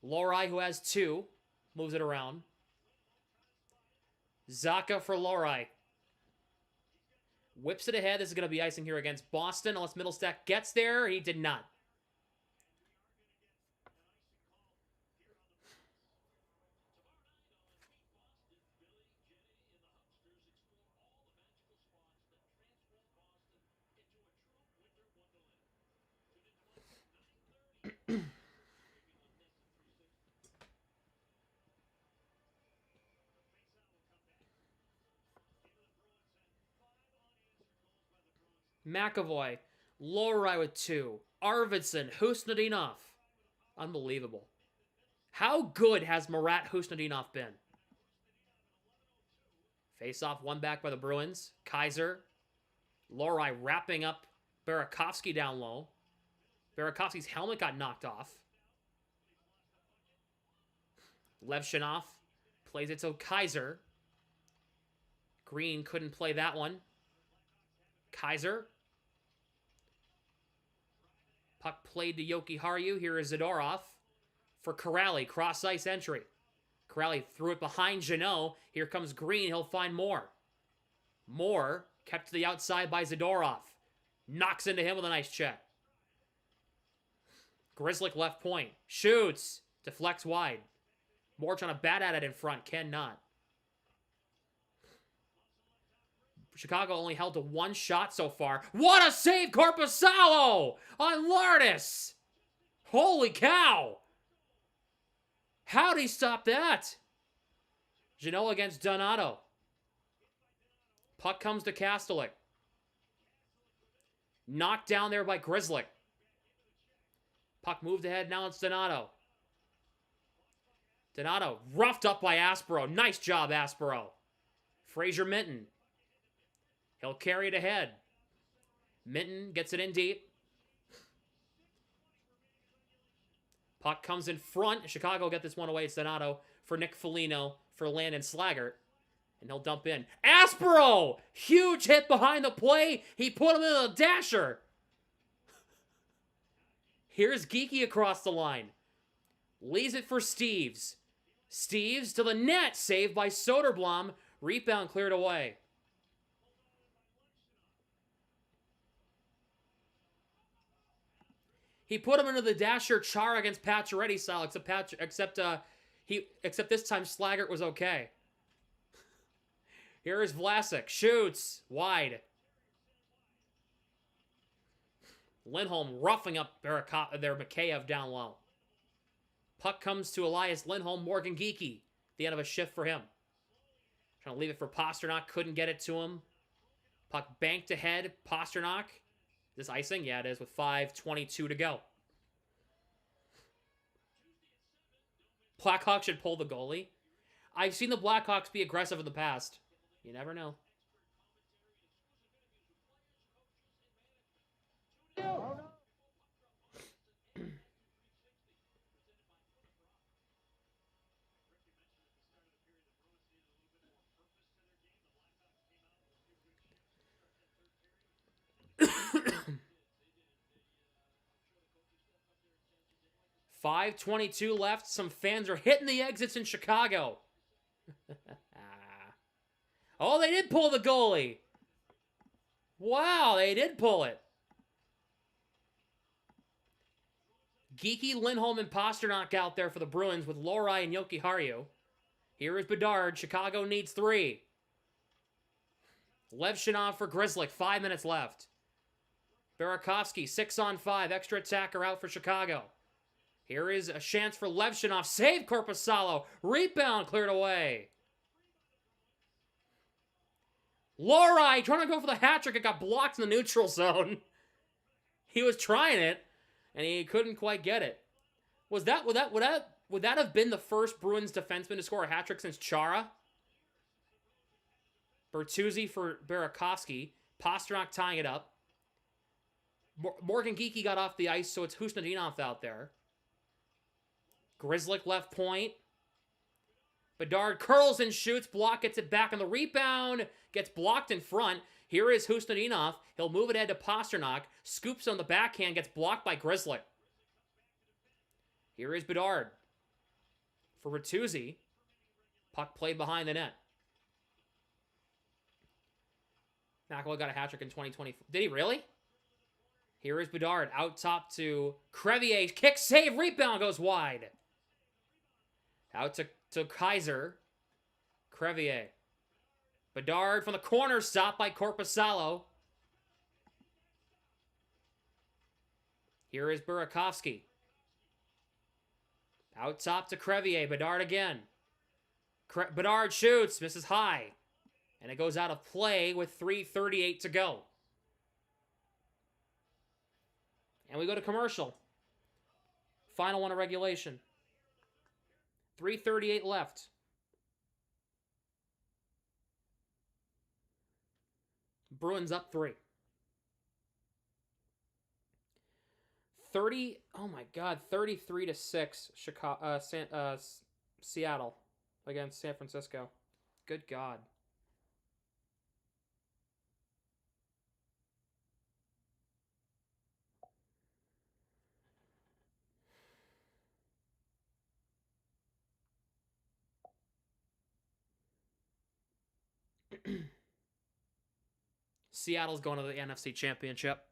Lohrei, who has 2, moves it around. Zacha for Lohrei. Whips it ahead. This is going to be icing here against Boston, unless Middlestat gets there. He did not. McAvoy, Lohrei with 2, Arvidsson, Husnudinov. Unbelievable. How good has Marat Husnudinov been? Face-off, one back by the Bruins. Kaiser, Lohrei wrapping up Burakovsky down low. Burakovsky's helmet got knocked off. Levshunov plays it to Kaiser. Green couldn't play that one. Kaiser. Puck played to Yoki Haru. Here is Zadorov for Corrali. Cross-ice entry. Corrali threw it behind Jeannot. Here comes Green. He'll find Moore. Moore kept to the outside by Zadorov. Knocks into him with a nice check. Grzelcyk left point. Shoots. Deflects wide. Moore trying to bat at it in front. Cannot. Chicago only held to 1 shot so far. What a save, Korpisalo on Lardis! Holy cow! How'd he stop that? Jeannot against Donato. Puck comes to Kastelik. Knocked down there by Grzelcyk. Puck moved ahead, now it's Donato. Donato roughed up by Aspero. Nice job, Aspero. Fraser Minton. He'll carry it ahead. Minton gets it in deep. Puck comes in front. Chicago get this one away. It's Donato for Nick Foligno for Landon Slaggert. And he'll dump in. Aspero! Huge hit behind the play. He put him in a dasher. Here's Geeky across the line. Leaves it for Steves. Steves to the net. Saved by Soderblom. Rebound cleared away. He put him into the dasher Chara against Pacioretty style, except this time Slaggert was okay. Here is Vlasic. Shoots. Wide. Lindholm roughing up Mikheyev down low. Puck comes to Elias Lindholm. Morgan Geeky. The end of a shift for him. Trying to leave it for Pasternak. Couldn't get it to him. Puck banked ahead. Pasternak. Is this icing? Yeah, it is, with 5:22 to go. Blackhawks should pull the goalie. I've seen the Blackhawks be aggressive in the past. You never know. $5:22 left. Some fans are hitting the exits in Chicago. Oh, they did pull the goalie. Wow, they did pull it. Geeky, Lindholm, and Pasternak out there for the Bruins with Lohrei and Yoki Haru. Here is Bedard. Chicago needs 3. Levshunov for Grzelcyk. 5 minutes left. Burakovsky, 6-on-5. Extra attacker out for Chicago. Here is a chance for Levshunov. Save Korpisalo. Rebound cleared away. Lohrei trying to go for the hat trick. It got blocked in the neutral zone. He was trying it, and he couldn't quite get it. Would that have been the first Bruins defenseman to score a hat trick since Chara? Bertuzzi for Burakovsky. Pasternak tying it up. Morgan Geeky got off the ice, so it's Husnudinov out there. Grzelcyk left point. Bedard curls and shoots. Block gets it back on the rebound. Gets blocked in front. Here is Husnudinov. He'll move it ahead to Pasternak. Scoops on the backhand. Gets blocked by Grizzly. Here is Bedard. For Bertuzzi. Puck played behind the net. McAvoy got a hat trick in 2020. Did he really? Here is Bedard. Out top to Crevier. Kick, save, rebound goes wide. Out to Kaiser. Crevier. Bedard from the corner. Stopped by Korpisalo. Here is Burakovsky. Out top to Crevier. Bedard again. Bedard shoots. Misses high. And it goes out of play with 3:38 to go. And we go to commercial. Final one of regulation. 3:38 left. Bruins up 3. 33-6 Seattle against San Francisco. Good God. Seattle's going to the NFC Championship.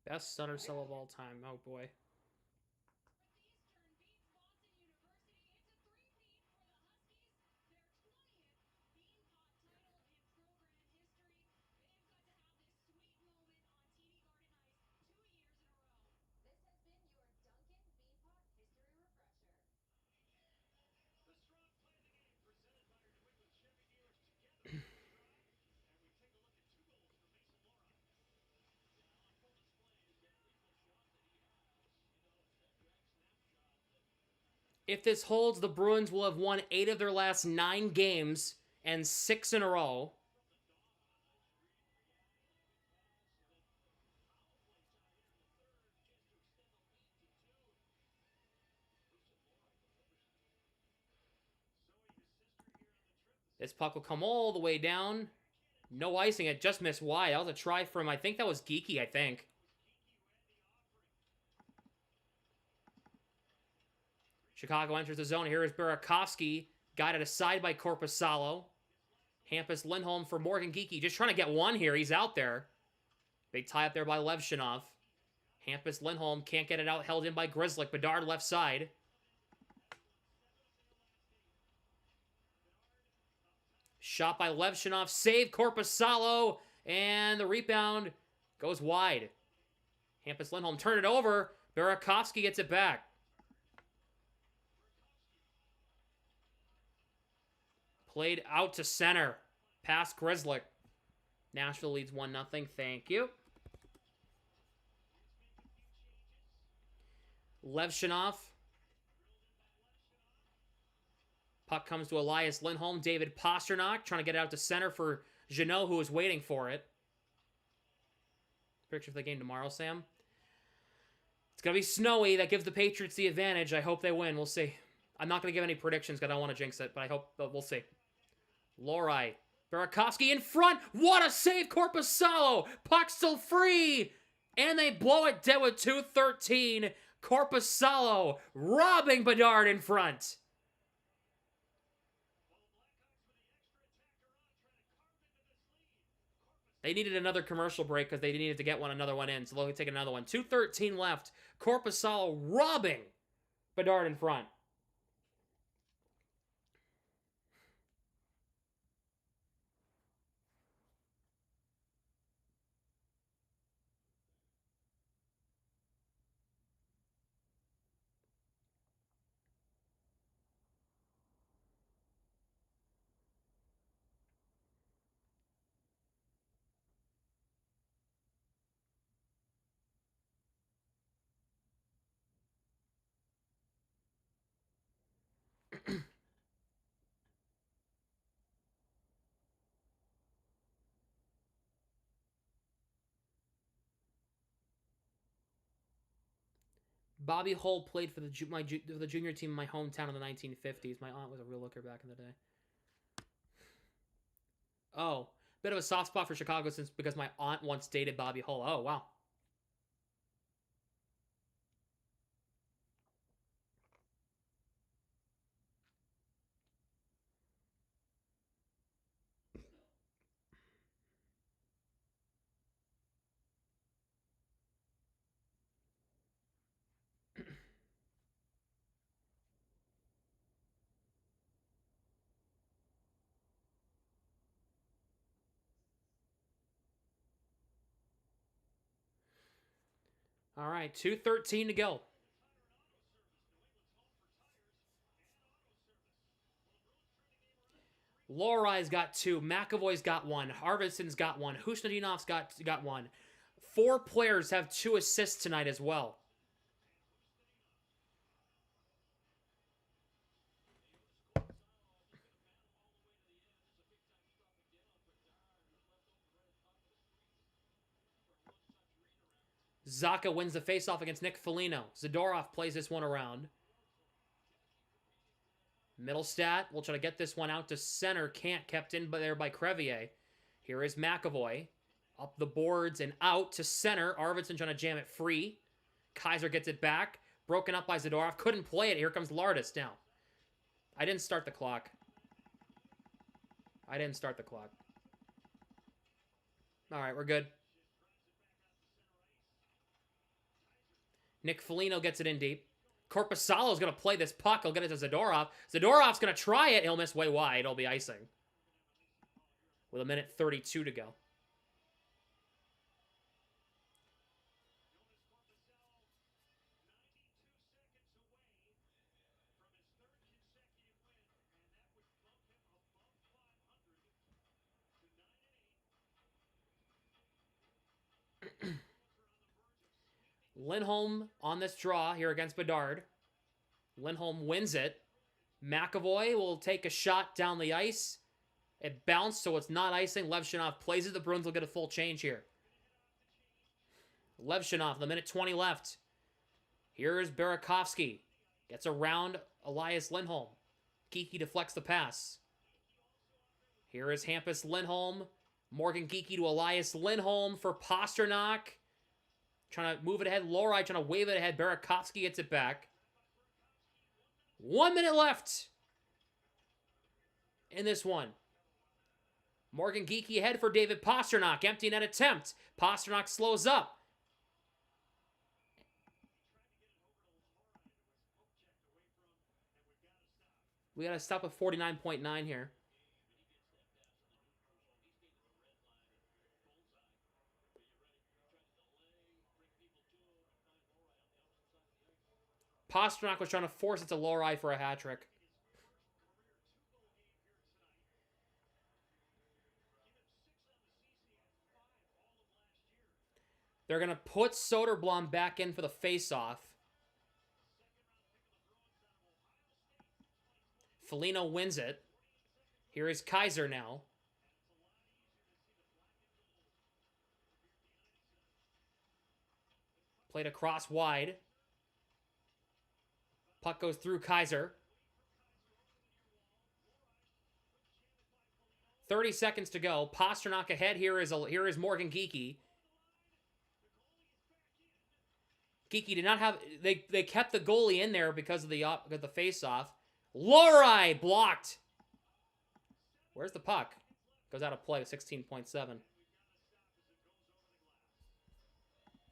Best Sutter Cell of all time. Oh boy. If this holds, the Bruins will have won 8 of their last 9 games and 6 in a row. This puck will come all the way down. No icing. It just missed wide. That was a try from, I think that was Geeky, I think. Chicago enters the zone. Here is Burakovsky. Guided aside by Korpisalo. Hampus Lindholm for Morgan Geeky. Just trying to get one here. He's out there. Big tie up there by Levshinov. Hampus Lindholm can't get it out. Held in by Grizzlick. Bedard left side. Shot by Levshinov. Save Korpisalo. And the rebound goes wide. Hampus Lindholm turned it over. Burakovsky gets it back. Played out to center. Past Grizzlick. Nashville leads 1-0. Thank you. Levshinov. Puck comes to Elias Lindholm. David Pasternak trying to get it out to center for Jeannot, who is waiting for it. Picture for the game tomorrow, Sam. It's going to be snowy. That gives the Patriots the advantage. I hope they win. We'll see. I'm not going to give any predictions because I don't want to jinx it, but I hope we'll see. Lorai. Burakovsky in front. What a save, Korpisalo. Puck still free. And they blow it dead with 2:13. Korpisalo robbing Bedard in front. They needed another commercial break because they needed to get another one in. So they'll take another one. 2:13 left. Korpisalo robbing Bedard in front. Bobby Hull played for the junior team in my hometown in the 1950s. My aunt was a real looker back in the day. Oh, bit of a soft spot for Chicago because my aunt once dated Bobby Hull. Oh, wow. All right, 2:13 to go. Lorai's got 2. McAvoy's got 1. Arvidsson's got 1. Husnadinov's got 1. 4 players have 2 assists tonight as well. Zacha wins the faceoff against Nick Foligno. Zadorov plays this one around. Middlestat will try to get this one out to center. Can't, kept in there by Crevier. Here is McAvoy. Up the boards and out to center. Arvidsson trying to jam it free. Kaiser gets it back. Broken up by Zadorov. Couldn't play it. Here comes Lardis now. I didn't start the clock. All right, we're good. Nick Foligno gets it in deep. Korpisalo's going to play this puck. He'll get it to Zadorov. Zadorov's going to try it. He'll miss way wide. It'll be icing. With 1:32 to go. Lindholm on this draw here against Bedard. Lindholm wins it. McAvoy will take a shot down the ice. It bounced, so it's not icing. Levshinov plays it. The Bruins will get a full change here. Levshinov, 1:20 left. Here is Burakovsky. Gets around Elias Lindholm. Geekie deflects the pass. Here is Hampus Lindholm. Morgan Geekie to Elias Lindholm for Pasternak. Trying to move it ahead. Lorai trying to wave it ahead. Burakovsky gets it back. 1 minute left in this one. Morgan Geekie ahead for David Pasternak. Empty net attempt. Pasternak slows up. We got to stop at 49.9 here. Pasternak was trying to force it to Lorai for a hat trick. They're going to put Soderblom back in for the face-off. Foligno wins it. Here is Kaiser now. Played across wide. Puck goes through Kaiser. 30 seconds to go. Pasternak ahead. Here is Morgan Geekie. Geekie did not have... They kept the goalie in there because of the face-off. Lorai blocked. Where's the puck? Goes out of play with 16.7.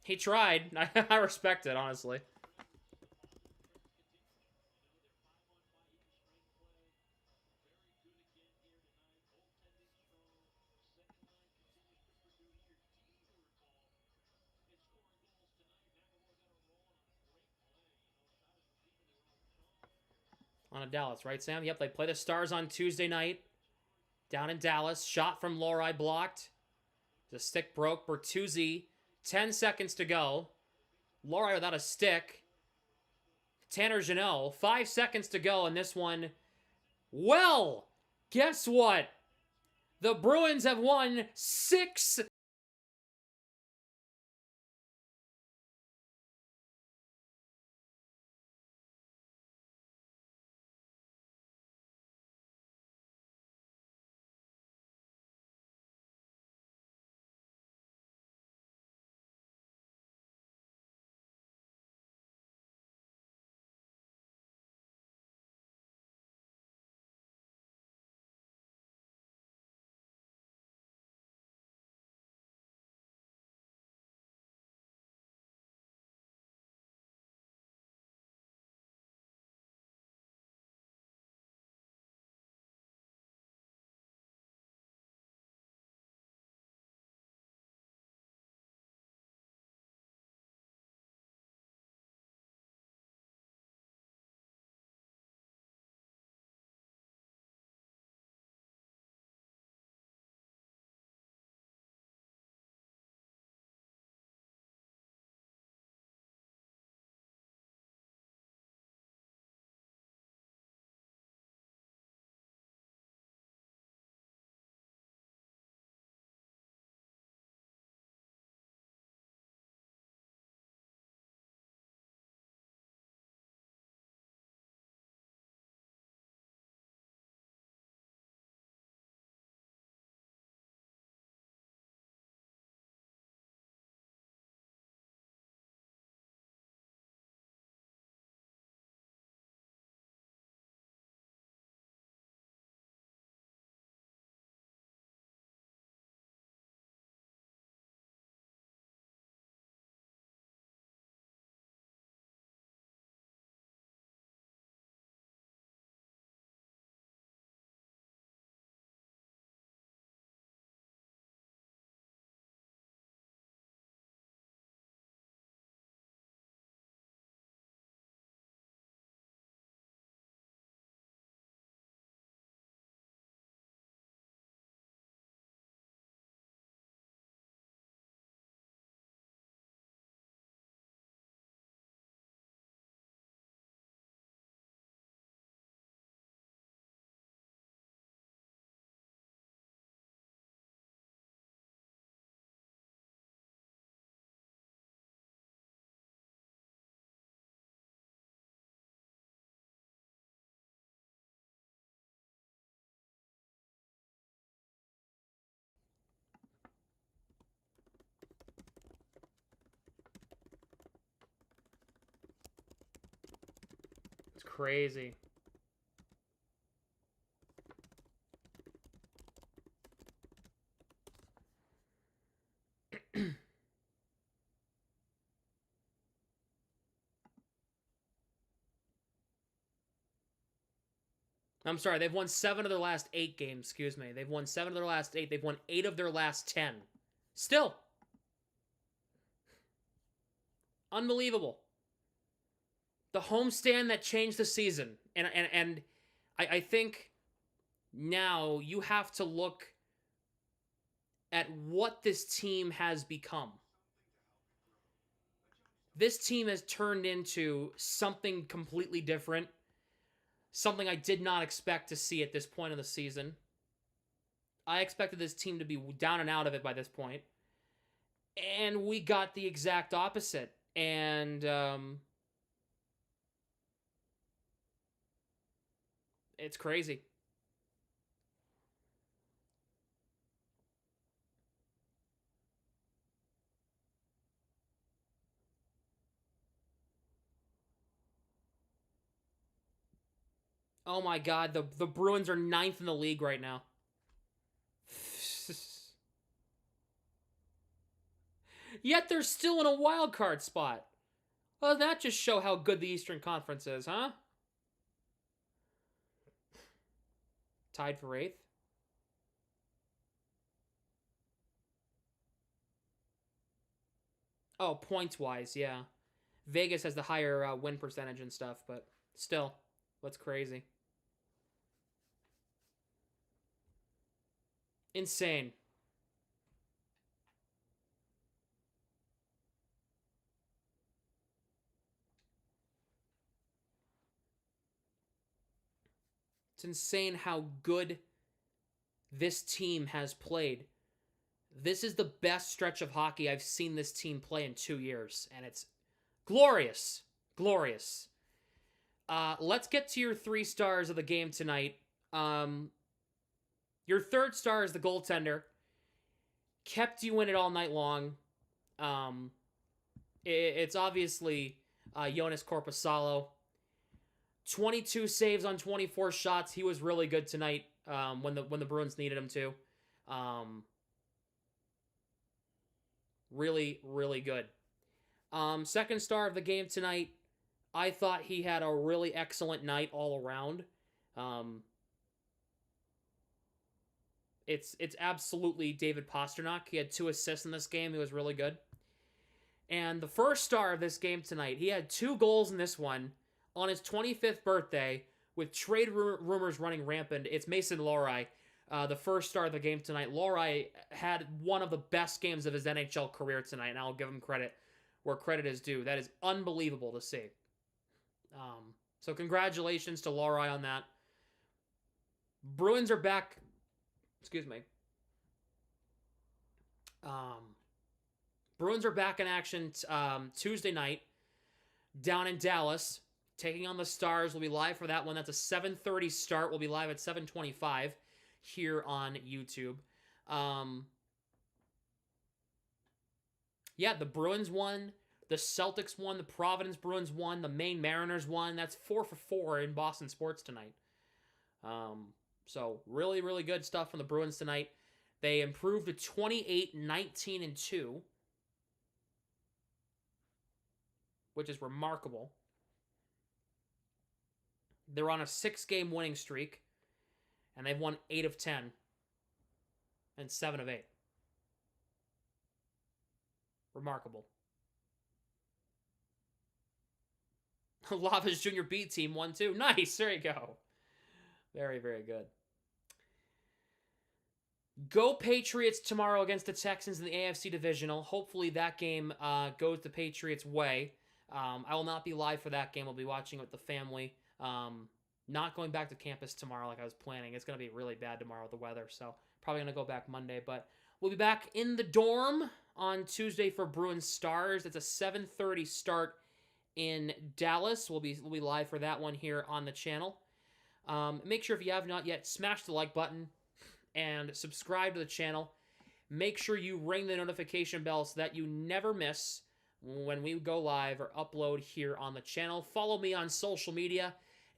He tried. I respect it, honestly. On a Dallas, right, Sam? Yep, they play the Stars on Tuesday night. Down in Dallas. Shot from Lorai blocked. The stick broke. Bertuzzi. 10 seconds to go. Lorai without a stick. Tanner Jeannot. 5 seconds to go in this one. Well, guess what? The Bruins have won 6 crazy. I'm sorry, they've won 7 of their last 8 games, excuse me. They've won 7 of their last 8. They've won 8 of their last 10. Still. Unbelievable. The homestand that changed the season. And I think now you have to look at what this team has become. This team has turned into something completely different. Something I did not expect to see at this point in the season. I expected this team to be down and out of it by this point. And we got the exact opposite. And it's crazy. Oh my God, the Bruins are 9th in the league right now. Yet they're still in a wild card spot. Well, that just show how good the Eastern Conference is, huh? Tied for 8th. Oh, points-wise, yeah. Vegas has the higher win percentage and stuff, but still, what's crazy? Insane. It's insane how good this team has played. This is the best stretch of hockey I've seen this team play in 2 years, and it's glorious. Glorious. Let's get to your 3 stars of the game tonight. Your 3rd star is the goaltender. Kept you in it all night long. It's obviously Jonas Korpisalo. 22 saves on 24 shots. He was really good tonight when the Bruins needed him to. Really, really good. 2nd star of the game tonight. I thought he had a really excellent night all around. It's absolutely David Pastrnak. He had 2 assists in this game. He was really good. And the 1st star of this game tonight, he had 2 goals in this one on his 25th birthday with trade rumors running rampant. It's Mason Lohrei, the 1st star of the game tonight. Lohrei had one of the best games of his NHL career tonight, and I'll give him credit where credit is due. That is unbelievable to see. So congratulations to Lohrei on that. Bruins are back. Excuse me. Bruins are back in action Tuesday night down in Dallas, taking on the Stars. We'll be live for that one. That's a 7:30 start. We'll be live at 7:25 here on YouTube. Yeah, the Bruins won. The Celtics won. The Providence Bruins won. The Maine Mariners won. That's 4 for 4 in Boston sports tonight. So really, really good stuff from the Bruins tonight. They improved to 28-19-2, which is remarkable. They're on a 6-game winning streak, and they've won 8 of 10 and 7 of 8. Remarkable. Lava's Junior B team won too. Nice. There you go. Very, very good. Go Patriots tomorrow against the Texans in the AFC Divisional. Hopefully that game goes the Patriots' way. I will not be live for that game. I'll be watching it with the family. Not going back to campus tomorrow like I was planning. It's going to be really bad tomorrow with the weather, so probably going to go back Monday. But we'll be back in the dorm on Tuesday for Bruins Stars. It's a 7:30 start in Dallas. We'll be live for that one here on the channel. Make sure if you have not yet, smash the like button and subscribe to the channel. Make sure you ring the notification bell so that you never miss when we go live or upload here on the channel. Follow me on social media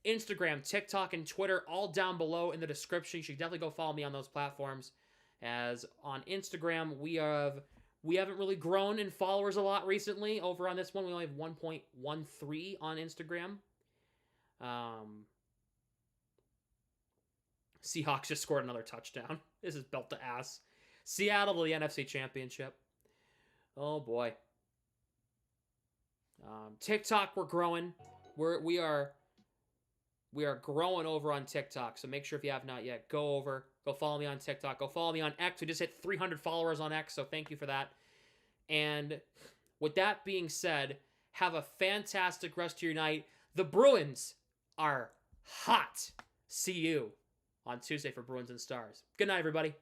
Instagram, TikTok, and Twitter, all down below in the description. You should definitely go follow me on those platforms. As on Instagram, we haven't really grown in followers a lot recently. Over on this one, we only have 1.13 on Instagram. Seahawks just scored another touchdown. This is belt to ass. Seattle to the NFC Championship. Oh boy. TikTok, we're growing. We are growing over on TikTok. So make sure if you have not yet, go follow me on TikTok. Go follow me on X. We just hit 300 followers on X, so thank you for that. And with that being said, have a fantastic rest of your night. The Bruins are hot. See you on Tuesday for Bruins and Stars. Good night, everybody.